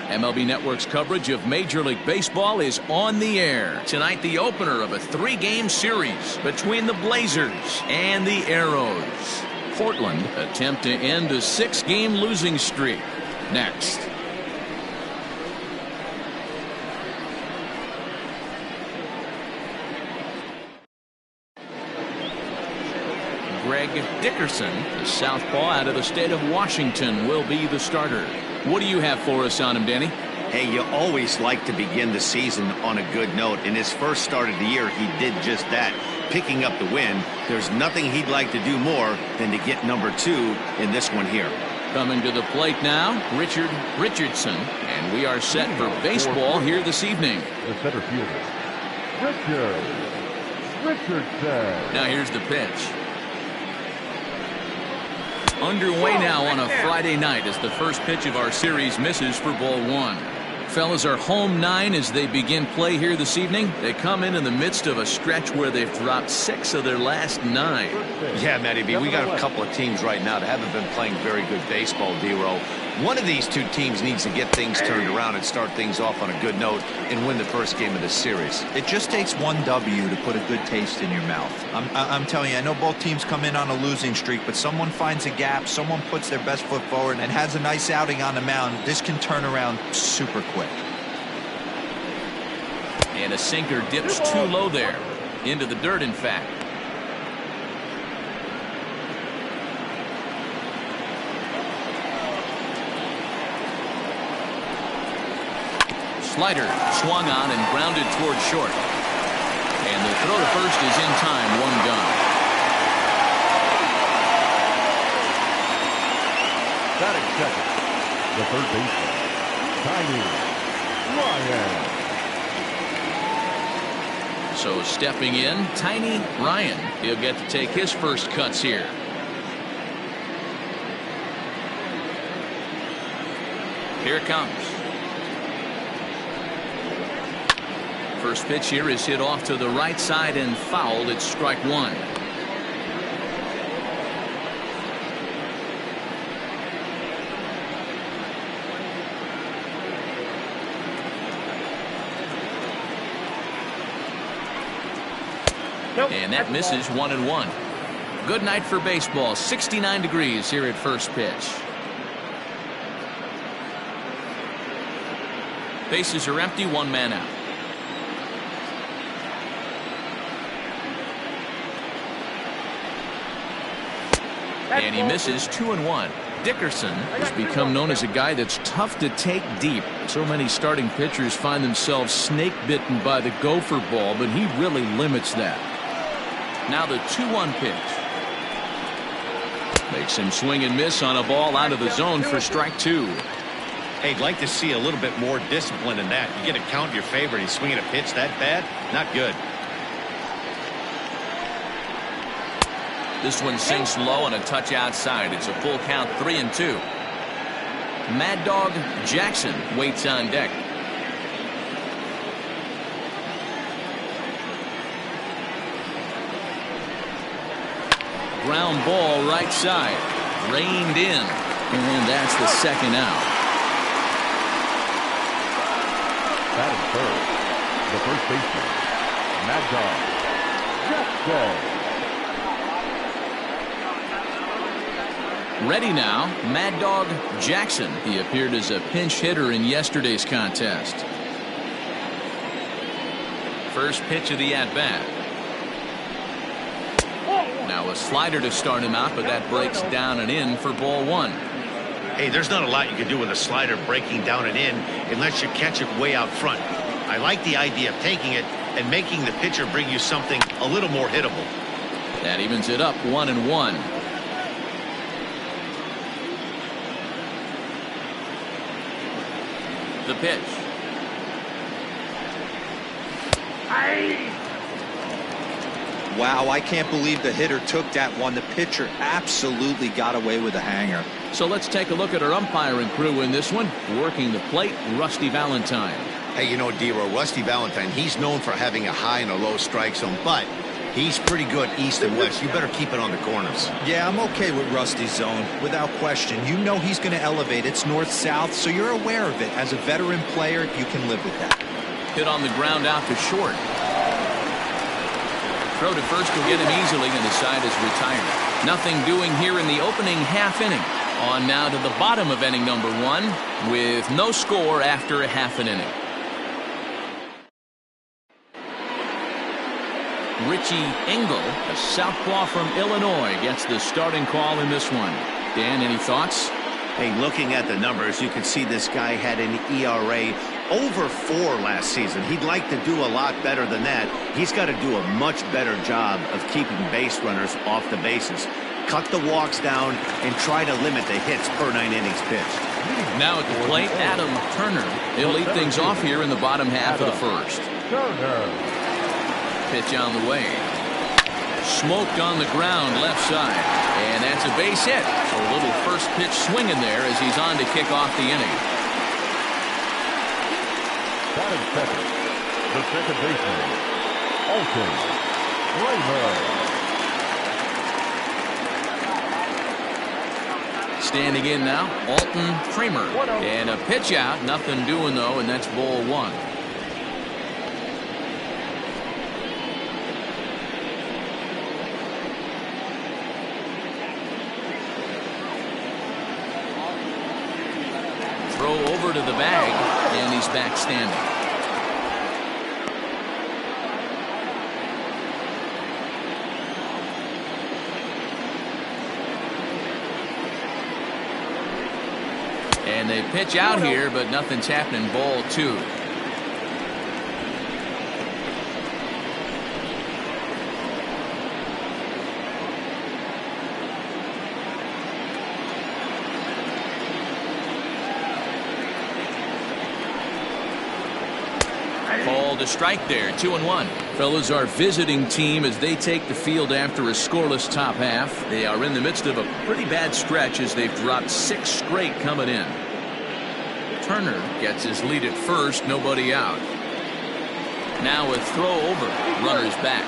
MLB Network's coverage of Major League Baseball is on the air. Tonight, the opener of a 3-game series between the Blazers and the Arrows. Portland attempt to end a 6-game losing streak. Next. Greg Dickerson, the southpaw out of the state of Washington, will be the starter. What do you have for us on him, Danny? Hey, you always like to begin the season on a good note. In his first start of the year, he did just that, picking up the win. There's nothing he'd like to do more than to get number 2 in this one here. Coming to the plate now, Richard Richardson, and we are set for baseball here this evening. The center fielder, Richardson. Now here's the pitch. Underway now on a Friday night as the first pitch of our series misses for ball 1. Fellas are home 9 as they begin play here this evening. They come in the midst of a stretch where they've dropped 6 of their last 9. Yeah, Matty B, we got a couple of teams right now that haven't been playing very good baseball, D-Row. One of these 2 teams needs to get things turned around and start things off on a good note and win the first game of this series. It just takes one W to put a good taste in your mouth. I'm telling you, I know both teams come in on a losing streak, but someone finds a gap, someone puts their best foot forward and has a nice outing on the mound. This can turn around super quick. And a sinker dips too low there. Into the dirt, in fact. Slider swung on and grounded toward short. And the throw to first is in time. 1 gone. Batting second, the third baseman, Tiny Ryan. So stepping in, Tiny Ryan. He'll get to take his first cuts here. Here it comes. First pitch here is hit off to the right side and fouled. It's strike 1. And that misses 1-1. Good night for baseball. 69 degrees here at first pitch. Bases are empty. 1 man out. And he misses 2-1. Dickerson has become known as a guy that's tough to take deep. So many starting pitchers find themselves snake bitten by the gopher ball, but he really limits that. Now the 2-1 pitch. Makes him swing and miss on a ball out of the zone for strike 2. Hey, I'd like to see a little bit more discipline in that. You get a count in your favor and he's swinging a pitch that bad? Not good. This one sinks low and a touch outside. It's a full count, 3-2. Mad Dog Jackson waits on deck. Ground ball right side. Reined in. And that's the second out. Batting third, the first baseman, Mad Dog Jackson. Ready now, Mad Dog Jackson. He appeared as a pinch hitter in yesterday's contest. First pitch of the at-bat. Now a slider to start him out, but that breaks down and in for ball 1. Hey, there's not a lot you can do with a slider breaking down and in unless you catch it way out front. I like the idea of taking it and making the pitcher bring you something a little more hittable. That evens it up 1-1. The pitch. Wow, I can't believe the hitter took that one. The pitcher absolutely got away with a hanger. So let's take a look at our umpiring crew in this one. Working the plate, Rusty Valentine. Hey, you know, D-Row, Rusty Valentine, he's known for having a high and a low strike zone, but He's pretty good east and west. You better keep it on the corners. Yeah, I'm okay with Rusty's zone, without question. You know he's going to elevate. It's north-south, so you're aware of it. As a veteran player, you can live with that. Hit on the ground out to short. Throw to first will get him easily, and the side is retired. Nothing doing here in the opening half inning. On now to the bottom of inning number 1 with no score after a half an inning. Richie Engel, a southpaw from Illinois, gets the starting call in this one. Dan, any thoughts? Hey, looking at the numbers, you can see this guy had an ERA over 4 last season. He'd like to do a lot better than that. He's got to do a much better job of keeping base runners off the bases. Cut the walks down and try to limit the hits per 9 innings pitched. Now at the plate, Adam Turner. He'll lead things off here in the bottom half of the first. Pitch on the way. Smoked on the ground left side. And that's a base hit. So a little first pitch swinging there as he's on to kick off the inning. Batting second, the second baseman, Alton Kramer. Standing in now, Alton Kramer. And a pitch out. Nothing doing, though, and that's ball 1. Throw over to the bag, and he's back standing. And they pitch out here, but nothing's happening. Ball 2. Called a strike there, 2-1. Fellas, our visiting team as they take the field after a scoreless top half. They are in the midst of a pretty bad stretch as they've dropped 6 straight coming in. Turner gets his lead at first, nobody out. Now a throw over, runners back.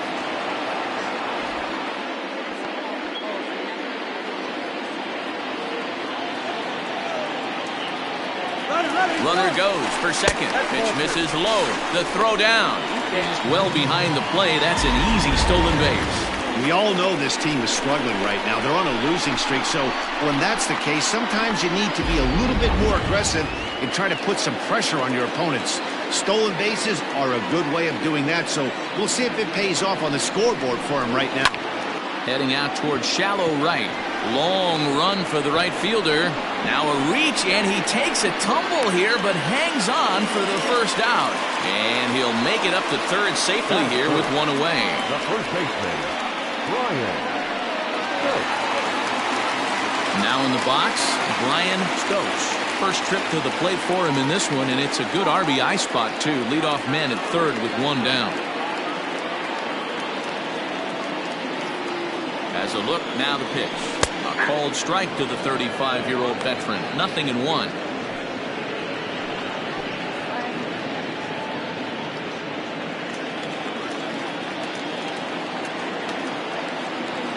Runner goes for second. Pitch misses low. The throw down is well behind the play. That's an easy stolen base. We all know this team is struggling right now. They're on a losing streak, so when that's the case, sometimes you need to be a little bit more aggressive and try to put some pressure on your opponents. Stolen bases are a good way of doing that, so we'll see if it pays off on the scoreboard for him right now. Heading out towards shallow right. Long run for the right fielder. Now a reach, and he takes a tumble here, but hangs on for the first out. And he'll make it up to third safely here with one away. The first baseman, Brian Stokes. Now in the box, Brian Stokes. First trip to the plate for him in this one, and it's a good RBI spot, too. Leadoff man at third with one down. As a look, now the pitch. A called strike to the 35-year-old veteran. 0-1.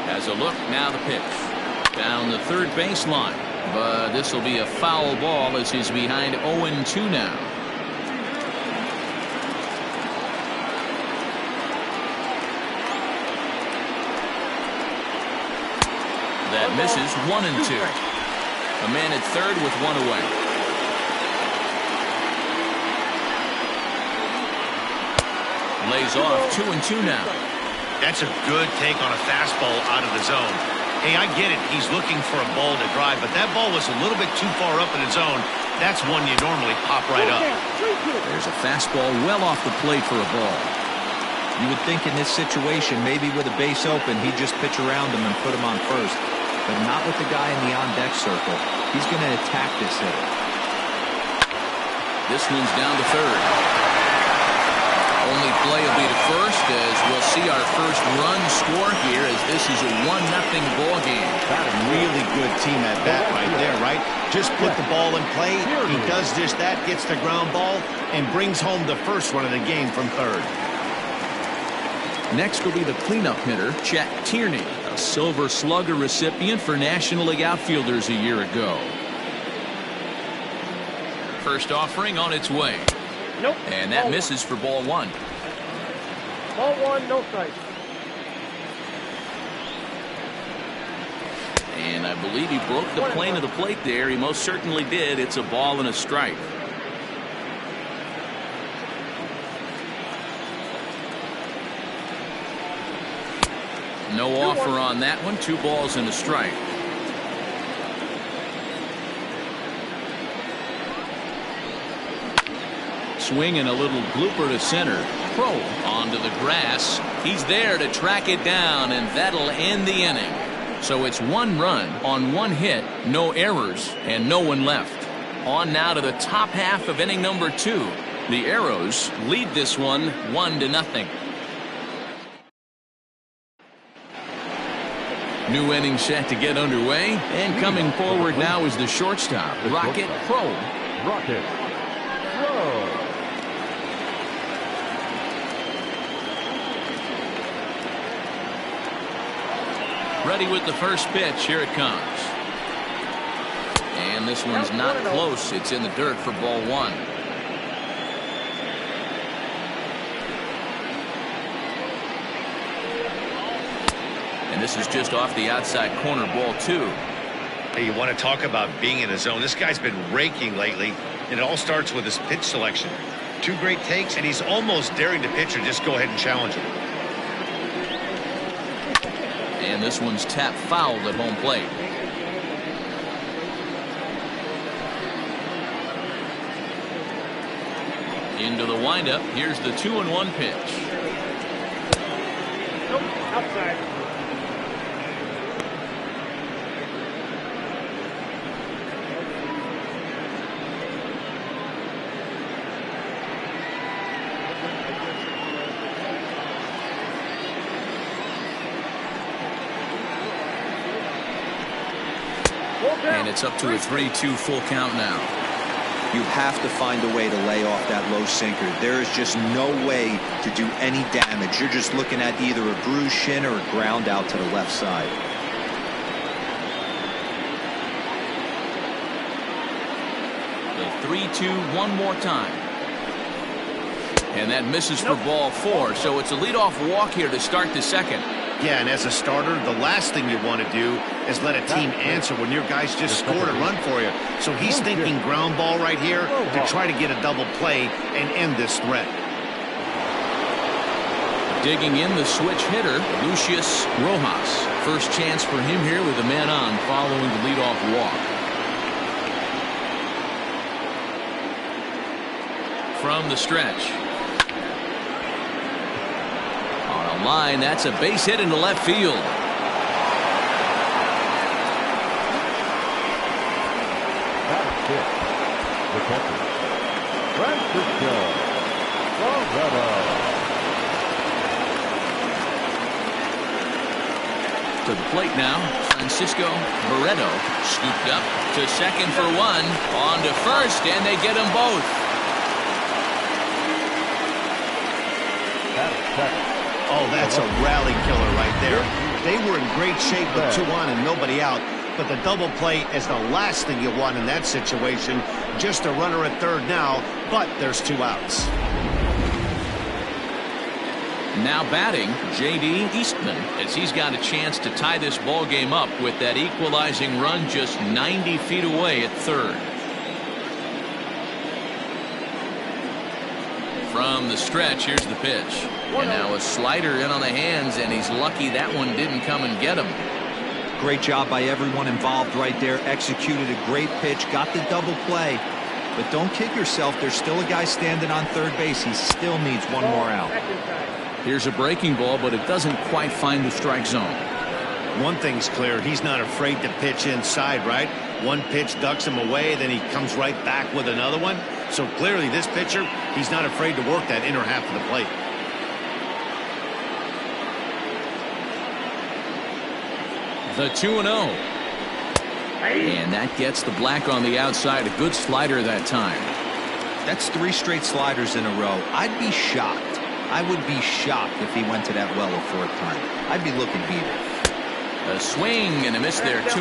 As a look, now the pitch. Down the third baseline. But this will be a foul ball as he's behind 0-2 now. That misses 1-2. A man at third with one away. Lays off 2-2 now. That's a good take on a fastball out of the zone. Hey, I get it. He's looking for a ball to drive, but that ball was a little bit too far up in the zone. That's one you normally pop right up. There's a fastball well off the plate for a ball. You would think in this situation, maybe with a base open, he'd just pitch around him and put him on first. But not with the guy in the on-deck circle. He's going to attack this hitter. This one's down to third. Only play will be to first as we'll see our first run score here as this is a 1-0 ball game. Got a really good team at bat right there, right? Just put the ball in play. He does just that, gets the ground ball, and brings home the first run of the game from third. Next will be the cleanup hitter, Chet Tierney, a Silver Slugger recipient for National League outfielders a year ago. First offering on its way. Nope. And that misses for ball one. Ball one, no strike. And I believe he broke the plane of the plate there. He most certainly did. It's a ball and a strike. No offer on that one. 2 balls and a strike. Swing and a little blooper to center. Crow onto the grass. He's there to track it down, and that'll end the inning. So it's 1 run on 1 hit, no errors, and no one left. On now to the top half of inning number 2. The Arrows lead this one 1-0. New inning set to get underway, and coming forward now is the shortstop, Rocket Crow. Rocket Crow. Ready with the first pitch. Here it comes. And this one's not close. It's in the dirt for ball 1. And this is just off the outside corner, ball 2. Hey, you want to talk about being in the zone. This guy's been raking lately, and it all starts with his pitch selection. 2 great takes, and he's almost daring the pitcher just go ahead and challenge him. And this one's tapped foul at home plate. Into the windup. Here's the 2-1 pitch. Nope, outside. And it's up to a 3-2 full count now. You have to find a way to lay off that low sinker. There is just no way to do any damage. You're just looking at either a bruised shin or a ground out to the left side. The 3-2 one more time. And that misses for ball 4. So it's a leadoff walk here to start the second. Yeah, and as a starter, the last thing you want to do is let a team answer when your guys just scored a run for you. So he's thinking ground ball right here to try to get a double play and end this threat. Digging in the switch hitter, Lucius Rojas. First chance for him here with a man on following the leadoff walk. From the stretch. Line, that's a base hit into left field. That's it. The catcher, Francisco Barreto. To the plate now, Francisco Barreto scooped up to second for 1, on to first, and they get them both. That's second. Oh, that's a rally killer right there. They were in great shape with 2 on and nobody out, but the double play is the last thing you want in that situation. Just a runner at third now, but there's 2 outs. Now batting, J.D. Eastman, as he's got a chance to tie this ball game up with that equalizing run just 90 feet away at third. From the stretch, here's the pitch. And now a slider in on the hands, and he's lucky that one didn't come and get him. Great job by everyone involved right there. Executed a great pitch, got the double play. But don't kid yourself, there's still a guy standing on third base. He still needs 1 more out. Here's a breaking ball, but it doesn't quite find the strike zone. One thing's clear, he's not afraid to pitch inside, right? One pitch ducks him away, then he comes right back with another one. So clearly this pitcher, he's not afraid to work that inner half of the plate. The 2-0. And that gets the black on the outside. A good slider that time. That's 3 straight sliders in a row. I'd be shocked. I would be shocked if he went to that well a fourth time. I'd be looking heated. A swing and a miss there, 2-2.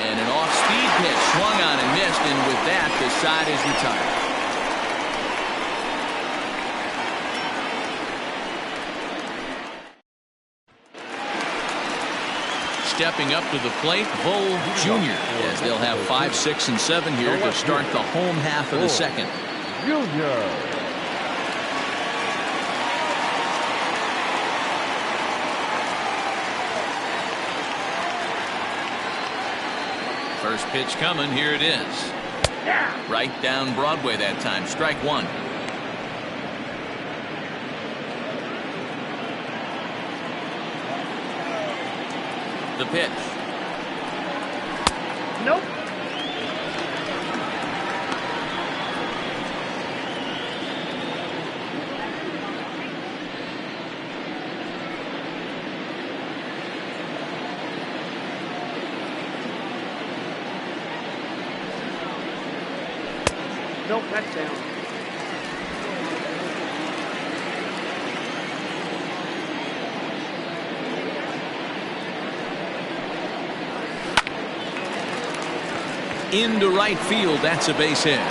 And an off-speed pitch swung on and missed, and with that, the side is retired. Stepping up to the plate, Bull Jr., as they'll have 5, 6, and 7 here to start the home half of the second. Junior. First pitch coming, here it is. Right down Broadway that time, strike one. The pitch. Nope. Nope, that's down. Into right field, that's a base hit. I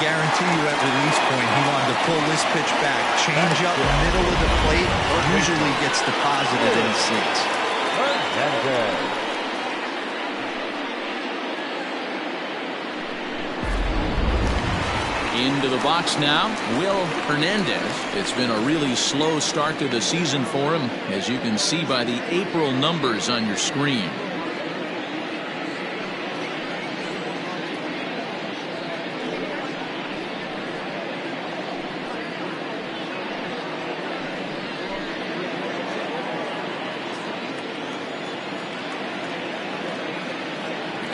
guarantee you at release point he wanted to pull this pitch back. Change up middle of the plate usually gets deposited in seats. Into the box now, Will Hernandez. It's been a really slow start to the season for him, as you can see by the April numbers on your screen.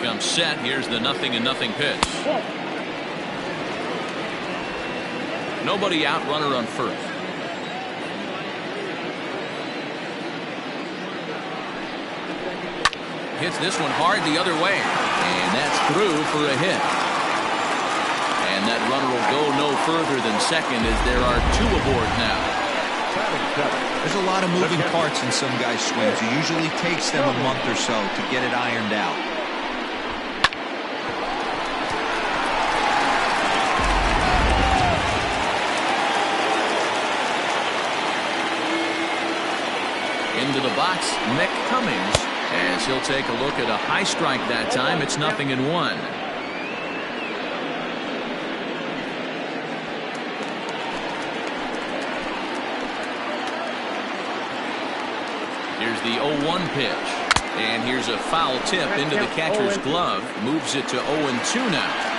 Comes set. Here's the 0-0 pitch. Nobody out, runner on first. Hits this one hard the other way, and that's through for a hit. And that runner will go no further than second, as there are 2 aboard now. There's a lot of moving parts in some guys' swings. It usually takes them a month or so to get it ironed out. Into the box, Mick Cummings, as he'll take a look at a high strike that time. It's 0-1. Here's the 0-1 pitch, and here's a foul tip into the catcher's glove. Moves it to 0-2 now.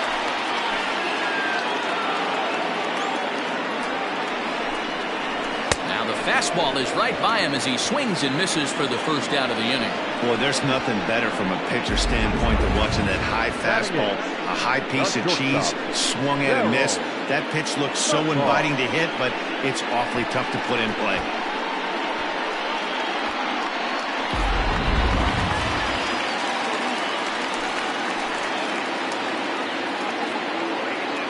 Fastball is right by him as he swings and misses for the first out of the inning. Well, there's nothing better from a pitcher standpoint than watching that high fastball, a high piece of cheese, swung at and missed. That pitch looks so inviting to hit, but it's awfully tough to put in play.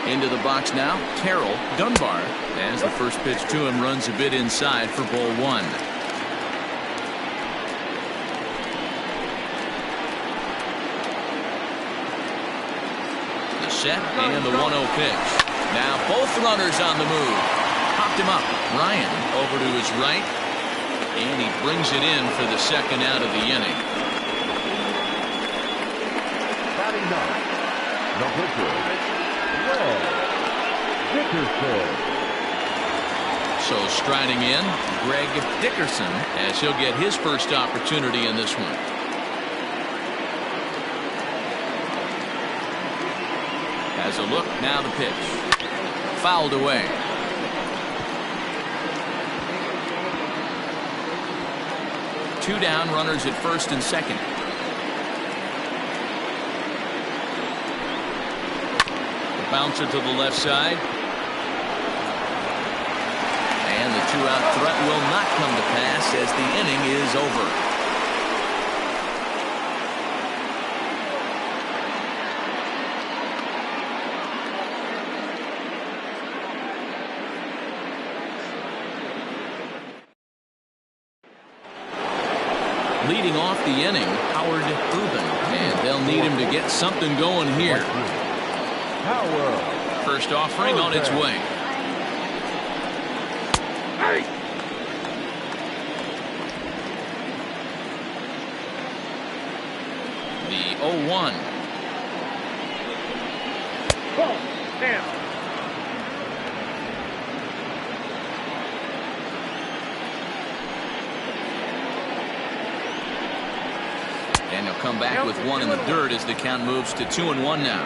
Into the box now, Terrell Dunbar, as the first pitch to him runs a bit inside for ball 1. The set and the 1-0 pitch. Now both runners on the move. Popped him up. Ryan over to his right, and he brings it in for the second out of the inning. Batting ninth, number 2. Dickerson. So striding in, Greg Dickerson, as he'll get his first opportunity in this one. Has a look, now the pitch. Fouled away. Two down, runners at first and second. Bouncer to the left side. And the 2-out threat will not come to pass as the inning is over. Leading off the inning, Howard Urban, and they'll need him to get something going here. First offering on its way. The 0-1. And he'll come back with one in the dirt as the count moves to 2-1 now.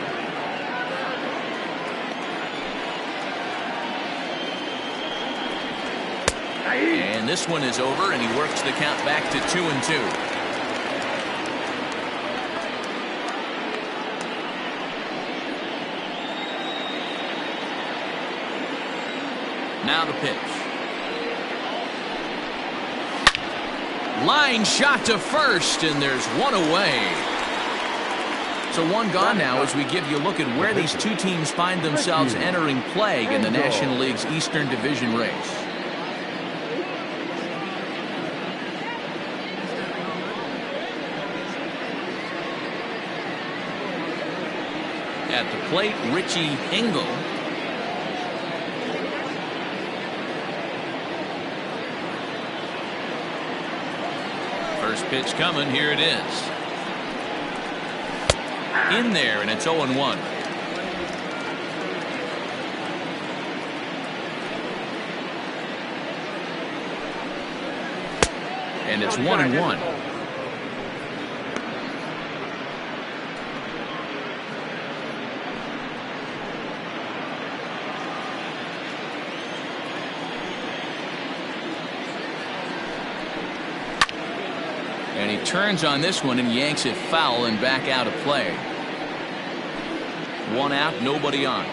And this one is over, and he works the count back to 2-2. Now the pitch. Line shot to first, and there's one away. So one gone now as we give you a look at where these two teams find themselves entering play in the National League's Eastern Division race. At the plate, Richie Engel. First pitch coming. Here it is. In there, and it's 0-1. And it's 1-1. And he turns on this one and yanks it foul and back out of play. One out, nobody on.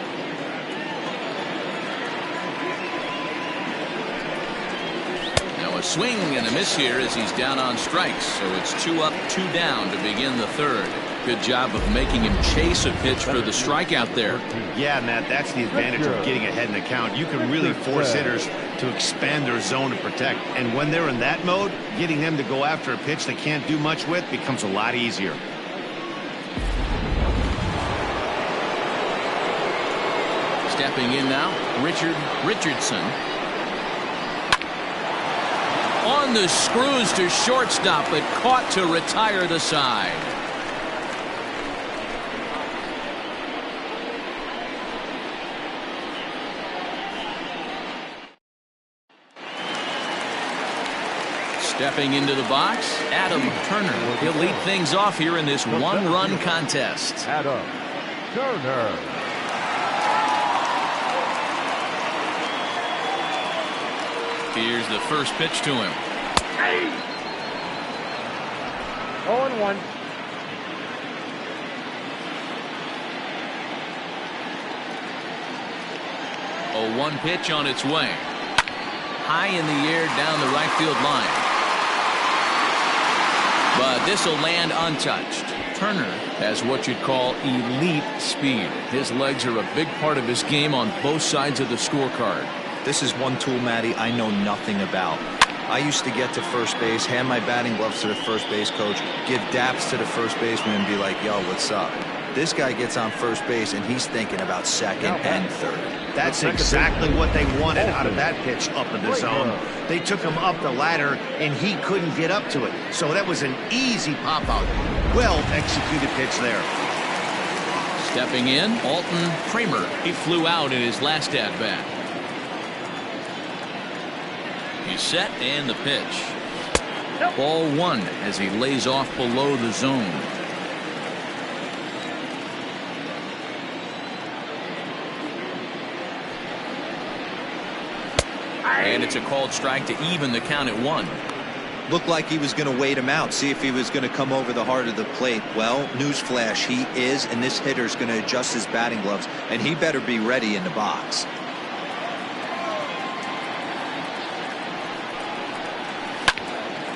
Now a swing and a miss here as he's down on strikes. So it's 2 up, 2 down to begin the third. Good job of making him chase a pitch for the strikeout there. Yeah, Matt, that's the advantage of getting ahead in the count. You can really force hitters to expand their zone to protect. And when they're in that mode, getting them to go after a pitch they can't do much with becomes a lot easier. Stepping in now, Richardson. On the screws to shortstop, but caught to retire the side. Stepping into the box, Adam Turner. He'll lead things off here in this one-run contest. Adam Turner. Here's the first pitch to him. 0-1. A 1 pitch on its way. High in the air down the right field line. But this will land untouched. Turner has what you'd call elite speed. His legs are a big part of his game on both sides of the scorecard. This is one tool, Matty, I know nothing about. I used to get to first base, hand my batting gloves to the first base coach, give daps to the first baseman and be like, yo, what's up? This guy gets on first base and he's thinking about second and third. That's exactly what they wanted out of that pitch up in the zone. They took him up the ladder and he couldn't get up to it. So that was an easy pop out. Well executed pitch there. Stepping in, Alton Kramer. He flew out in his last at bat. He's set and the pitch. Ball 1 as he lays off below the zone. And it's a called strike to even the count at 1. Looked like he was going to wait him out, see if he was going to come over the heart of the plate. Well, newsflash, he is, and this hitter's going to adjust his batting gloves, and he better be ready in the box.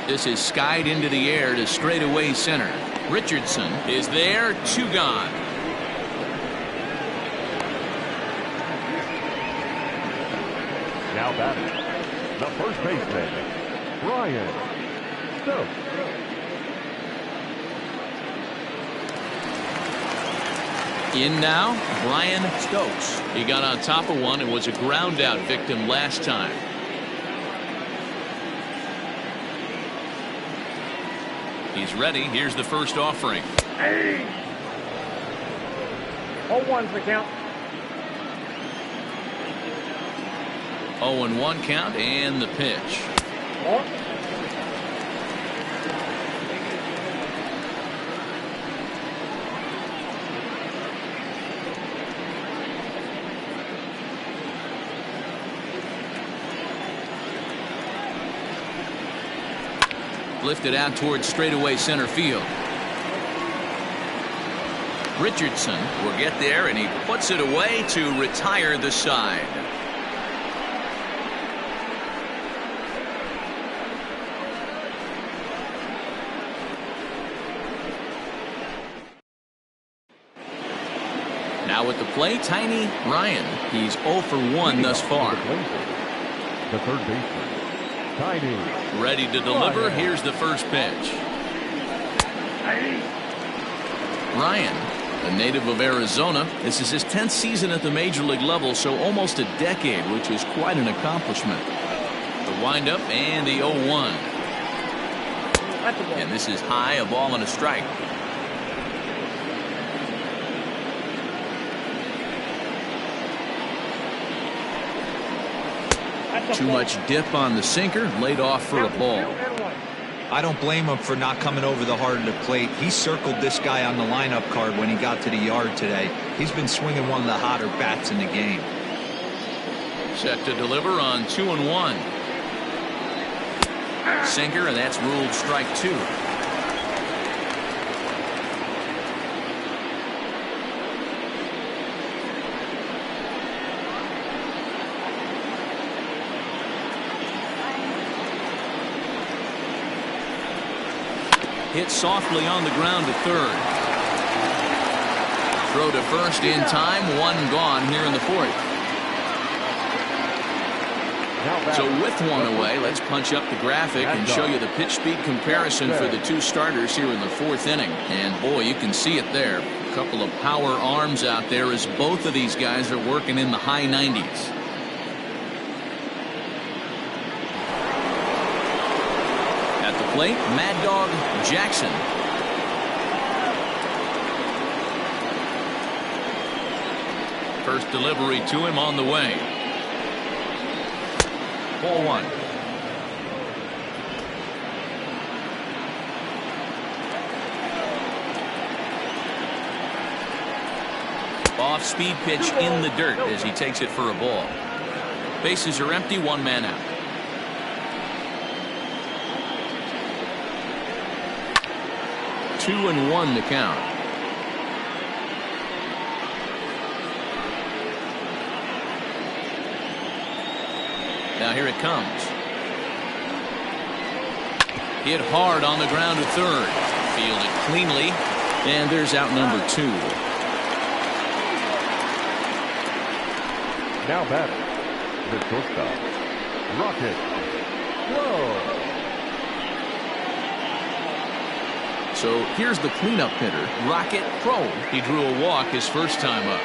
This is skied into the air to straightaway center. Richardson is there, 2 gone. Now batting, the first baseman, Brian Stokes. In now, Brian Stokes. He got on top of one and was a ground out victim last time. He's ready. Here's the first offering. Hey! 0-1's the count. 0-1 count and the pitch. Lifted out towards straightaway center field. Richardson will get there, and he puts it away to retire the side. Now at the plate, Tiny Ryan. He's 0 for 1 thus far. The third baseman, Tiny. Ready to deliver. Here's the first pitch. Ryan, a native of Arizona. This is his 10th season at the major league level, so almost a decade, which is quite an accomplishment. The windup and the 0-1. And this is high, a ball and a strike. Too much dip on the sinker, laid off for a ball. I don't blame him for not coming over the heart of the plate. He circled this guy on the lineup card when he got to the yard today. He's been swinging one of the hotter bats in the game. Set to deliver on 2-1. Sinker, and that's ruled strike 2. Hit softly on the ground to third. Throw to first in time. One gone here in the fourth. So with one away, let's punch up the graphic and show you the pitch speed comparison for the two starters here in the fourth inning. And boy, you can see it there. A couple of power arms out there as both of these guys are working in the high 90s. Plate, Mad Dog Jackson. First delivery to him on the way. Ball 1. Off-speed pitch in the dirt as he takes it for a ball. Bases are empty, one man out. 2-1 to count. Now here it comes. Hit hard on the ground to third. Fielded cleanly, and there's out number 2. Now batting, the shortstop, Rocket Crow. So here's the cleanup hitter, Rocket Crow. He drew a walk his first time up.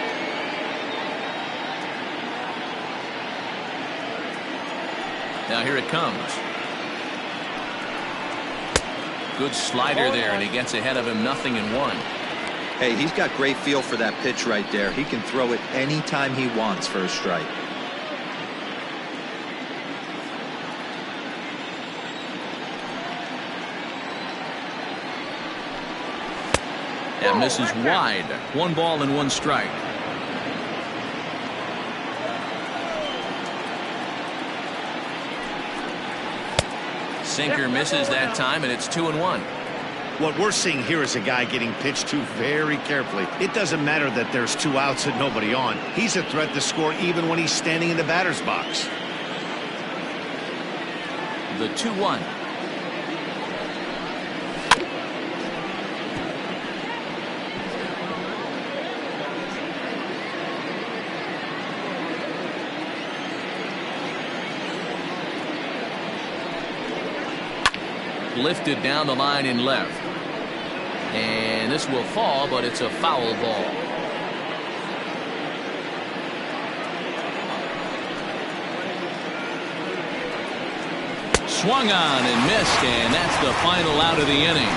Now here it comes. Good slider there, and he gets ahead of him, 0-1. Hey, he's got great feel for that pitch right there. He can throw it anytime he wants for a strike. That misses wide. 1 ball and 1 strike. Sinker misses that time, and it's 2-1. What we're seeing here is a guy getting pitched to very carefully. It doesn't matter that there's 2 outs and nobody on. He's a threat to score even when he's standing in the batter's box. The 2-1. Lifted down the line in left. And this will fall, but it's a foul ball. Swung on and missed, and that's the final out of the inning.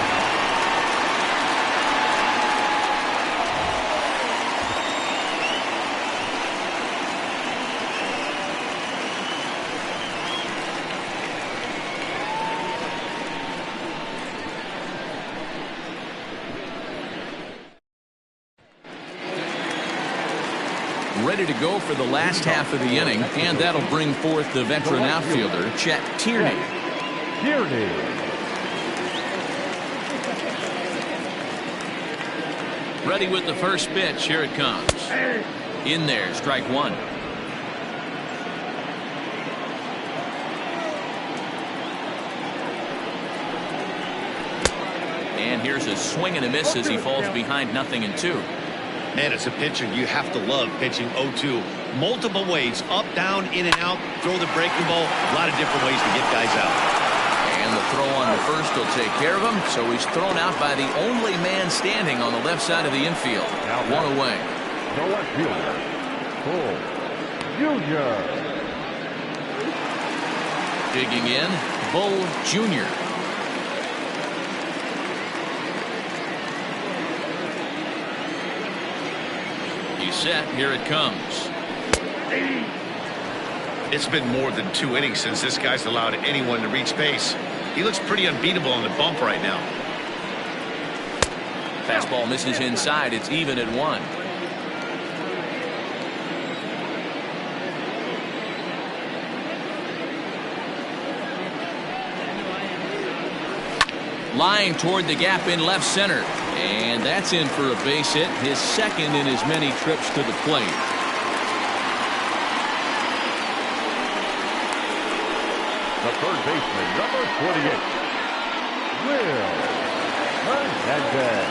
Ready to go for the last half of the inning, and that'll bring forth the veteran outfielder, Chet Tierney. Ready with the first pitch. Here it comes. In there, strike one. And here's a swing and a miss as he falls behind 0-2. Man, as a pitcher, you have to love pitching 0-2. Multiple ways, up, down, in and out, throw the breaking ball. A lot of different ways to get guys out. And the throw on the first will take care of him, so he's thrown out by the only man standing on the left side of the infield. One away. The left fielder, Bull Jr. Digging in, Bull Jr. He's set. Here it comes. It's been more than 2 innings since this guy's allowed anyone to reach base. He looks pretty unbeatable on the bump right now. Fastball misses inside. It's even at 1. Lying toward the gap in left center. And that's in for a base hit, his second in as many trips to the plate. The third baseman, number 48, Will Hernandez.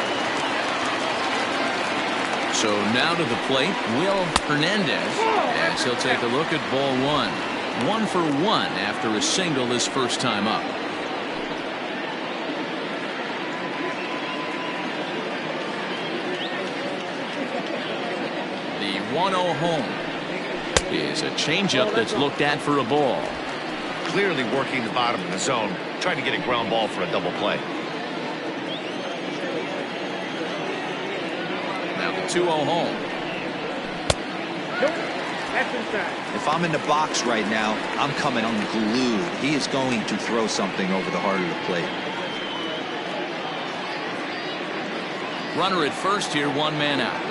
So now to the plate, Will Hernandez, as he'll take a look at ball 1. 1 for 1 after a single his first time up. The 1-0 home is a changeup that's looked at for a ball. Clearly working the bottom of the zone, trying to get a ground ball for a double play. Now the 2-0 home. If I'm in the box right now, I'm coming unglued. He is going to throw something over the heart of the plate. Runner at first here, 1 man out.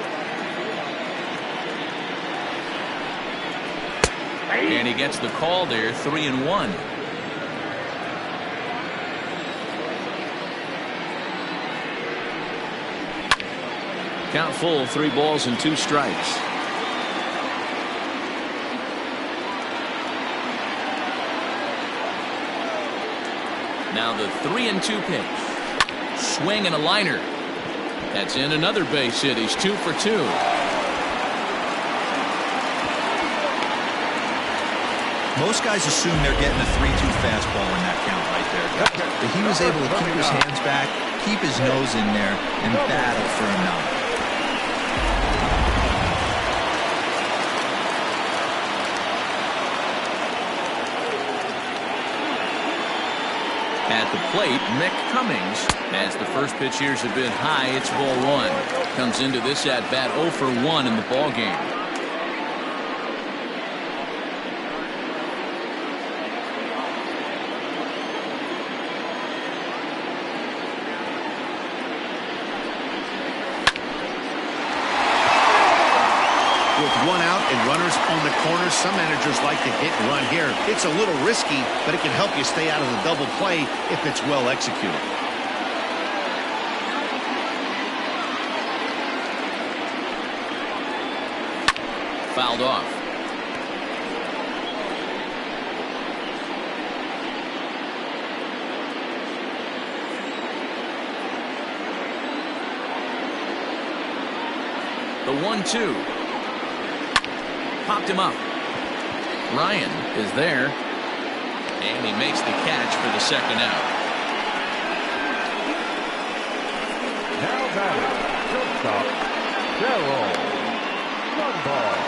And he gets the call there, 3-1. Count full, 3 balls and 2 strikes. Now the 3-2 pitch. Swing and a liner. That's in, another base hit. He's 2 for 2. Most guys assume they're getting a 3-2 fastball in that count right there, guys. But he was able to keep his hands back, keep his nose in there, and battle for a knock. At the plate, Mick Cummings. As the first pitch here's a bit high, it's ball 1. Comes into this at bat 0 for 1 in the ball game. With 1 out and runners on the corner, some managers like to hit and run here. It's a little risky, but it can help you stay out of the double play if it's well executed. Fouled off. The 1-2. Popped him up. Ryan is there. And he makes the catch for the second out. Now batting, shortstop, Darryl Strawberry.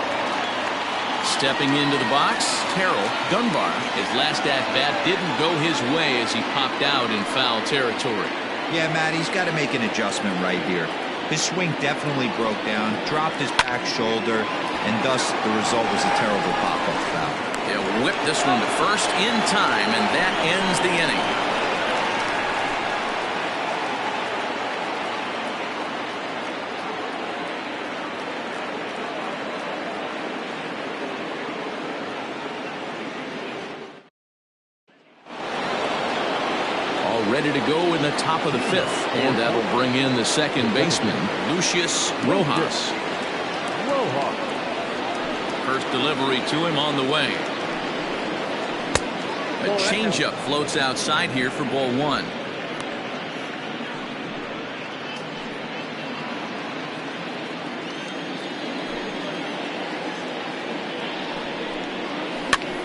Stepping into the box, Terrell Dunbar. His last at-bat didn't go his way as he popped out in foul territory. Yeah, Matt, he's got to make an adjustment right here. His swing definitely broke down, dropped his back shoulder, and thus the result was a terrible pop-up foul. They'll whip this one to first in time, and that ends the inning. Ready to go in the top of the fifth, and that'll bring in the second baseman, Lucius Rojas. First delivery to him on the way. A changeup floats outside here for ball one.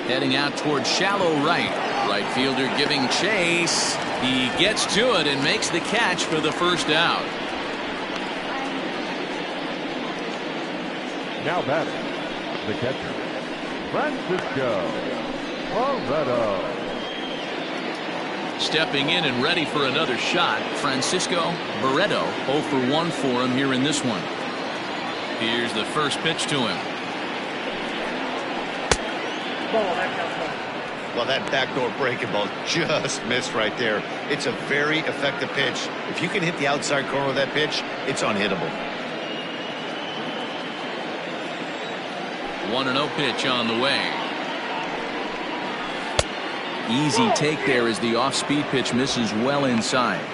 Heading out towards shallow right. Right fielder giving chase. He gets to it and makes the catch for the first out. Now batting, the catcher, Francisco Barreto. Stepping in and ready for another shot, Francisco Barreto. 0 for 1 for him here in this one. Here's the first pitch to him. Well, that backdoor breaking ball just missed right there. It's a very effective pitch. If you can hit the outside corner of that pitch, it's unhittable. 1-0 pitch on the way. Easy take there as the off-speed pitch misses well inside.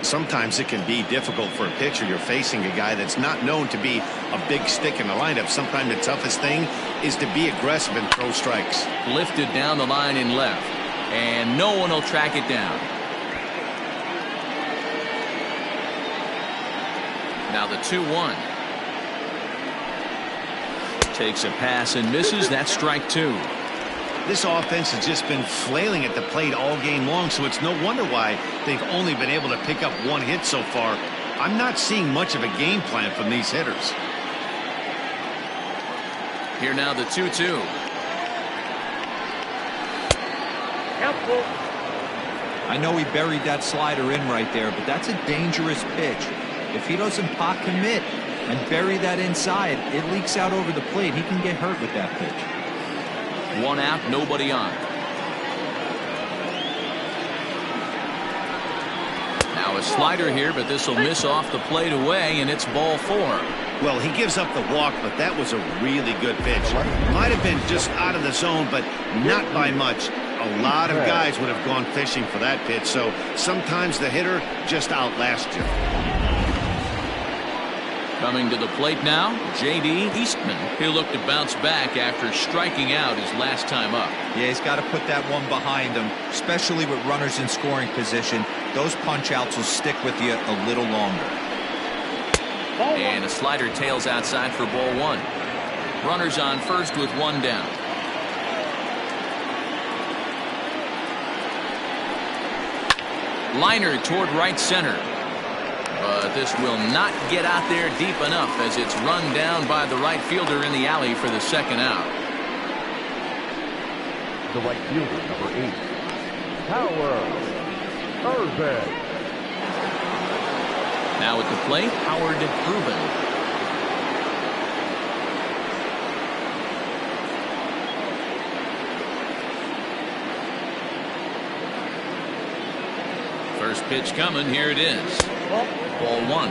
Sometimes it can be difficult for a pitcher. You're facing a guy that's not known to be a big stick in the lineup. Sometimes the toughest thing is to be aggressive and throw strikes. Lifted down the line in left, and no one will track it down. Now the 2-1. Takes a pass and misses. That's strike two. This offense has just been flailing at the plate all game long, so it's no wonder why they've only been able to pick up one hit so far. I'm not seeing much of a game plan from these hitters. Here now the 2-2. I know he buried that slider in right there, but that's a dangerous pitch. If he doesn't pot commit and bury that inside, it leaks out over the plate. He can get hurt with that pitch. 1 out, nobody on. Now a slider here, but this will miss off the plate away, and it's ball 4. Well, he gives up the walk, but that was a really good pitch. Might have been just out of the zone, but not by much. A lot of guys would have gone fishing for that pitch, so sometimes the hitter just outlasts you. Coming to the plate now, J.D. Eastman. He'll look to bounce back after striking out his last time up. Yeah, he's got to put that one behind him, especially with runners in scoring position. Those punch-outs will stick with you a little longer. And a slider tails outside for ball 1. Runners on first with 1 down. Liner toward right center. But this will not get out there deep enough as it's run down by the right fielder in the alley for the second out. The right fielder, number 8, Howard Irvin. Now at the plate, Howard Irvin. First pitch coming. Here it is. Ball 1.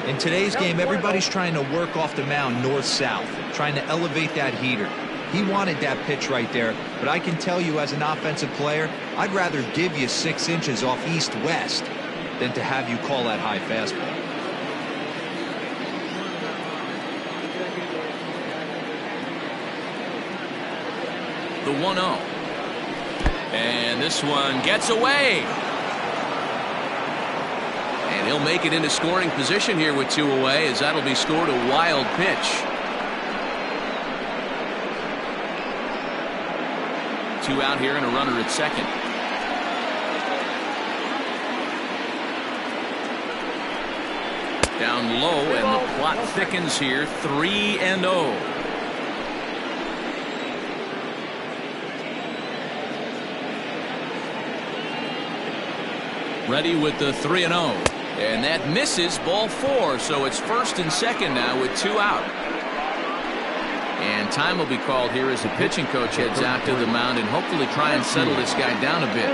In today's game, everybody's trying to work off the mound north-south, trying to elevate that heater. He wanted that pitch right there, but I can tell you as an offensive player, I'd rather give you 6 inches off east-west than to have you call that high fastball. The 1-0. And this one gets away. And he'll make it into scoring position here with 2 away, as that'll be scored a wild pitch. 2 out here and a runner at second. Down low, and the plot thickens here. 3-0. Ready with the 3-0. And that misses, ball 4. So it's 1st and 2nd now with 2 out. And time will be called here as the pitching coach heads out to the mound and hopefully try and settle this guy down a bit.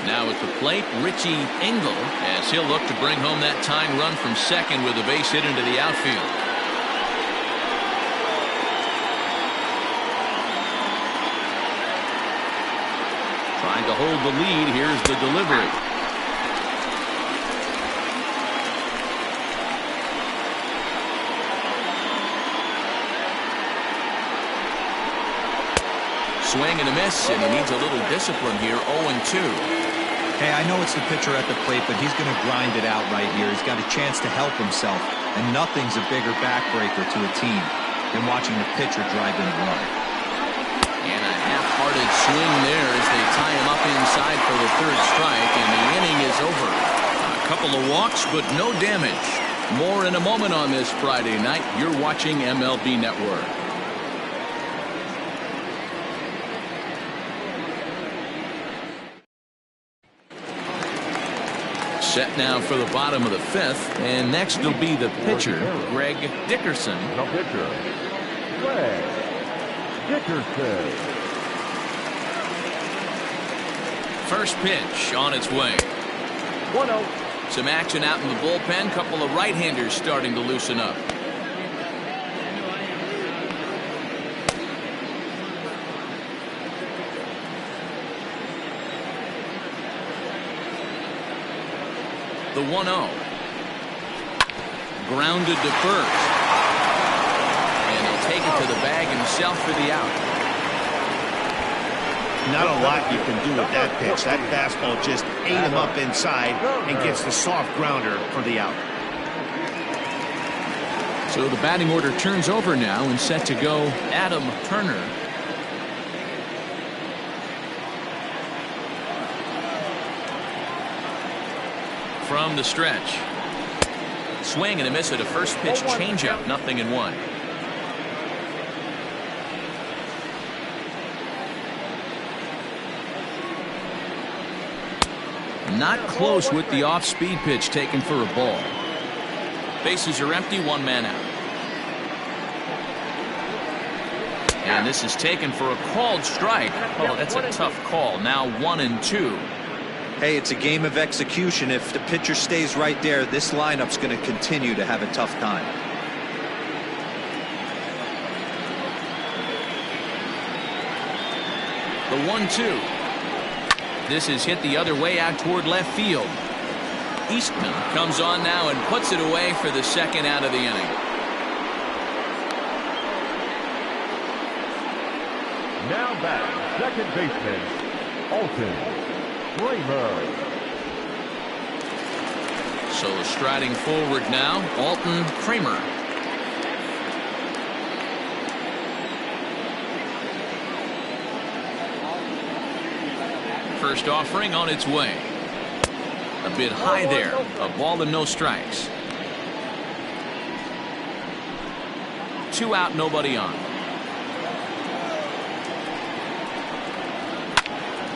Now at the plate, Richie Engel, as he'll look to bring home that tying run from second with a base hit into the outfield. Trying to hold the lead. Here's the delivery. Swing and a miss, and he needs a little discipline here. 0-2. Hey, I know it's the pitcher at the plate, but he's going to grind it out right here. He's got a chance to help himself, and nothing's a bigger backbreaker to a team than watching the pitcher drive in a run. And a half-hearted swing there as they tie him up inside for the 3rd strike, and the inning is over. A couple of walks, but no damage. More in a moment on this Friday night. You're watching MLB Network. Set now for the bottom of the 5th, and next will be the pitcher, Greg Dickerson. The pitcher, Greg Dickerson. First pitch on its way. 1-0. Some action out in the bullpen. Couple of right-handers starting to loosen up. The 1-0. Grounded to first. And he'll take it to the bag himself for the out. Not a lot you can do with that pitch. That fastball just ate him up inside and gets the soft grounder for the out. So the batting order turns over now and set to go Adam Turner. From the stretch. Swing and a miss at a first pitch changeup. 0-1. Not close with the off-speed pitch taken for a ball. Bases are empty, 1 man out. And this is taken for a called strike. Oh, that's a tough call. Now 1-2. Hey, it's a game of execution. If the pitcher stays right there, this lineup's going to continue to have a tough time. The 1-2. This is hit the other way out toward left field. Eastman comes on now and puts it away for the 2nd out of the inning. Now back, second baseman, Alton Kramer. So striding forward now, Alton Kramer. First offering on its way. A bit high there. A ball and no strikes. 2 out, nobody on.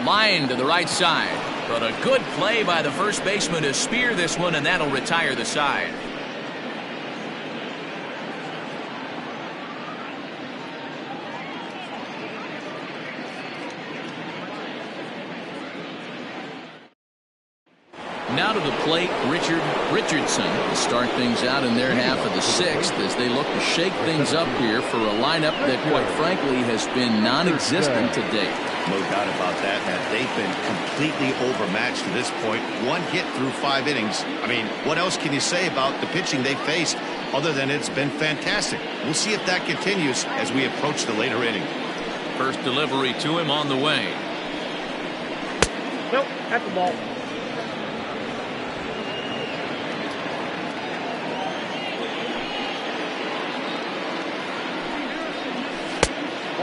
Line to the right side, but a good play by the first baseman to spear this one, and that'll retire the side. Now to the plate, Richard Richardson to start things out in their half of the 6th as they look to shake things up here for a lineup that, quite frankly, has been non-existent to date. No doubt about that. They've been completely overmatched to this point. 1 hit through 5 innings. I mean, what else can you say about the pitching they faced other than it's been fantastic? We'll see if that continues as we approach the later inning. First delivery to him on the way. Nope, that's the ball.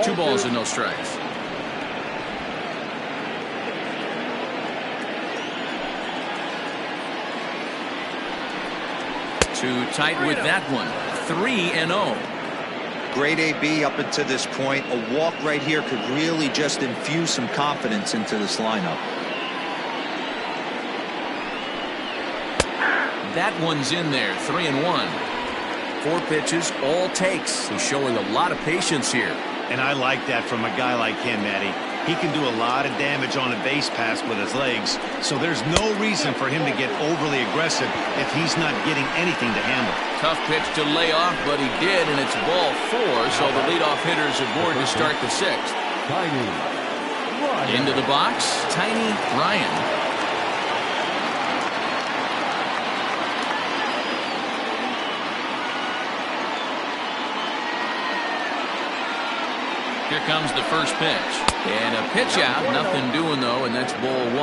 Two balls and no strikes. Too tight with that one. 3-0. great AB up until this point. A walk right here could really just infuse some confidence into this lineup. That one's in there, 3-1. 4 pitches, all takes. He's showing a lot of patience here. And I like that from a guy like him, Eddie. He can do a lot of damage on a base pass with his legs, so there's no reason for him to get overly aggressive if he's not getting anything to handle. Tough pitch to lay off, but he did, and it's ball 4, so the leadoff hitter's aboard to start the 6th. Tiny Ryan. Into the box, Tiny Ryan. Here comes the first pitch. And a pitch out. Nothing doing, though, and that's ball 1.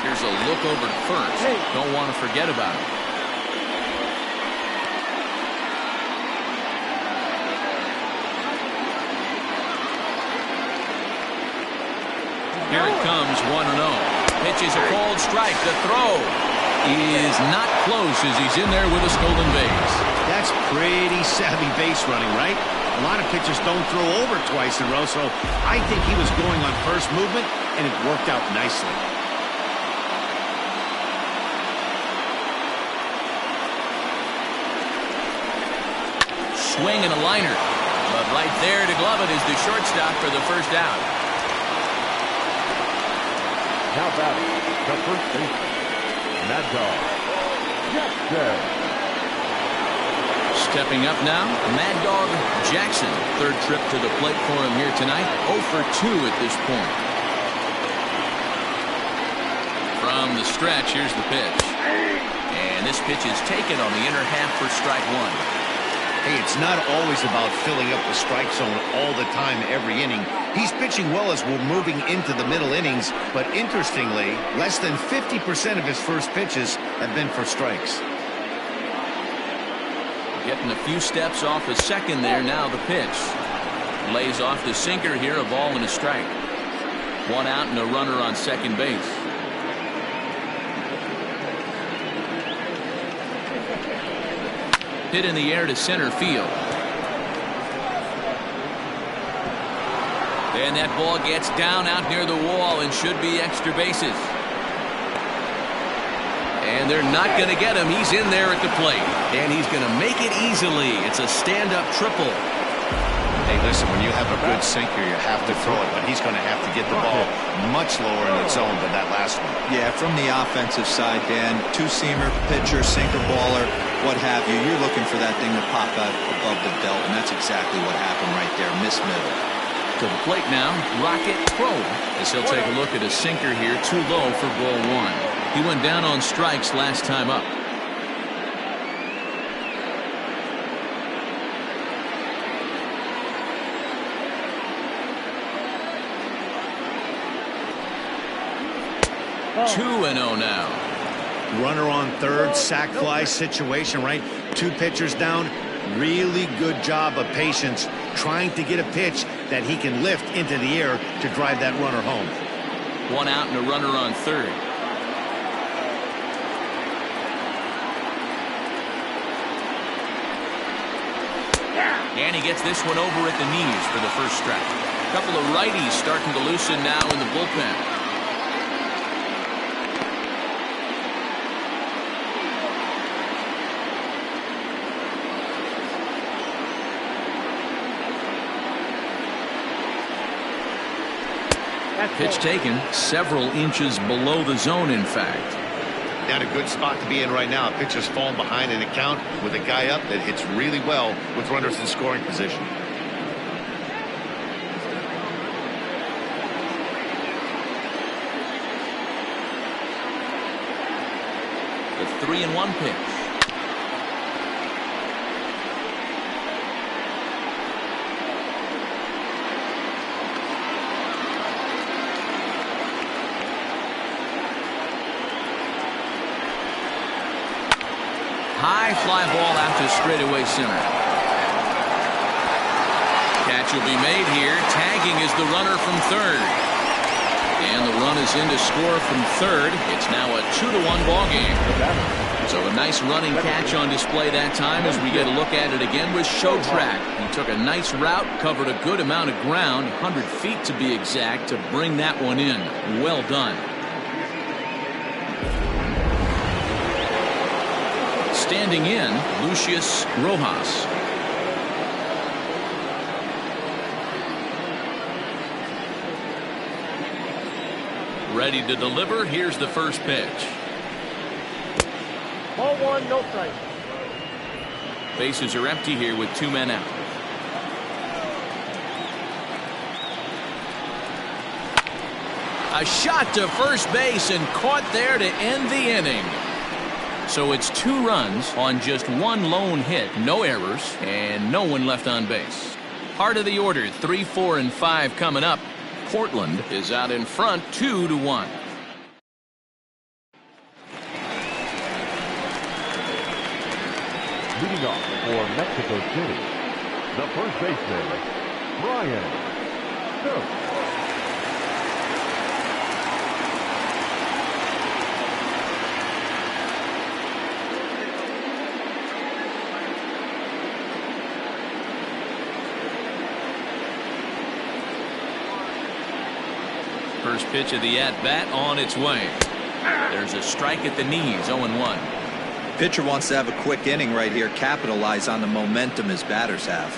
Here's a look over to first. Don't want to forget about it. Here it comes, 1-0. Pitch is a cold strike. The throw is not close as he's in there with a stolen base. That's pretty savvy base running, right? A lot of pitchers don't throw over twice in a row, so I think he was going on first movement, and it worked out nicely. Swing and a liner. But right there to glove it is the shortstop for the first out. Now batting, the first baseman, Mad Dog Jackson. Stepping up now, Mad Dog Jackson. Third trip to the plate for him here tonight. 0 for 2 at this point. From the stretch, here's the pitch. And this pitch is taken on the inner half for strike 1. Hey, it's not always about filling up the strike zone all the time every inning. He's pitching well as we're moving into the middle innings, but interestingly, less than 50% of his first pitches have been for strikes. Getting a few steps off a second there. Now the pitch. Lays off the sinker here, a ball and a strike. 1 out and a runner on second base. Hit in the air to center field. And that ball gets down out near the wall and should be extra bases. And they're not going to get him. He's in there at the plate. And he's going to make it easily. It's a stand-up triple. Hey, listen, when you have a good sinker, you have to throw it, but he's going to have to get the ball much lower in the zone than that last one. Yeah, from the offensive side, Dan, two-seamer, pitcher, sinker baller, what have you, you're looking for that thing to pop out above the belt, and that's exactly what happened right there, miss middle. To the plate now, Rocket Probe, as he'll take a look at a sinker here, too low for ball 1. He went down on strikes last time up. Oh. 2-0 now. Runner on third, sac fly situation, right? 2 pitchers down. Really good job of patience, trying to get a pitch that he can lift into the air to drive that runner home. 1 out and a runner on third. And he gets this one over at the knees for the first strike. A couple of righties starting to loosen now in the bullpen. Pitch taken several inches below the zone, in fact. Not a good spot to be in right now. Pitcher's falling behind in the count with a guy up that hits really well with runners in scoring position. The 3-1 pitch. High fly ball out to straightaway center. Catch catch will be made here. Tagging is the runner from third. And the run is in to score from third. It's now a 2-1 ball game. So a nice running catch on display that time as we get a look at it again with Show Track. He took a nice route, covered a good amount of ground, 100 feet to be exact, to bring that one in. Well done. Standing in, Lucius Rojas. Ready to deliver. Here's the first pitch. Ball 1, no strike. Bases are empty here with 2 men out. A shot to first base and caught there to end the inning. So it's 2 runs on just 1 lone hit, no errors, and no one left on base. Heart of the order, 3, 4, and 5 coming up. Portland is out in front, 2-1. Leading off for Mexico City, the first baseman, Brian Stokes. First pitch of the at-bat on its way. There's a strike at the knees, 0-1. Pitcher wants to have a quick inning right here, capitalize on the momentum his batters have.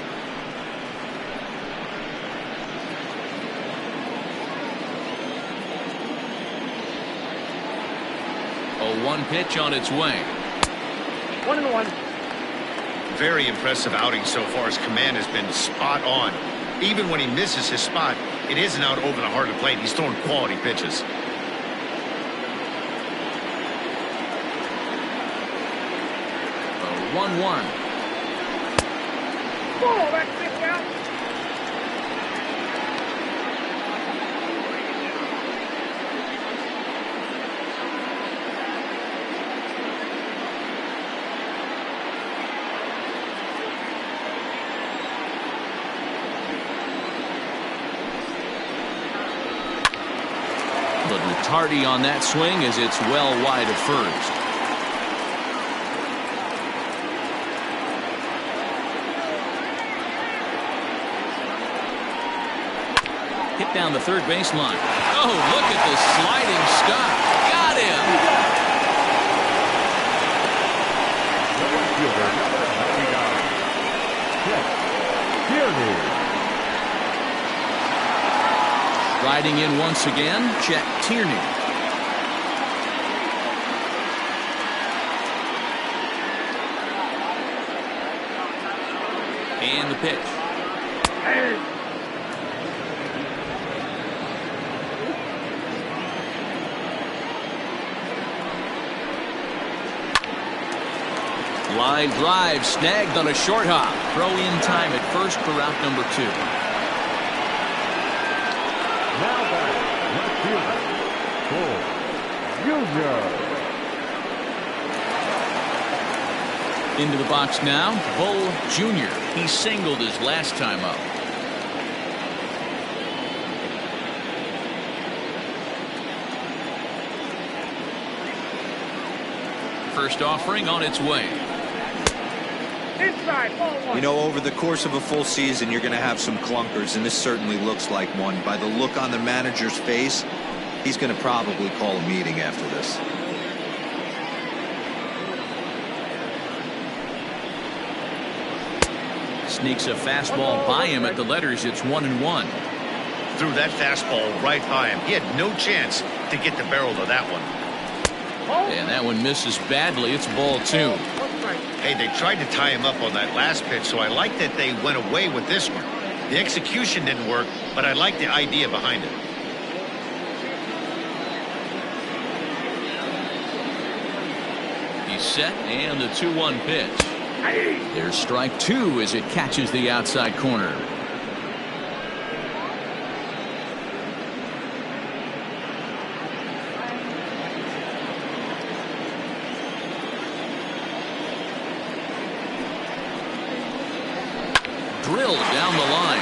A 1 pitch on its way. 1-1. Very impressive outing so far. His command has been spot on. Even when he misses his spot, it isn't out over the heart of the plate. He's throwing quality pitches. A 1-1. Ball, that's 6 out. Little tardy on that swing as it's well wide of first. Hit down the third baseline. Oh, look at the sliding stop. Got him. The right fielder, number 99, Chet Tierney. Riding in once again, Chet Tierney. And the pitch. Line drive snagged on a short hop. Throw in time at first for route number 2. Now back, left fielder, Bull Jr. Into the box now, Bull Jr. He singled his last time up. First offering on its way. Inside, ball 1. You know, over the course of a full season, you're going to have some clunkers, and this certainly looks like one. By the look on the manager's face, he's going to probably call a meeting after this. Sneaks a fastball by him at the letters. It's 1-1. Threw that fastball right by him. He had no chance to get the barrel of that one. And that one misses badly. It's ball 2. Hey, they tried to tie him up on that last pitch, so I like that they went away with this one. The execution didn't work, but I like the idea behind it. He's set, and the 2-1 pitch. There's strike 2 as it catches the outside corner. Drilled down the line.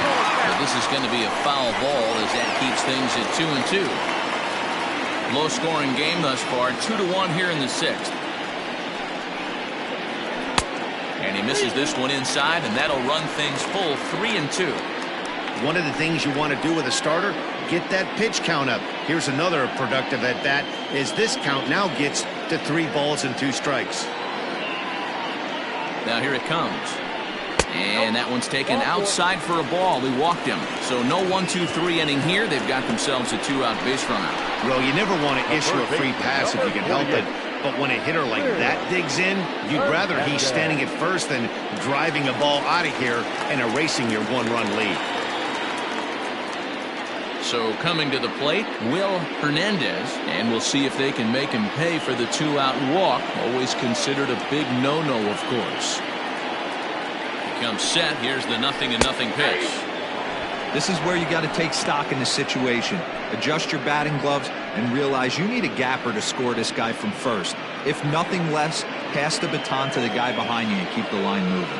This is going to be a foul ball as that keeps things at 2-2. Low scoring game thus far, 2-1 here in the 6th. And he misses this one inside, and that'll run things full 3-2. One of the things you want to do with a starter, get that pitch count up. Here's another productive at bat, as this count now gets to 3 balls and 2 strikes. Now here it comes. And that one's taken outside for a ball. He walked him. So no 1-2-3 inning here. They've got themselves a 2-out base runner. Well, you never want to issue a free pass if you can help it. But when a hitter like that digs in, you'd rather he's standing at first than driving a ball out of here and erasing your 1-run lead. So coming to the plate, Will Hernandez, and we'll see if they can make him pay for the 2-out walk. Always considered a big no-no, of course. He comes set. Here's the 0-0 pitch. This is where you got to take stock in the situation. Adjust your batting gloves and realize you need a gapper to score this guy from first. If nothing less, pass the baton to the guy behind you and keep the line moving.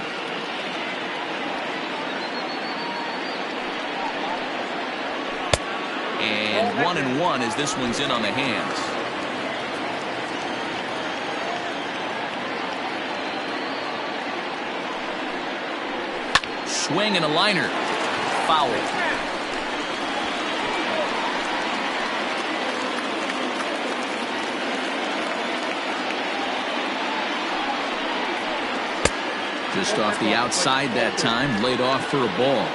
And 1-1 as this one's in on the hands. Swing and a liner. Foul. Just off the outside that time, laid off for a ball.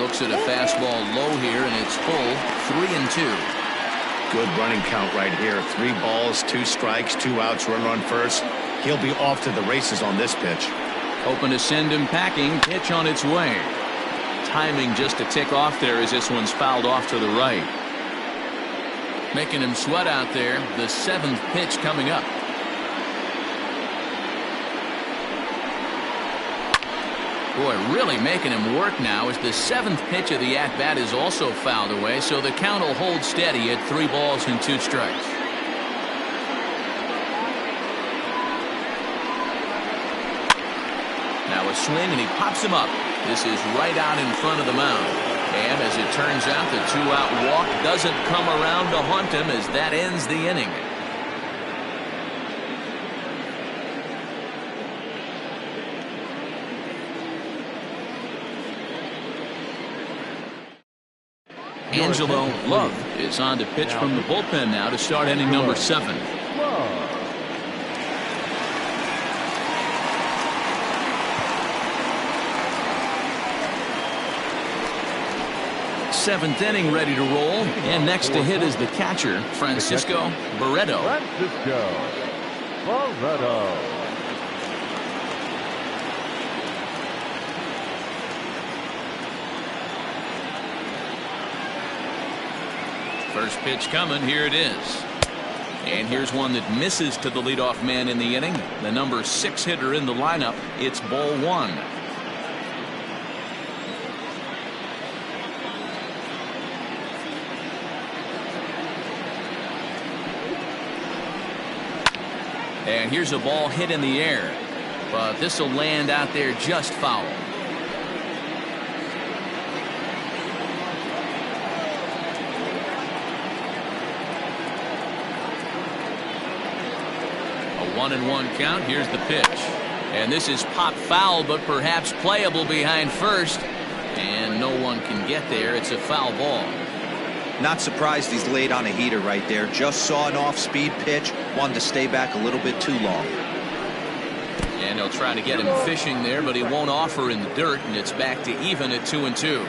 Looks at a fastball low here, and it's full 3-2. Good running count right here. 3 balls, 2 strikes, 2 outs, runner on first. He'll be off to the races on this pitch. Hoping to send him packing. Pitch on its way. Timing just a tick off there as this one's fouled off to the right. Making him sweat out there. The 7th pitch coming up. Boy, really making him work now as the 7th pitch of the at-bat is also fouled away, so the count will hold steady at 3 balls and 2 strikes. Now a swing, and he pops him up. This is right out in front of the mound. And as it turns out, the 2-out walk doesn't come around to haunt him as that ends the inning. Angelo Love is on to pitch from the bullpen now to start inning number 7. Seventh inning ready to roll, and next to hit is the catcher, Francisco Barreto. First pitch coming. Here it is. And here's one that misses to the leadoff man in the inning. The number 6 hitter in the lineup. It's ball 1. And here's a ball hit in the air. But this will land out there just foul. A 1-1 count. Here's the pitch. And this is pop foul, but perhaps playable behind first. And no one can get there. It's a foul ball. Not surprised he's laid on a heater right there. Just saw an off-speed pitch. Wanted to stay back a little bit too long. And they'll try to get him fishing there, but he won't offer in the dirt, and it's back to even at 2-2.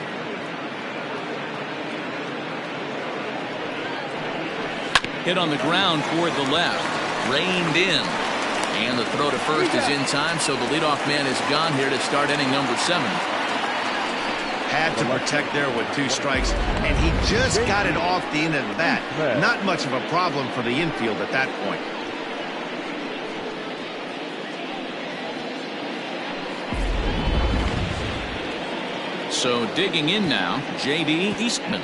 Hit on the ground toward the left. Reined in. And the throw to first is in time, so the leadoff man is gone here to start inning number 7. Had to protect there with 2 strikes, and he just got it off the end of the bat. Not much of a problem for the infield at that point. So digging in now, J.D. Eastman.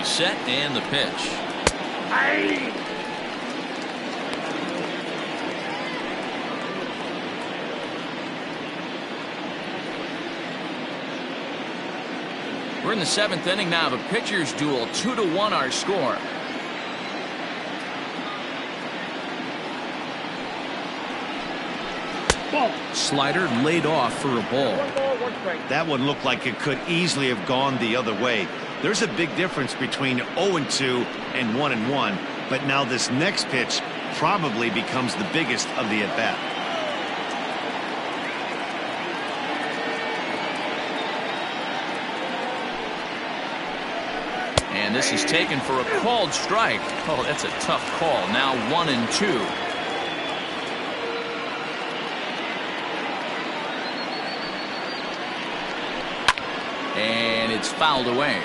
set and the pitch. We're in the 7th inning now of a pitcher's duel. 2-1 our score. Slider laid off for a ball. That one looked like it could easily have gone the other way. There's a big difference between 0-2 and 1-1, but now this next pitch probably becomes the biggest of the at-bat. And this is taken for a called strike. Oh, that's a tough call. Now 1-2. And it's fouled away.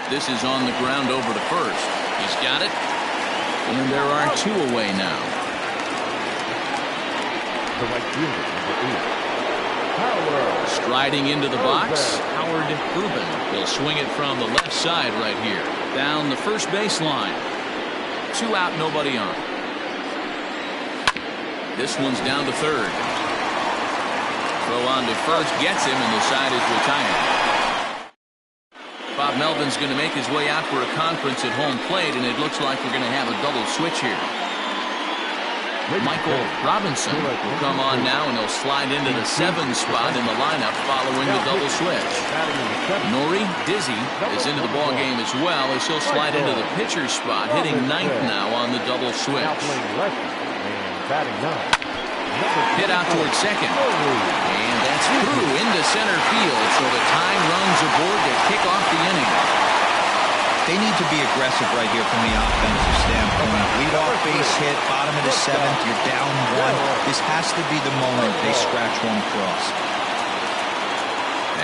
This is on the ground over to first. He's got it. And there are 2 away now. The right fielder, number 8. Howard. Striding into the box, Howard Rubin. He'll swing it from the left side right here. Down the first base line. 2 out, nobody on. This one's down to third. Throw on to first, gets him, and the side is retired. Bob Melvin's going to make his way out for a conference at home plate, and it looks like we're going to have a double switch here. Michael Robinson will come on now, and he'll slide into the 7 spot in the lineup following the double switch. Nori Dizzy is into the ball game as well, as he'll slide into the pitcher's spot, hitting 9th now on the double switch. Hit out towards second. And that's through into center field, so the tying runs aboard to kick off the inning. They need to be aggressive right here from the offensive standpoint. Lead-off base hit, bottom of the 7th, you're down 1. This has to be the moment they scratch one cross.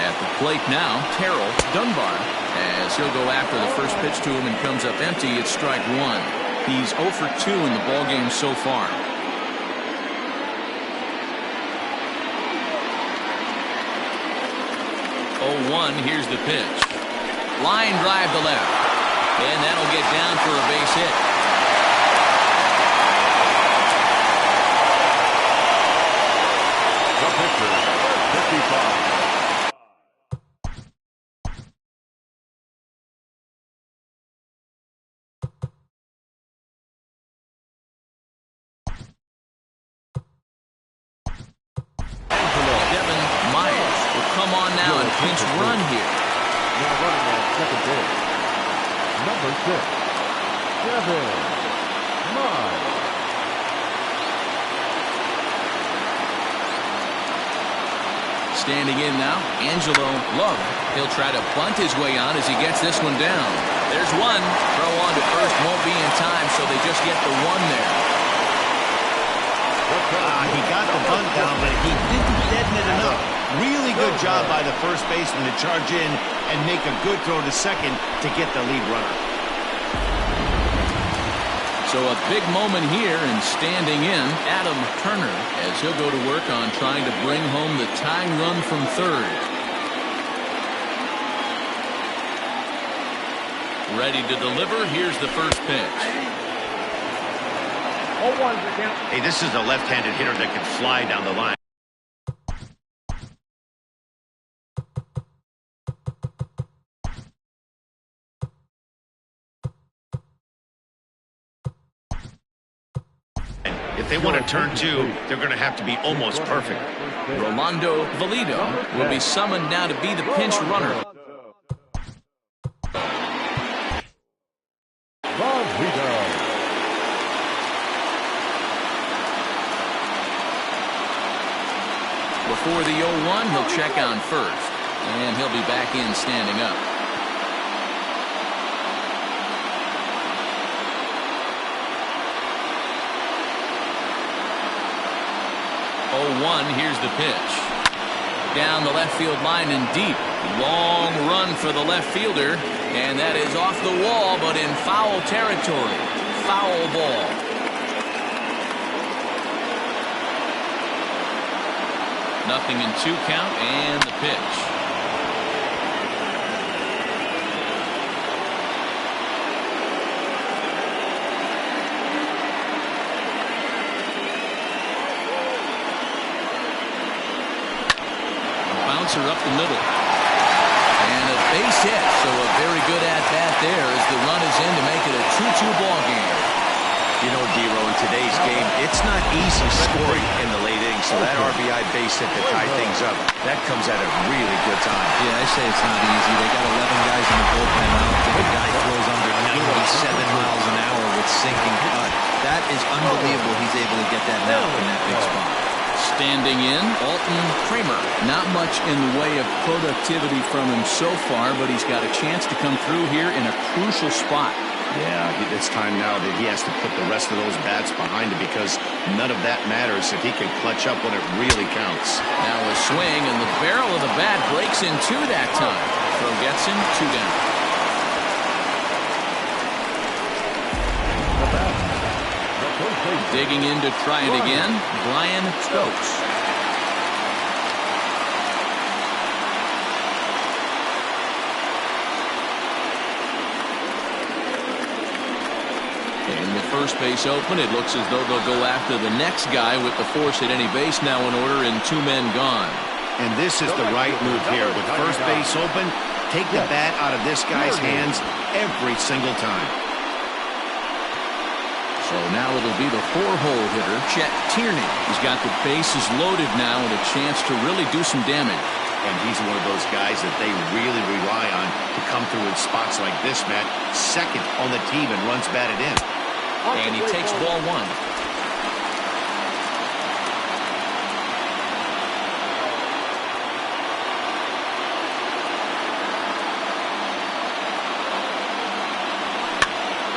At the plate now, Terrell Dunbar, as he'll go after the first pitch to him and comes up empty. It's strike 1. He's 0 for 2 in the ballgame so far. 0-1, here's the pitch. Line drive to left. And that'll get down for a base hit. The pitcher, 55. Devin Myers will come on now and pinch run here. Now running at second base. Number 6, Devin Myers. Standing in now, Angelo Love. He'll try to bunt his way on as he gets this one down. There's one. Throw on to first won't be in time, so they just get the 1 there. He got the bunt down, but he didn't deaden it enough. Really good job by the first baseman to charge in and make a good throw to second to get the lead runner. So a big moment here, and standing in, Adam Turner, as he'll go to work on trying to bring home the tying run from third. Ready to deliver. Here's the first pitch. Hey, this is a left-handed hitter that can fly down the line. If they want to turn 2, they're going to have to be almost perfect. Rolando Valido will be summoned now to be the pinch runner. Before the 0-1, he'll check on first, and he'll be back in standing up. Here's the pitch. Down the left field line and deep. Long run for the left fielder, and that is off the wall, but in foul territory. Foul ball. 0-2 count and the pitch. Bouncer up the middle. And a base hit, so a very good at-bat there as the run is in to make it a 2-2 ball game. You know, Dero, in today's game, it's not easy scoring in the late innings, so that RBI base hit to tie things up, that comes at a really good time. Yeah, I say it's not easy. They got 11 guys in the bullpen. I don't think a guy throws under 97 miles an hour with sinking cut. That is unbelievable. He's able to get that now in that big spot. Standing in, Alton Kramer. Not much in the way of productivity from him so far, but he's got a chance to come through here in a crucial spot. Yeah, it's time now that he has to put the rest of those bats behind him because none of that matters if he can clutch up when it really counts. Now a swing, and the barrel of the bat breaks in two that time. Throw gets him, 2 down. Digging in to try it again, Brian Stokes. And the first base open. It looks as though they'll go after the next guy with the force at any base now in order and 2 men gone. And this is the right move here. With first base open, take the bat out of this guy's hands every single time. So now it'll be the 4-hole hitter, Chet Tierney. He's got the bases loaded now and a chance to really do some damage. And he's one of those guys that they really rely on to come through in spots like this, Matt. Second on the team and runs batted in. And he takes ball 1.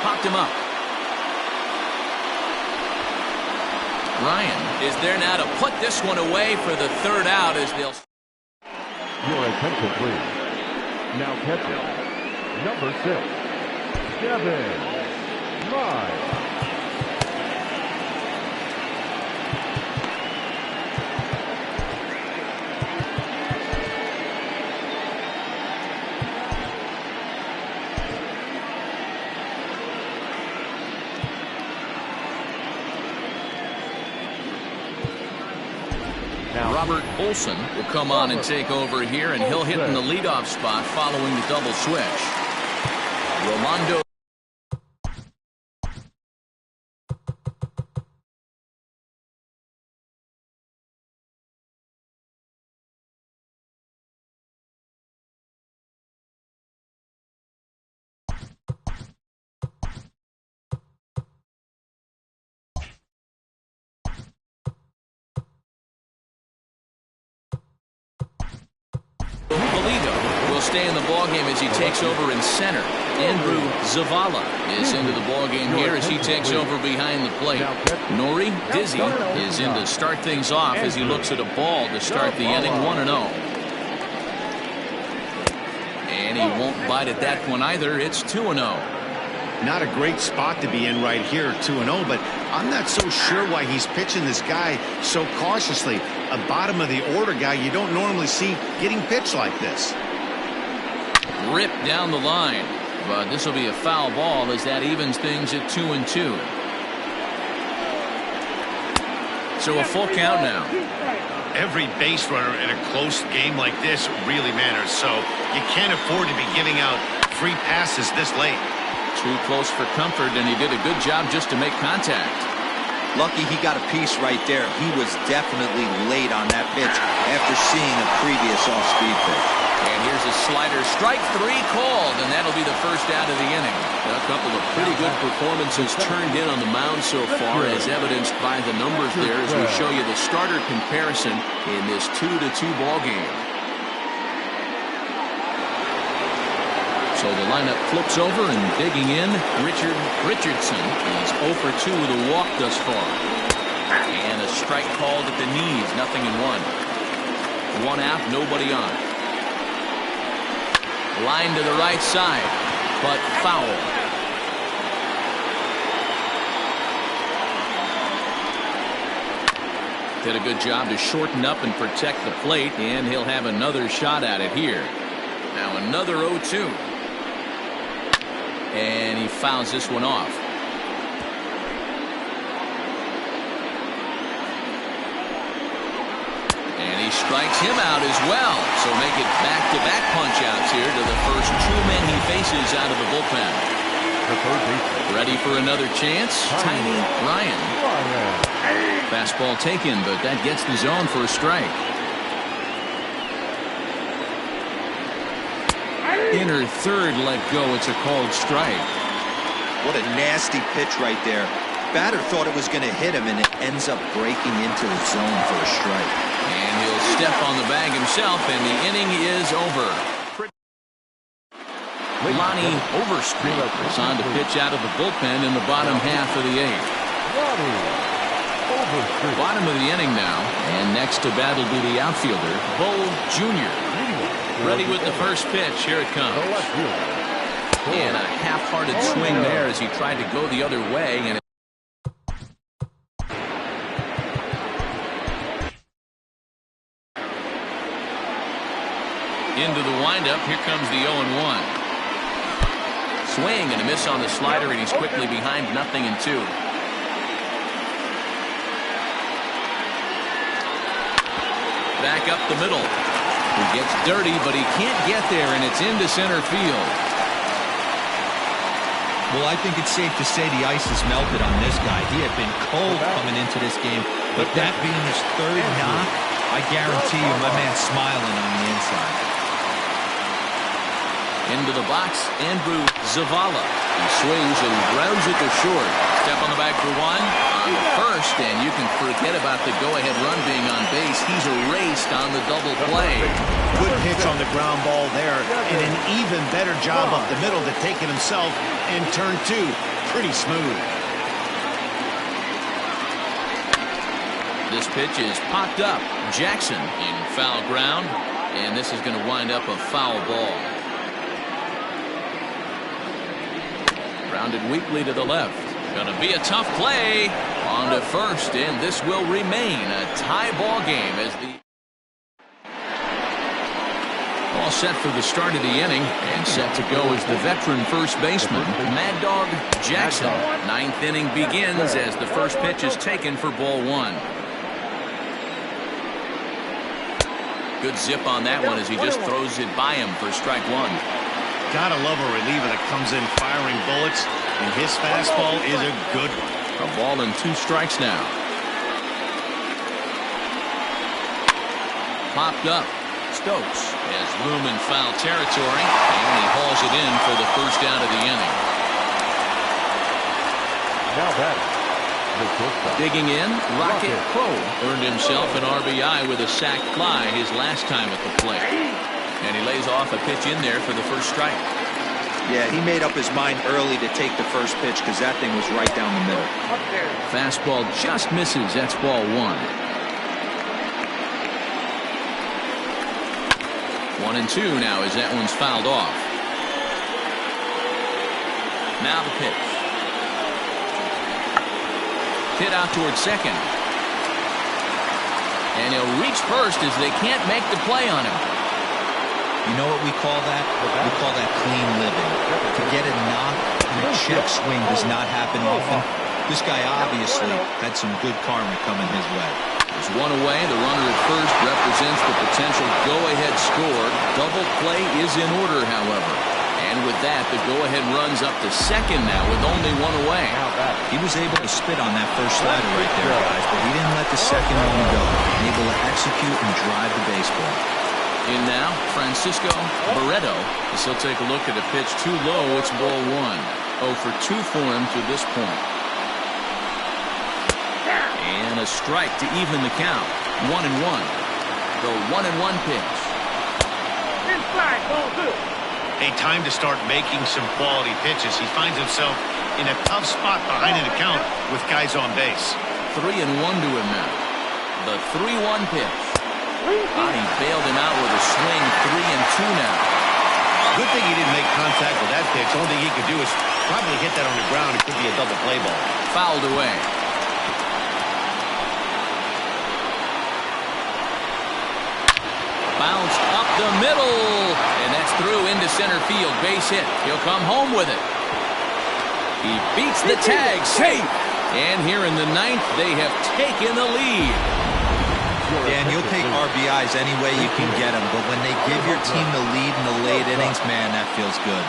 Popped him up. Ryan is there now to put this one away for the 3rd out as they'll... Your attention, please. Now catching, number 6, Devin Mize. Robert Olson will come on and take over here, and he'll hit in the leadoff spot following the double switch. Rolando. Will stay in the ballgame as he takes over in center. Andrew Zavala is into the ballgame here as he takes over behind the plate. Nori Dizzy is in to start things off as he looks at a ball to start the inning, 1-0. And he won't bite at that one either. It's 2-0. Not a great spot to be in right here, 2-0, but I'm not so sure why he's pitching this guy so cautiously. A bottom of the order guy you don't normally see getting pitched like this. Ripped down the line, but this will be a foul ball as that evens things at 2-2. So a full count now. Every base runner in a close game like this really matters, so you can't afford to be giving out free passes this late. Too close for comfort, and he did a good job just to make contact. Lucky he got a piece right there. He was definitely late on that pitch after seeing a previous off-speed pitch. And here's a slider. Strike 3 called, and that'll be the first out of the inning. A couple of pretty good performances turned in on the mound so far, as evidenced by the numbers there as we show you the starter comparison in this 2-2 ball game. So the lineup flips over, and digging in, Richard Richardson. He's 0 for 2 with a walk thus far. And a strike called at the knees, 0-1. 1 out, nobody on. Line to the right side, but foul. Did a good job to shorten up and protect the plate, and he'll have another shot at it here. Now another 0-2. And he fouls this one off. And he strikes him out as well. So make it back-to-back punch-outs here to the first two men he faces out of the bullpen. Ready for another chance. Tiny Ryan. Fastball taken, but that gets the zone for a strike. Inner third let go. It's a called strike. What a nasty pitch right there. Batter thought it was going to hit him, and it ends up breaking into the zone for a strike. And he'll step on the bag himself, and the inning is over. Lonnie Overstreet is on to pitch out of the bullpen in the bottom half of the eighth. Bottom of the inning now, and next to bat will be the outfielder, Bo Jr. Ready with the first pitch. Here it comes. And a half-hearted swing there as he tried to go the other way. And into the windup. Here comes the 0-1. Swing and a miss on the slider, and he's quickly behind 0-2. Back up the middle. He gets dirty, but he can't get there, and it's into center field. Well, I think it's safe to say the ice has melted on this guy. He had been cold coming into this game, but that being his third knock, I guarantee you my man's smiling on the inside. Into the box, Andrew Zavala. He swings and grounds it to short. Step on the bag for one. On the first, and you can forget about the go-ahead run being on base. He's erased on the double play. Good pitch on the ground ball there, and an even better job up the middle to take it himself, and turn two. Pretty smooth. This pitch is popped up. Jackson in foul ground, and this is going to wind up a foul ball. Grounded weakly to the left. Gonna be a tough play on to first, and this will remain a tie ball game as the all set for the start of the inning, and set to go is the veteran first baseman Mad Dog Jackson. Ninth inning begins as the first pitch is taken for ball one. Good zip on that one as he just throws it by him for strike one. Gotta love a reliever that comes in firing bullets, and his fastball is a good one. A ball and 2 strikes now. Popped up. Stokes has room in foul territory, and he hauls it in for the first out of the inning. Now batting. Digging in, Rocket Poe earned himself an RBI with a sac fly his last time at the plate. And he lays off a pitch in there for the first strike. Yeah, he made up his mind early to take the first pitch because that thing was right down the middle. Fastball just misses. That's ball one. 1-2 now as that one's fouled off. Now the pitch. Hit out towards second. And he'll reach first as they can't make the play on him. You know what we call that? We call that clean living. To get a knock and a check swing does not happen often. This guy obviously had some good karma coming his way. There's one away. The runner at first represents the potential go-ahead score. Double play is in order, however. And with that, the go-ahead runs up to second now with only one away. He was able to spit on that first slider right there, guys, but he didn't let the second one go. Able to execute and drive the baseball. In now, Francisco Barreto. As he'll take a look at a pitch too low. It's ball one. 0 for 2 for him to this point. And a strike to even the count. 1-1. The 1-1 pitch. A time to start making some quality pitches. He finds himself in a tough spot behind an account with guys on base. 3-1 to him now. The 3-1 pitch. He bailed him out with a swing. 3-2 now. Good thing he didn't make contact with that pitch. Only thing he could do is probably hit that on the ground. It could be a double play ball. Fouled away. Bounce up the middle, and that's through into center field. Base hit. He'll come home with it. He beats the tag. Safe. And here in the ninth, they have taken the lead. Dan, you'll take RBIs any way you can get them, but when they give your team the lead in the late innings, man, that feels good.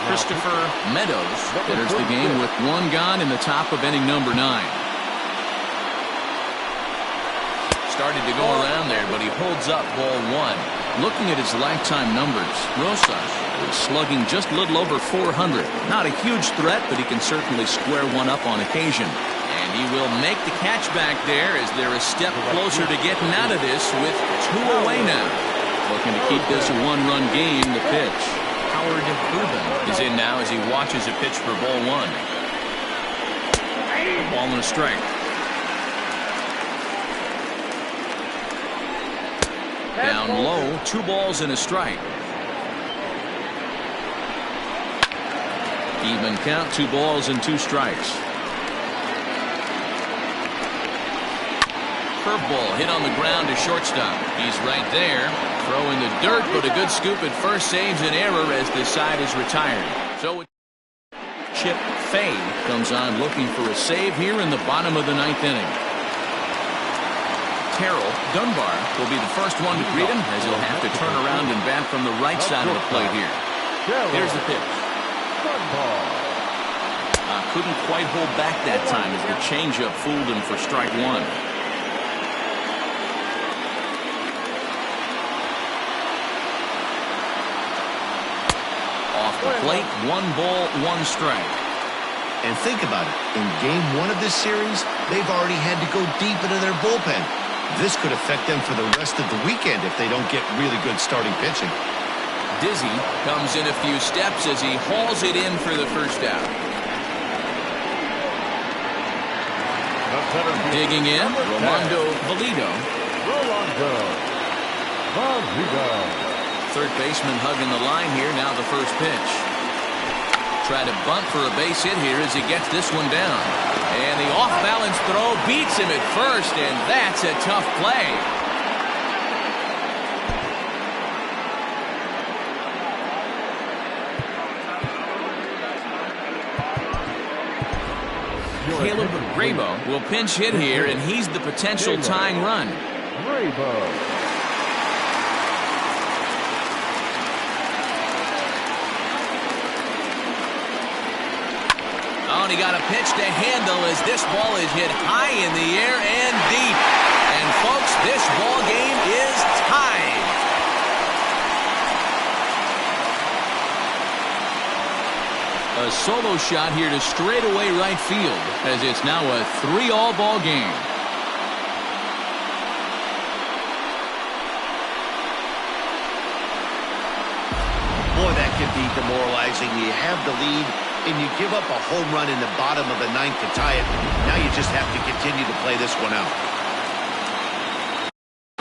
Christopher Meadows enters the game with one gone in the top of inning number 9. Started to go around there, but he holds up ball 1. Looking at his lifetime numbers, Rosas is slugging just a little over 400. Not a huge threat, but he can certainly square one up on occasion. And he will make the catch back there as they're a step closer to getting out of this with 2 away now. Looking to keep this a 1-run game. The pitch. Howard Rubin is in now as he watches a pitch for ball 1. Ball and a strike. Down low, 2 balls and a strike. Even count, 2 balls and 2 strikes. Curveball hit on the ground to shortstop. He's right there. Throw in the dirt, but a good scoop at first saves an error as this side is retired. So Chip Fay comes on looking for a save here in the bottom of the 9th inning. Terrell Dunbar will be the first one to greet him as he'll have to turn around and bat from the right side of the plate here. Here's the pitch. Couldn't quite hold back that time as the changeup fooled him for strike 1. Off the plate, 1 ball, 1 strike. And think about it. In game 1 of this series, they've already had to go deep into their bullpen. This could affect them for the rest of the weekend if they don't get really good starting pitching. Dizzy comes in a few steps as he hauls it in for the first out. Digging in, Rolando Valido. Third baseman hugging the line here. Now the first pitch. Try to bunt for a base hit here as he gets this one down. And the off-balance throw beats him at first, and that's a tough play. Caleb Grabo will pinch hit here, and he's the potential tying run. Oh, and he got a pitch to handle as this ball is hit high in the air and deep. And folks, this ball game is tied. A solo shot here to straightaway right field as it's now a 3-all ball game. Boy, that could be demoralizing. You have the lead, and you give up a home run in the bottom of the 9th to tie it. Now you just have to continue to play this one out.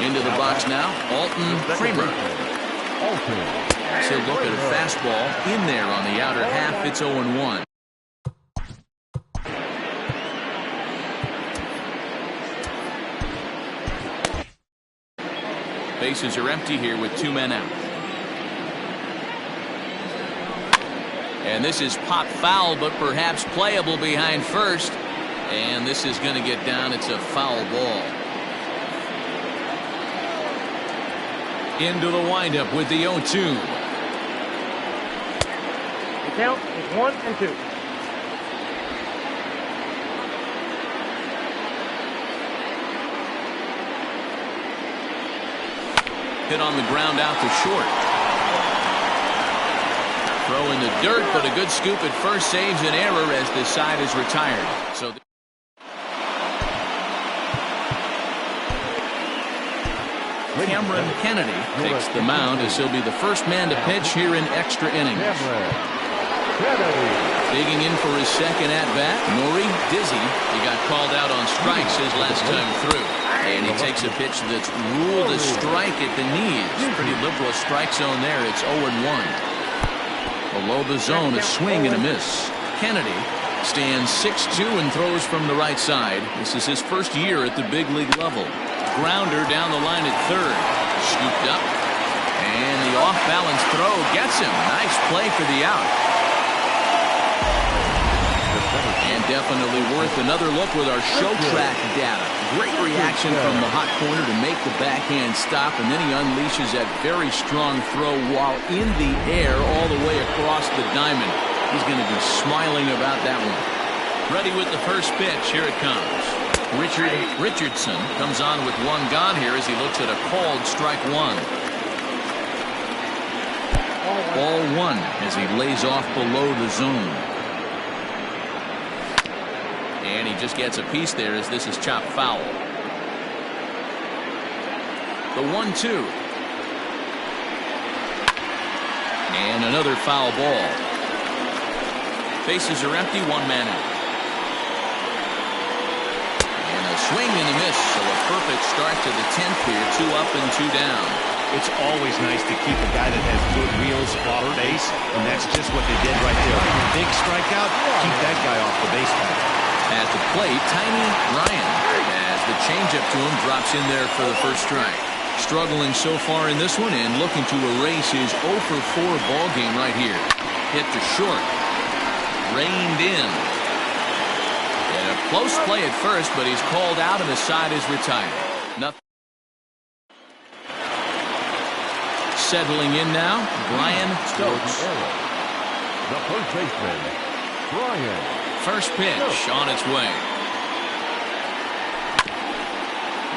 Into the box now, Alton Creamer. So look at a fastball in there on the outer half. It's 0-1. Bases are empty here with 2 men out. And this is pop foul, but perhaps playable behind first. And this is going to get down. It's a foul ball. Into the windup with the 0-2. The count is 1-2. Hit on the ground out to short. Throw in the dirt, but a good scoop at first saves an error as this side is retired. So Cameron Kennedy takes the mound as he'll be the first man to pitch here in extra innings. Digging in for his second at-bat, Nori Dizzy. He got called out on strikes his last time through. And he takes a pitch that's ruled a strike at the knees. Pretty liberal strike zone there. It's 0-1. Below the zone, a swing and a miss. Kennedy Stands 6'2" and throws from the right side. This is his first year at the big league level. Grounder down the line at third. Scooped up. And the off-balance throw gets him. Nice play for the out. And definitely worth another look with our show track data. Great reaction from the hot corner to make the backhand stop, and then he unleashes that very strong throw while in the air all the way across the diamond. He's going to be smiling about that one. Ready with the first pitch. Here it comes. Richardson comes on with one gone here as he looks at a called strike one. Ball one as he lays off below the zone. And he just gets a piece there as this is chopped foul. The 1-2. And another foul ball. Bases are empty, one man out. And a swing and a miss, so a perfect start to the 10th here. 2 up and 2 down. It's always nice to keep a guy that has good wheels off base, and that's just what they did right there. Big strikeout, keep that guy off the base path. At the plate, Tiny Ryan, as the changeup to him drops in there for the first strike. Struggling so far in this one and looking to erase his 0 for 4 ball game right here. Hit to short. Reined in. And a close play at first, but he's called out and the side is retired. Nothing. Settling in now, Brian Stokes. The first baseman, Brian. First pitch on its way.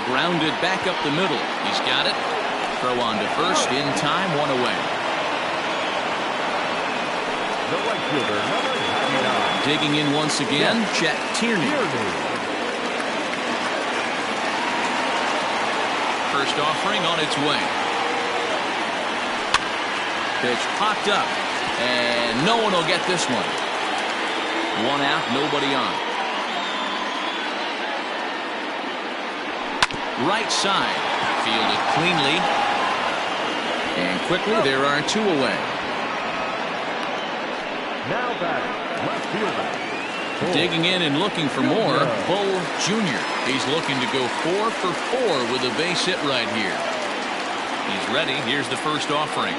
Grounded back up the middle. He's got it. Throw on to first in time, 1 away. The right fielder, number 99. Digging in once again, Chet Tierney. First offering on its way. Pitch popped up, and no one will get this one. 1 out, nobody on. Right side, fielded cleanly, and quickly there are 2 away. Now batting, left fielder. Digging in and looking for more, Bull Jr. He's looking to go 4 for 4 with a base hit right here. He's ready. Here's the first offering.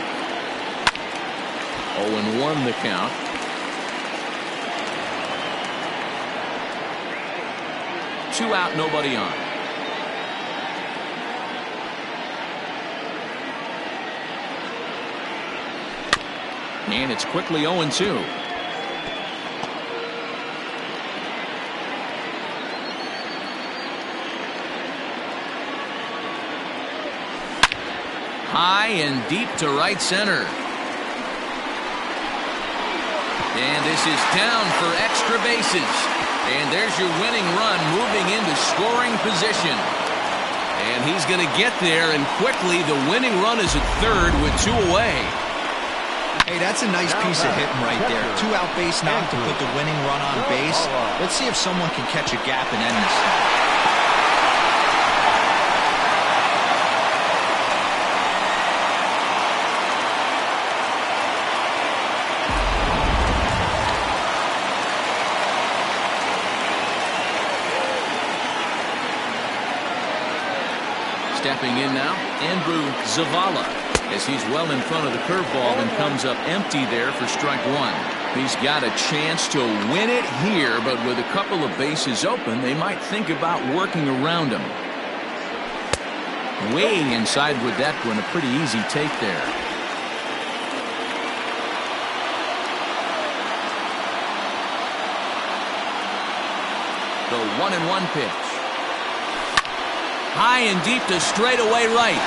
0-1 the count. Two out, nobody on. And it's quickly 0-2. High and deep to right center. And this is down for extra bases. And there's your winning run moving into scoring position. And he's going to get there, and quickly the winning run is at third with 2 away. Hey, that's a nice piece of hitting right there. 2 out base knock to put the winning run on base. Let's see if someone can catch a gap and end this. Stepping in now, Andrew Zavala, as he's well in front of the curveball and comes up empty there for strike 1. He's got a chance to win it here, but with a couple of bases open, they might think about working around him. Way inside with that one, a pretty easy take there. The 1-1 pitch. High and deep to straightaway right.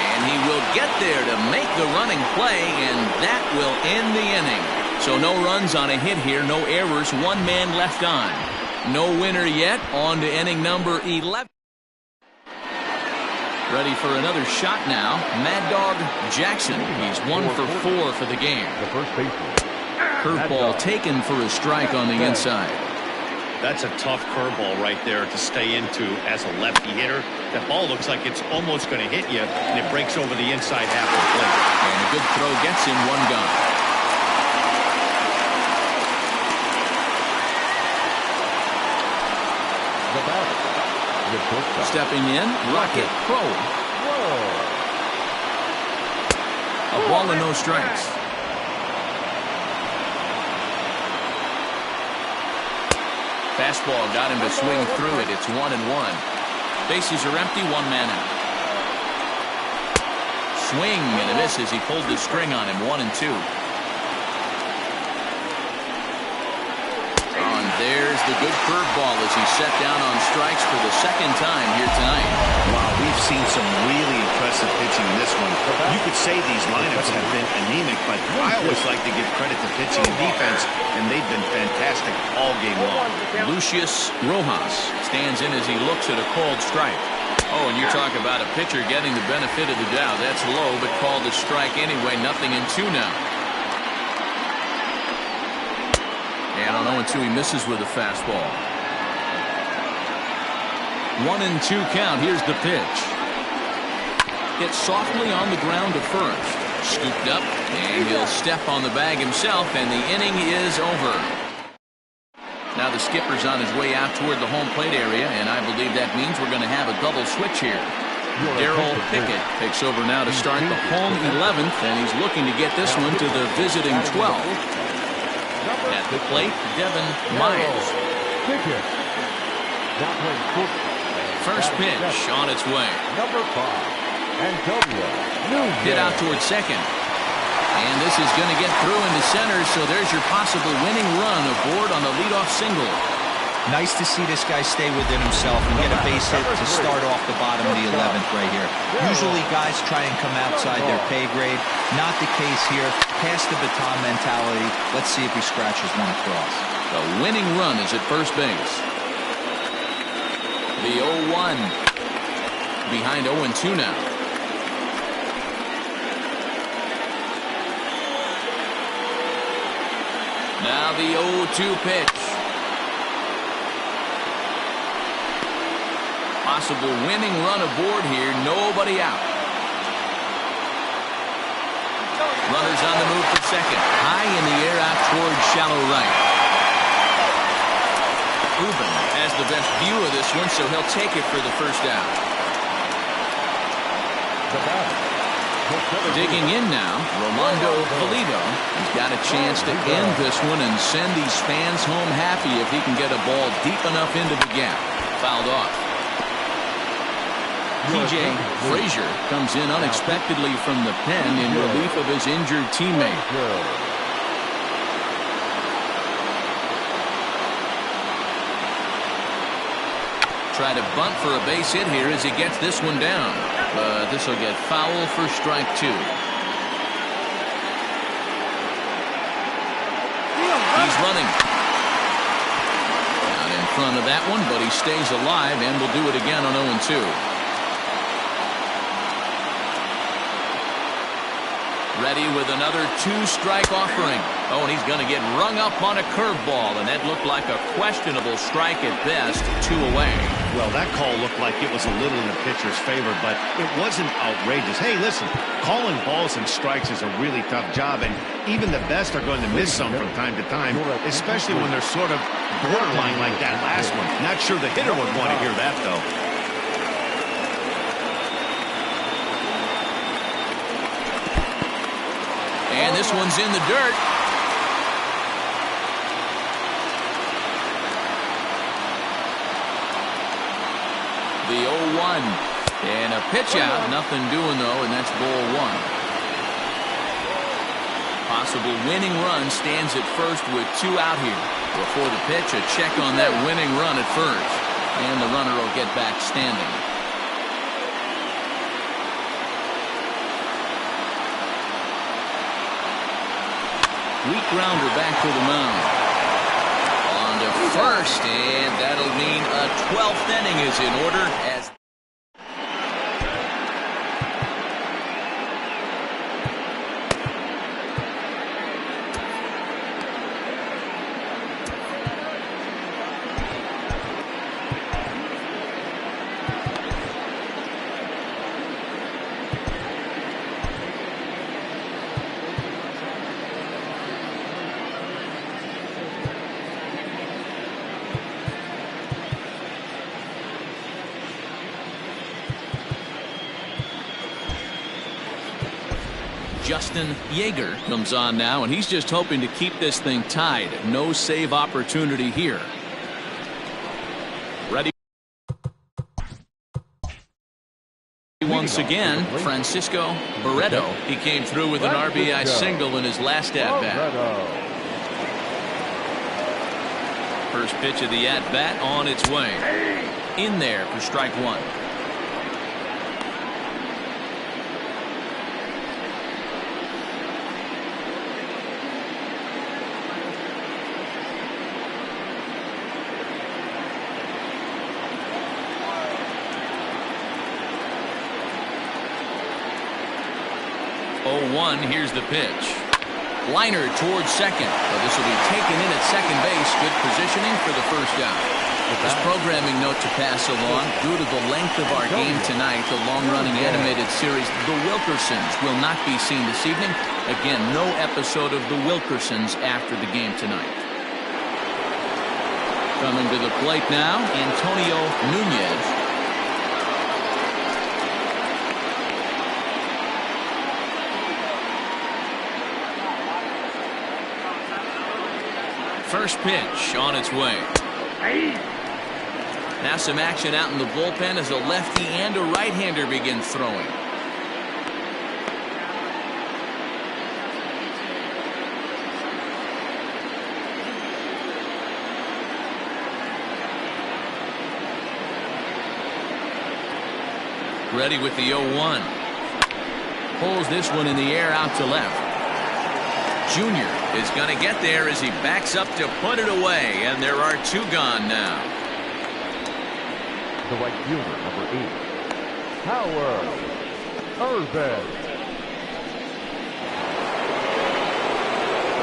And he will get there to make the running play, and that will end the inning. So no runs on a hit here, no errors, 1 man left on. No winner yet, on to inning number 11. Ready for another shot now, Mad Dog Jackson. He's 1 for 4 for the game. The first baseman. Curveball taken for a strike on the inside. That's a tough curveball right there to stay into as a lefty hitter. That ball looks like it's almost going to hit you, and it breaks over the inside half of the plate. And a good throw gets him 1 gone. The shortstop. Stepping in, Rocket Crow. A ball and no strikes. Fastball got him to swing through it. It's 1-1. Bases are empty, one man out. Swing and a miss as he pulled the string on him. 1-2. And there's the good curveball as he's set down on strikes for the second time here tonight. Wow, we've seen some really impressive pitching in this one. You could say these lineups have been anemic, but I always like to give credit to pitching and defense, and they've been fantastic all game long. Lucius Rojas stands in as he looks at a called strike. Oh, and you talk about a pitcher getting the benefit of the doubt. That's low, but called a strike anyway. 0-2 now. And on 0-2, he misses with a fastball. 1-2 count. Here's the pitch. Hit softly on the ground to first. Scooped up, and he'll step on the bag himself, and the inning is over. Now the skipper's on his way out toward the home plate area, and I believe that means we're going to have a double switch here. Darrell Pickett takes over now to start the home 11th, and he's looking to get this one to the visiting 12th. At the plate, Devin Myers. First pitch on its way. Number 5, Antonio Nunez. Hit out towards second. And this is going to get through into center, so there's your possible winning run aboard on the leadoff single. Nice to see this guy stay within himself and get a base hit to start off the bottom of the 11th right here. Usually guys try and come outside their pay grade. Not the case here. Pass the baton mentality. Let's see if he scratches one across. The winning run is at first base. The 0-1. Behind 0-2 now. Now the 0-2 pitch. Possible winning run aboard here. Nobody out. Runners on the move for second. High in the air out towards shallow right. Ruben has the best view of this one, so he'll take it for the first out. Digging in now, Rolando Valido. He's got a chance to end this one and send these fans home happy if he can get a ball deep enough into the gap. Fouled off. P.J. Frazier comes in unexpectedly from the pen in relief of his injured teammate. Try to bunt for a base hit here as he gets this one down. But this will get foul for strike 2. He's running. Not in front of that one, but he stays alive and will do it again on 0-2. Ready with another 2-strike offering. Oh, and he's going to get rung up on a curveball, and that looked like a questionable strike at best. 2 away. Well, that call looked like it was a little in the pitcher's favor, but it wasn't outrageous. Hey, listen, calling balls and strikes is a really tough job, and even the best are going to miss some from time to time, especially when they're sort of borderline like that last one. Not sure the hitter would want to hear that, though. And this one's in the dirt. The 0-1. And a pitch out. Nothing doing, though, and that's ball 1. Possible winning run stands at first with 2 out here. Before the pitch, a check on that winning run at first. And the runner will get back standing. Weak grounder back to the mound. On to first, and that'll mean a 12th inning is in order as Justin Yeager comes on now, and he's just hoping to keep this thing tied. No save opportunity here. Ready once again, Francisco Barreto. He came through with an RBI single in his last at-bat. First pitch of the at-bat on its way. In there for strike one. Here's the pitch. Liner towards second. But this will be taken in at second base. Good positioning for the first out. This programming note to pass along. Due to the length of our game tonight, the long-running animated series The Wilkersons will not be seen this evening. Again, no episode of The Wilkersons after the game tonight. Coming to the plate now, Antonio Nunez. First pitch on its way. Now some action out in the bullpen as a lefty and a right-hander begin throwing. Ready with the 0-1. Pulls this one in the air out to left. Junior is going to get there as he backs up to put it away, and there are two gone now. The right fielder, number 8, Howard Irvin.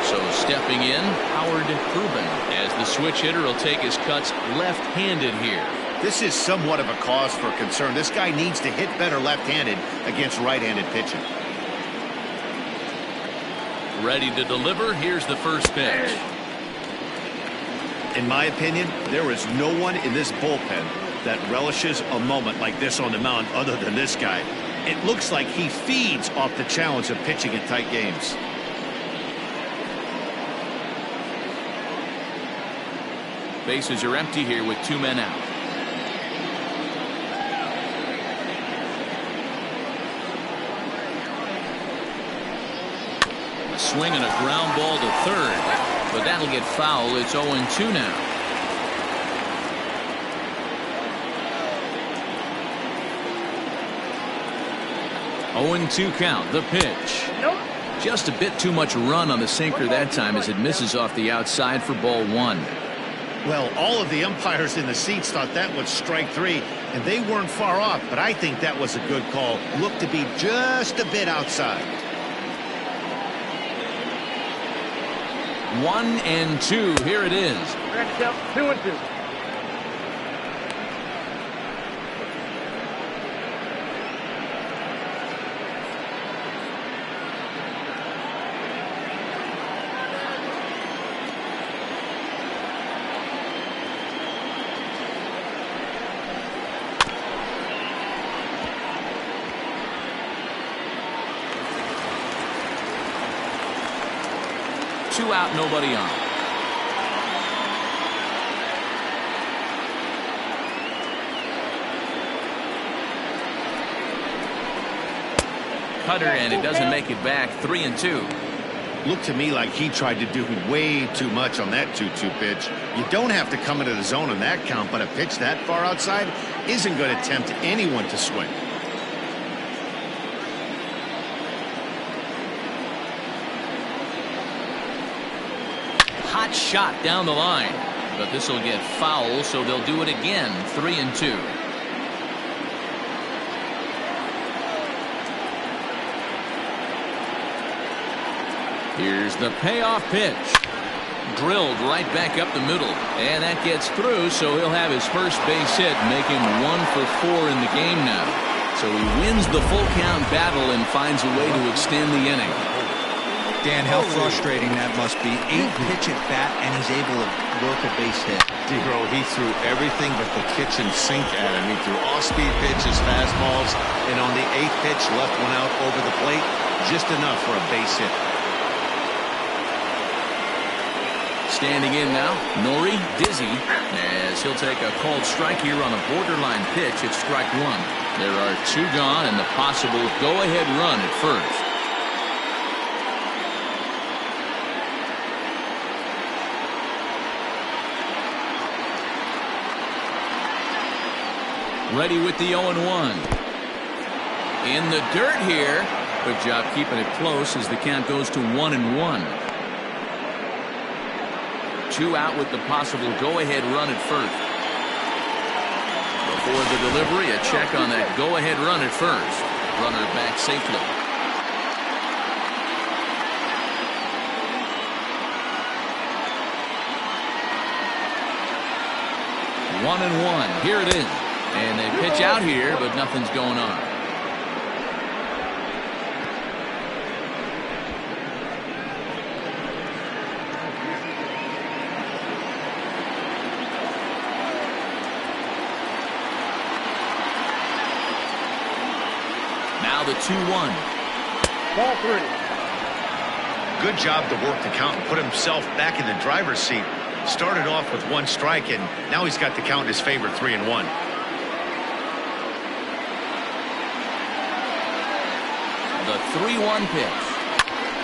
So stepping in, Howard Irvin, as the switch hitter will take his cuts left-handed here. This is somewhat of a cause for concern. This guy needs to hit better left-handed against right-handed pitching. Ready to deliver. Here's the first pitch. In my opinion, there is no one in this bullpen that relishes a moment like this on the mound other than this guy. It looks like he feeds off the challenge of pitching in tight games. Bases are empty here with 2 men out. Swing and a ground ball to third, but that'll get foul. It's 0-2 now. Oh, 0-2 count. The pitch. Just a bit too much run on the sinker that time as it misses off the outside for ball 1. Well, all of the umpires in the seats thought that was strike 3, and they weren't far off, but I think that was a good call. Looked to be just a bit outside. 1-2. Here it is. 2-2. Two out, nobody on. Cutter, and it doesn't make it back. 3-2. Looked to me like he tried to do way too much on that 2-2 pitch. You don't have to come into the zone on that count, but a pitch that far outside isn't going to tempt anyone to swing. Hot shot down the line, but this will get foul, so they'll do it again. 3-2. Here's the payoff pitch. Drilled right back up the middle, and that gets through, so he'll have his first base hit, make him 1 for 4 in the game now. So he wins the full count battle and finds a way to extend the inning. Dan, how frustrating that must be. 8 pitch at bat, and he's able to work a base hit. D-Bro, he threw everything but the kitchen sink at him. He threw off-speed pitches, fastballs, and on the 8th pitch, left one out over the plate. Just enough for a base hit. Standing in now, Nori Dizzy, as he'll take a called strike here on a borderline pitch at strike one. There are 2 gone and the possible go-ahead run at first. Ready with the 0-1. In the dirt here. Good job keeping it close as the count goes to 1-1. 2 out with the possible go-ahead run at first. Before the delivery, a check on that go-ahead run at first. Runner back safely. One and one. Here it is. And they pitch out here, but nothing's going on. Now the 2-1. Ball 3. Good job to work the count and put himself back in the driver's seat. Started off with 1 strike, and now he's got the count in his favor, 3-1. The 3-1 pitch.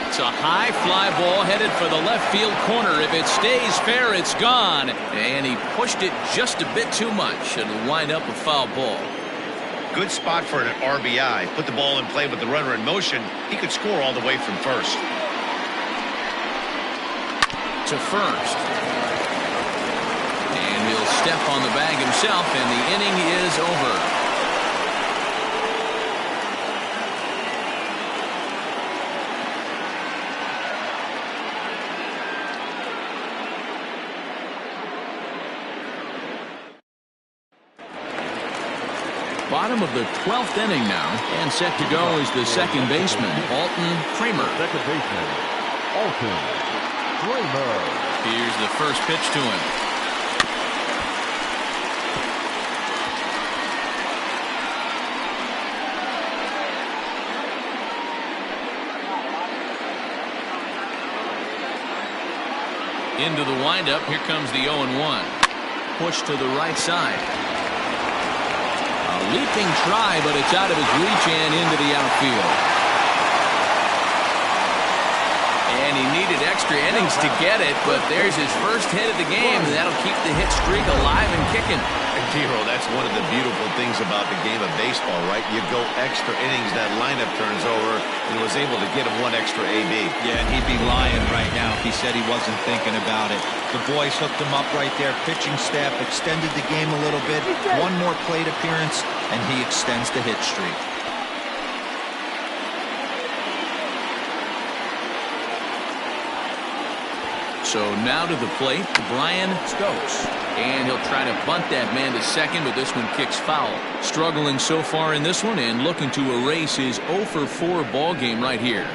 It's a high fly ball headed for the left field corner. If it stays fair, it's gone. And he pushed it just a bit too much. It'll wind up a foul ball. Good spot for an RBI. Put the ball in play with the runner in motion. He could score all the way from first. To first. And he'll step on the bag himself, and the inning is over. Bottom of the 12th inning now, and set to go is the second baseman, Alton Kramer. Second baseman, Alton Kramer. Here's the first pitch to him. Into the windup, here comes the 0-1. Push to the right side. A leaping try, but it's out of his reach and into the outfield. And he needed extra innings to get it, but there's his first hit of the game, and that'll keep the hit streak alive and kicking. Hero, that's one of the beautiful things about the game of baseball, right? You go extra innings, that lineup turns over, and was able to get him 1 extra AB. Yeah, and he'd be lying right now if he said he wasn't thinking about it. The boys hooked him up right there. Pitching staff extended the game a little bit. 1 more plate appearance, and he extends the hit streak. So now to the plate, Brian Stokes. And he'll try to bunt that man to second, but this one kicks foul. Struggling so far in this one and looking to erase his 0-for-4 ball game right here.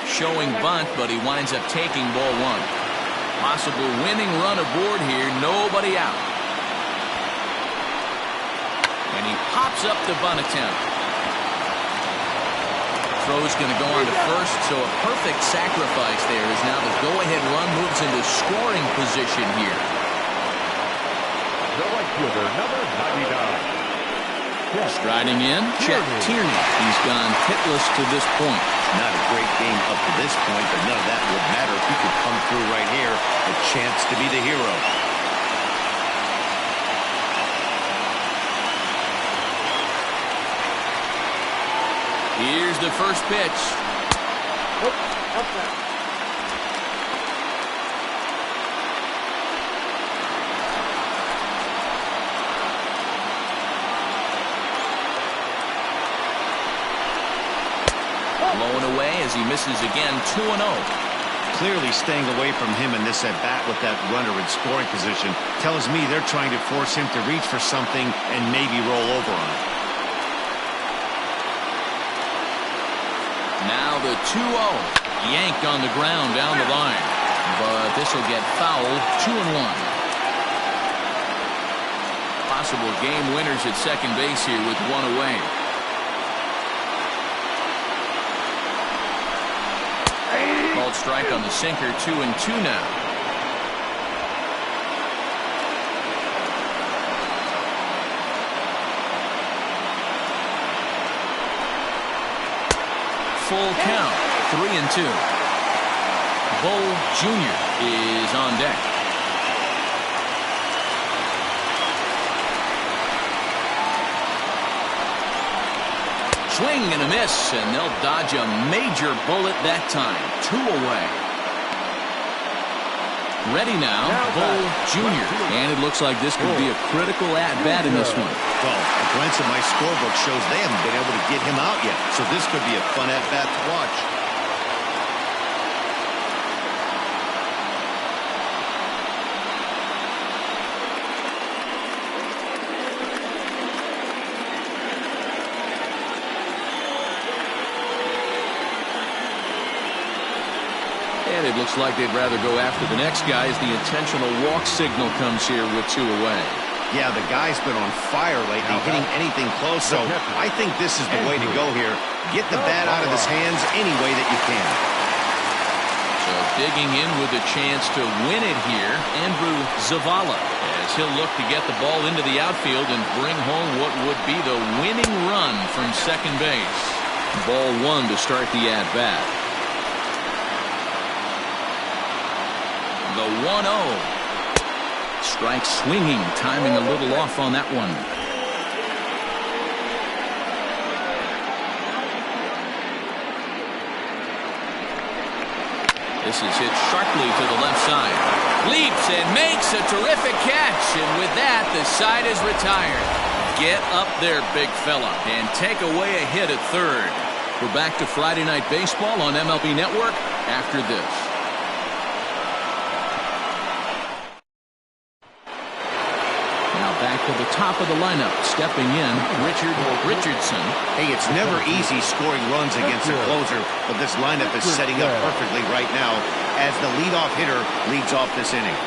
Showing bunt, but he winds up taking ball 1. Possible winning run aboard here, nobody out. And he pops up the bunt attempt. Throw's going to go on to first, so a perfect sacrifice there as now the go-ahead run moves into scoring position here. The right fielder, number 99. Striding in, Chet Tierney. He's gone hitless to this point. Not a great game up to this point, but none of that would matter if he could come through right here. A chance to be the hero. Here's the first pitch. Blowing away as he misses again, 2-0. Clearly staying away from him in this at-bat with that runner in scoring position tells me they're trying to force him to reach for something and maybe roll over on it. Now the 2-0. Yanked on the ground down the line. But this will get fouled. 2-1. possible game winners at second base here with one away. Called strike on the sinker, 2-2 now. Full count, 3-2. Bull Jr. is on deck. Swing and a miss, and they'll dodge a major bullet that time. 2 away. Ready now, Bull Jr. And it looks like this could be a critical at-bat in this one. Well, a glance at my scorebook shows they haven't been able to get him out yet, so this could be a fun at-bat to watch. And it looks like they'd rather go after the next guy as the intentional walk signal comes here with 2 away. Yeah, the guy's been on fire lately, hitting anything close, so I think this is the way to go here. Get the bat out of his hands any way that you can. So digging in with a chance to win it here, Andrew Zavala, as he'll look to get the ball into the outfield and bring home what would be the winning run from second base. Ball 1 to start the at-bat. The 1-0. Strike swinging, timing a little off on that one. This is hit sharply to the left side. Leaps and makes a terrific catch, and with that, the side is retired. Get up there, big fella, and take away a hit at third. We're back to Friday Night Baseball on MLB Network after this. Back to the top of the lineup, stepping in, Richard Richardson. Hey, it's never easy scoring runs against a closer, but this lineup is setting up perfectly right now as the leadoff hitter leads off this inning.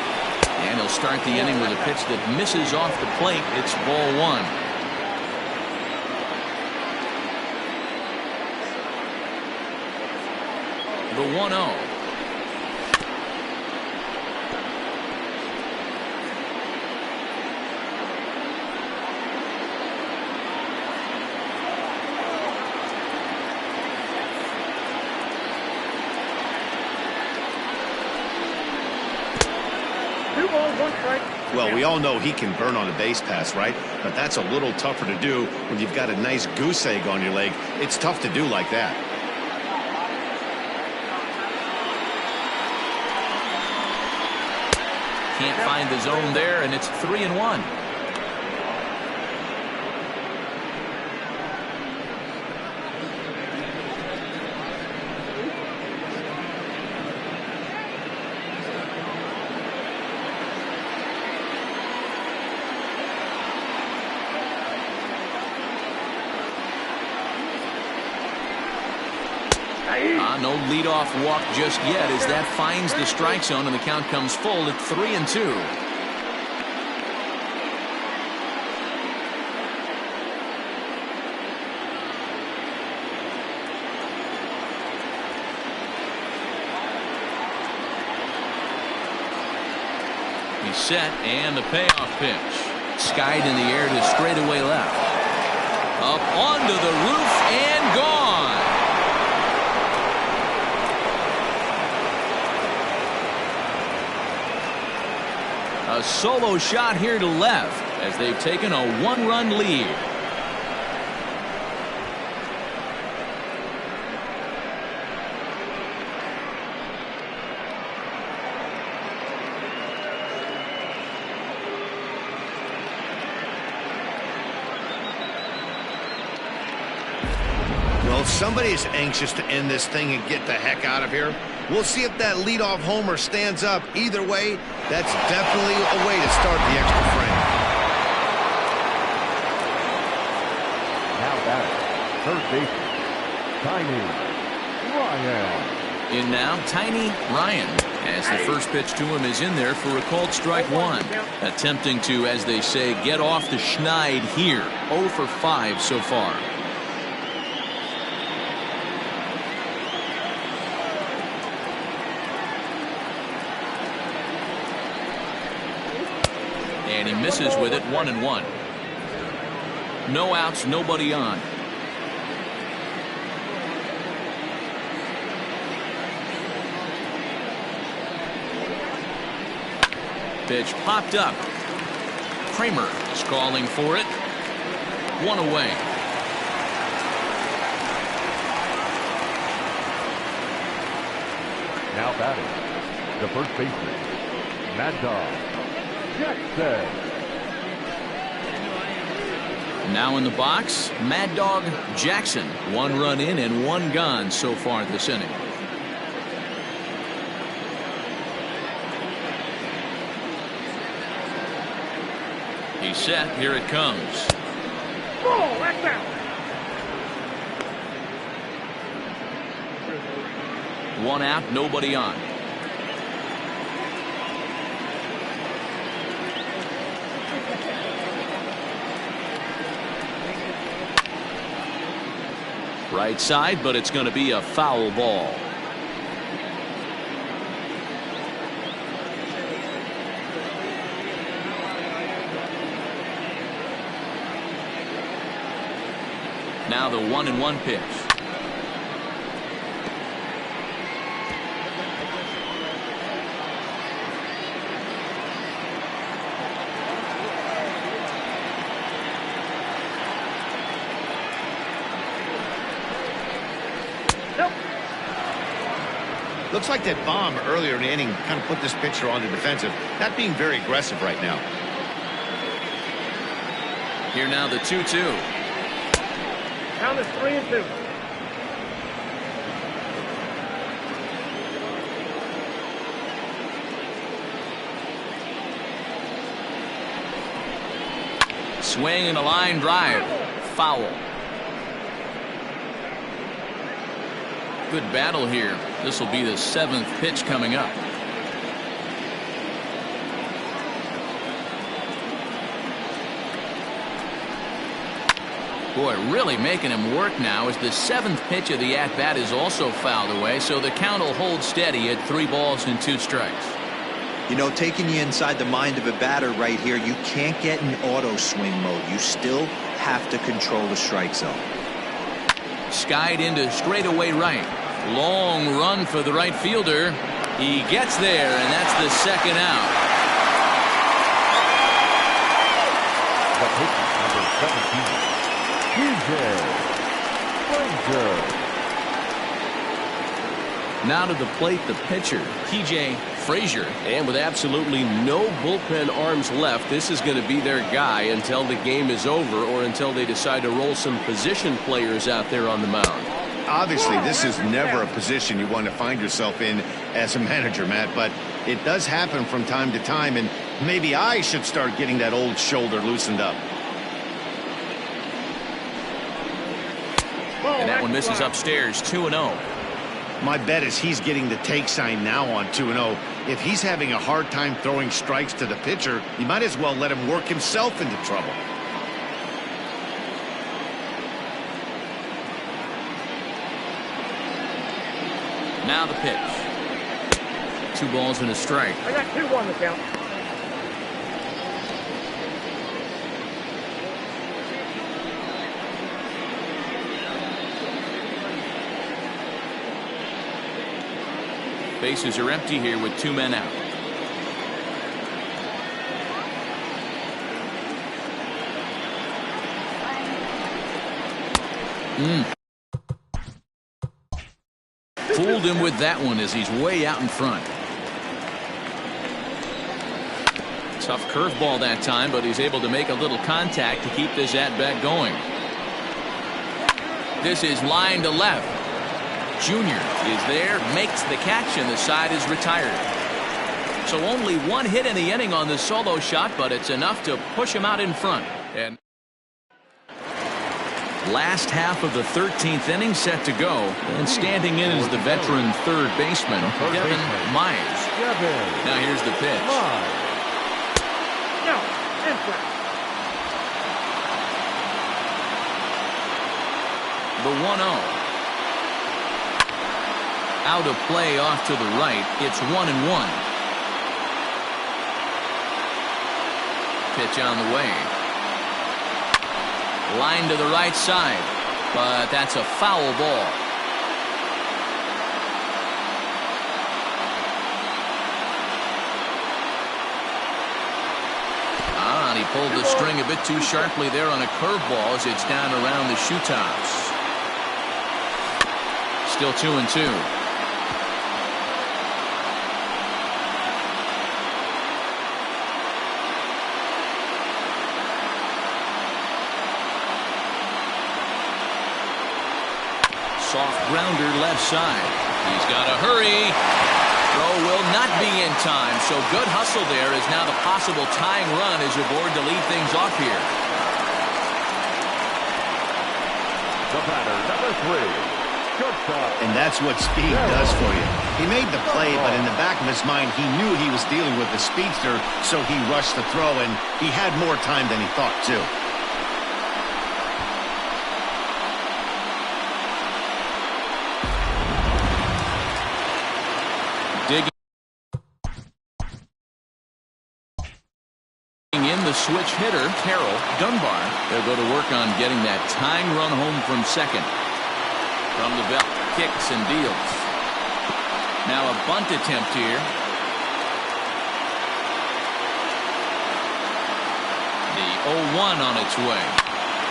And he'll start the inning with a pitch that misses off the plate. It's ball 1. The 1-0. Well, we all know he can burn on a base pass, right? But that's a little tougher to do when you've got a nice goose egg on your leg. It's tough to do like that. Can't find the zone there, and it's 3-1. No leadoff walk just yet as that finds the strike zone and the count comes full at 3-2. He's set and the payoff pitch. Skied in the air to straightaway left. Up onto the roof and gone. A solo shot here to left as they've taken a 1-run lead. Well, somebody is anxious to end this thing and get the heck out of here. We'll see if that leadoff homer stands up. Either way, that's definitely a way to start the extra frame. Now batting, third baseman, Tiny Ryan. In now, Tiny Ryan, as the first pitch to him is in there for a called strike one. Attempting to, as they say, get off the schneid here. 0 for 5 so far. And he misses with it. 1-1. No outs, nobody on. Pitch popped up. Kramer is calling for it. 1 away. Now batting, the first baseman, Mad Dog Jackson. Now in the box, Mad Dog Jackson. 1 run in and 1 gone so far this inning. He's set. Here it comes. Ball, that's out. 1 out, nobody on. Right side, but it's going to be a foul ball. Now the 1-1 pitch. Looks like that bomb earlier in the inning kind of put this pitcher on the defensive, not being very aggressive right now. Here now the 2-2. Count is 3-2. Swing and a line drive. Foul. Good battle here. This will be the 7th pitch coming up. Boy, really making him work now as the 7th pitch of the at-bat is also fouled away, so the count will hold steady at 3 balls and 2 strikes. You know, taking you inside the mind of a batter right here, you can't get in auto swing mode. You still have to control the strike zone. Skied into straightaway right. Long run for the right fielder. He gets there, and that's the 2nd out. The pitcher, number 17, TJ Frazier. Now to the plate, the pitcher, TJ Frazier. And with absolutely no bullpen arms left, this is going to be their guy until the game is over or until they decide to roll some position players out there on the mound. Obviously, this is never a position you want to find yourself in as a manager, Matt, but it does happen from time to time, and maybe I should start getting that old shoulder loosened up. And that one misses upstairs, 2-0. My bet is he's getting the take sign now on 2-0. If he's having a hard time throwing strikes to the pitcher, you might as well let him work himself into trouble. Now the pitch. 2 balls and a strike. I got 2-1 to count. Bases are empty here with 2 men out. Fooled him with that one as he's way out in front. Tough curveball that time, but he's able to make a little contact to keep this at-bat going. This is line to left. Junior is there, makes the catch, and the side is retired. So only 1 hit in the inning on the solo shot, but it's enough to push him out in front. And Last half of the 13th inning set to go. And standing in is the veteran third baseman, Devin Myers. Now here's the pitch. Now, impact. The 1-0. Out of play off to the right. It's 1-1. Pitch on the way. Line to the right side, but that's a foul ball. And he pulled the string a bit too sharply there on a curveball as it's down around the shoe tops. Still 2-2. Soft grounder left side. He's got to hurry. Throw will not be in time, so good hustle there is now the possible tying run as aboard to lead things off here. The batter, number 3, shortstop. And that's what speed does for you. He made the play, but in the back of his mind, he knew he was dealing with the speedster, so he rushed the throw, and he had more time than he thought, too. Digging in the switch hitter, Carroll Dunbar. They'll go to work on getting that tying run home from second. From the belt, kicks and deals. Now a bunt attempt here. The 0-1 on its way.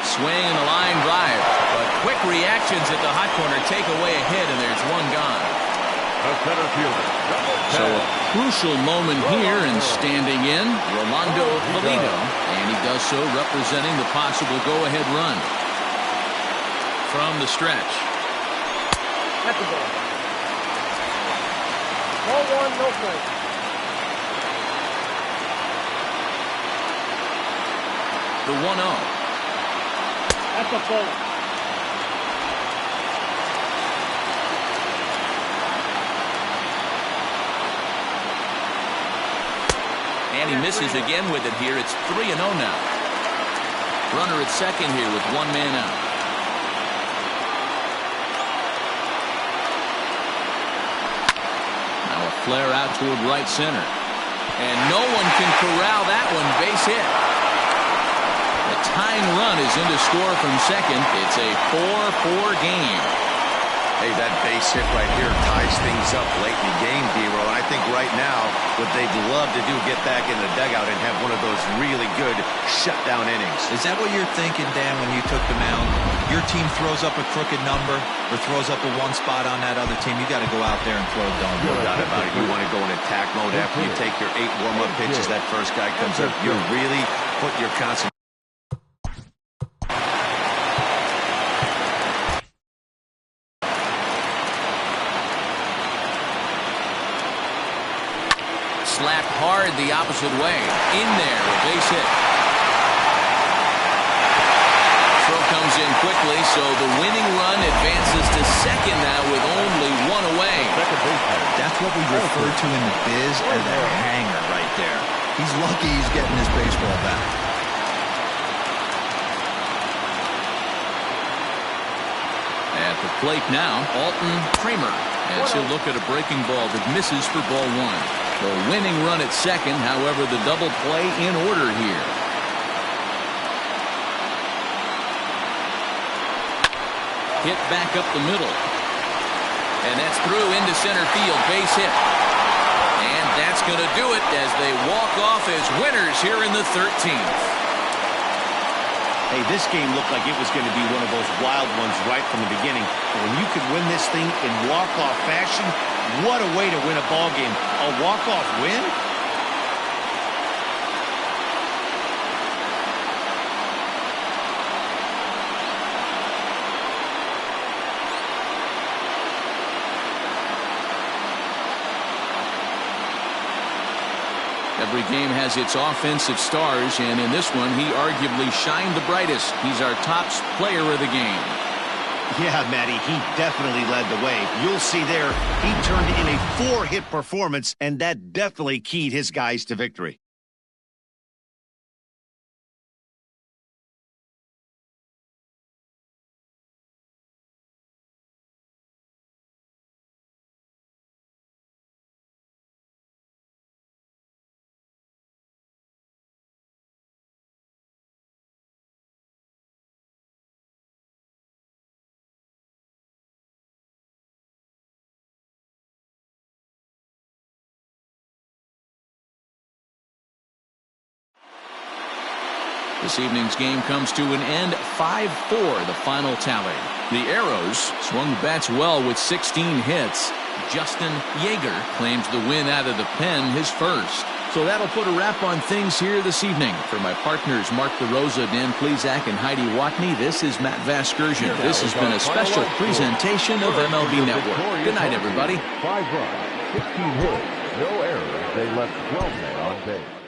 Swing and a line drive, but quick reactions at the hot corner take away a hit, and there's one gone. The center fielder. So a crucial moment here, and standing in, Rolando Polito, and he does so representing the possible go-ahead run. From the stretch. At the ball. Ball 1, no play. The 1-0. That's a ball. And he misses again with it here. It's 3-0 now. Runner at second here with one man out. Now a flare out toward right center. And no one can corral that one. Base hit. The tying run is in to score from second. It's a 4-4 game. Hey, that base hit right here ties things up late in the game, D-Row. And I think right now, what they'd love to do, get back in the dugout and have one of those really good shutdown innings. Is that what you're thinking, Dan, when you took the mound? Your team throws up a crooked number or throws up a one spot on that other team. You got to go out there and throw a dome. No doubt about it. You want to go in attack mode after you take your 8 warm-up pitches. That first guy comes up. You're really putting your concentration. Slapped hard the opposite way. In there, a base hit. Throw comes in quickly, so the winning run advances to second now with only one away. That's what we refer to in the biz as a hanger right there. He's lucky he's getting his baseball back. At the plate now, Alton Kramer. As he'll look at a breaking ball that misses for ball 1. The winning run at second, however, the double play in order here. Hit back up the middle. And that's through into center field, base hit. And that's going to do it as they walk off as winners here in the 13th. Hey, this game looked like it was going to be one of those wild ones right from the beginning. But when you could win this thing in walk-off fashion, what a way to win a ball game. A walk-off win? Every game has its offensive stars, and in this one, he arguably shined the brightest. He's our top player of the game. Yeah, Matty, he definitely led the way. You'll see there, he turned in a 4-hit performance, and that definitely keyed his guys to victory. This evening's game comes to an end, 5-4, the final tally. The Arrows swung the bats well with 16 hits. Justin Yeager claims the win out of the pen, his first. So that'll put a wrap on things here this evening. For my partners Mark DeRosa, Dan Plesac, and Heidi Watney, this is Matt Vasgersian. This has been a special presentation of MLB Network. Good night, everybody. 5 runs, 16 hits, no errors. They left 12 men on base.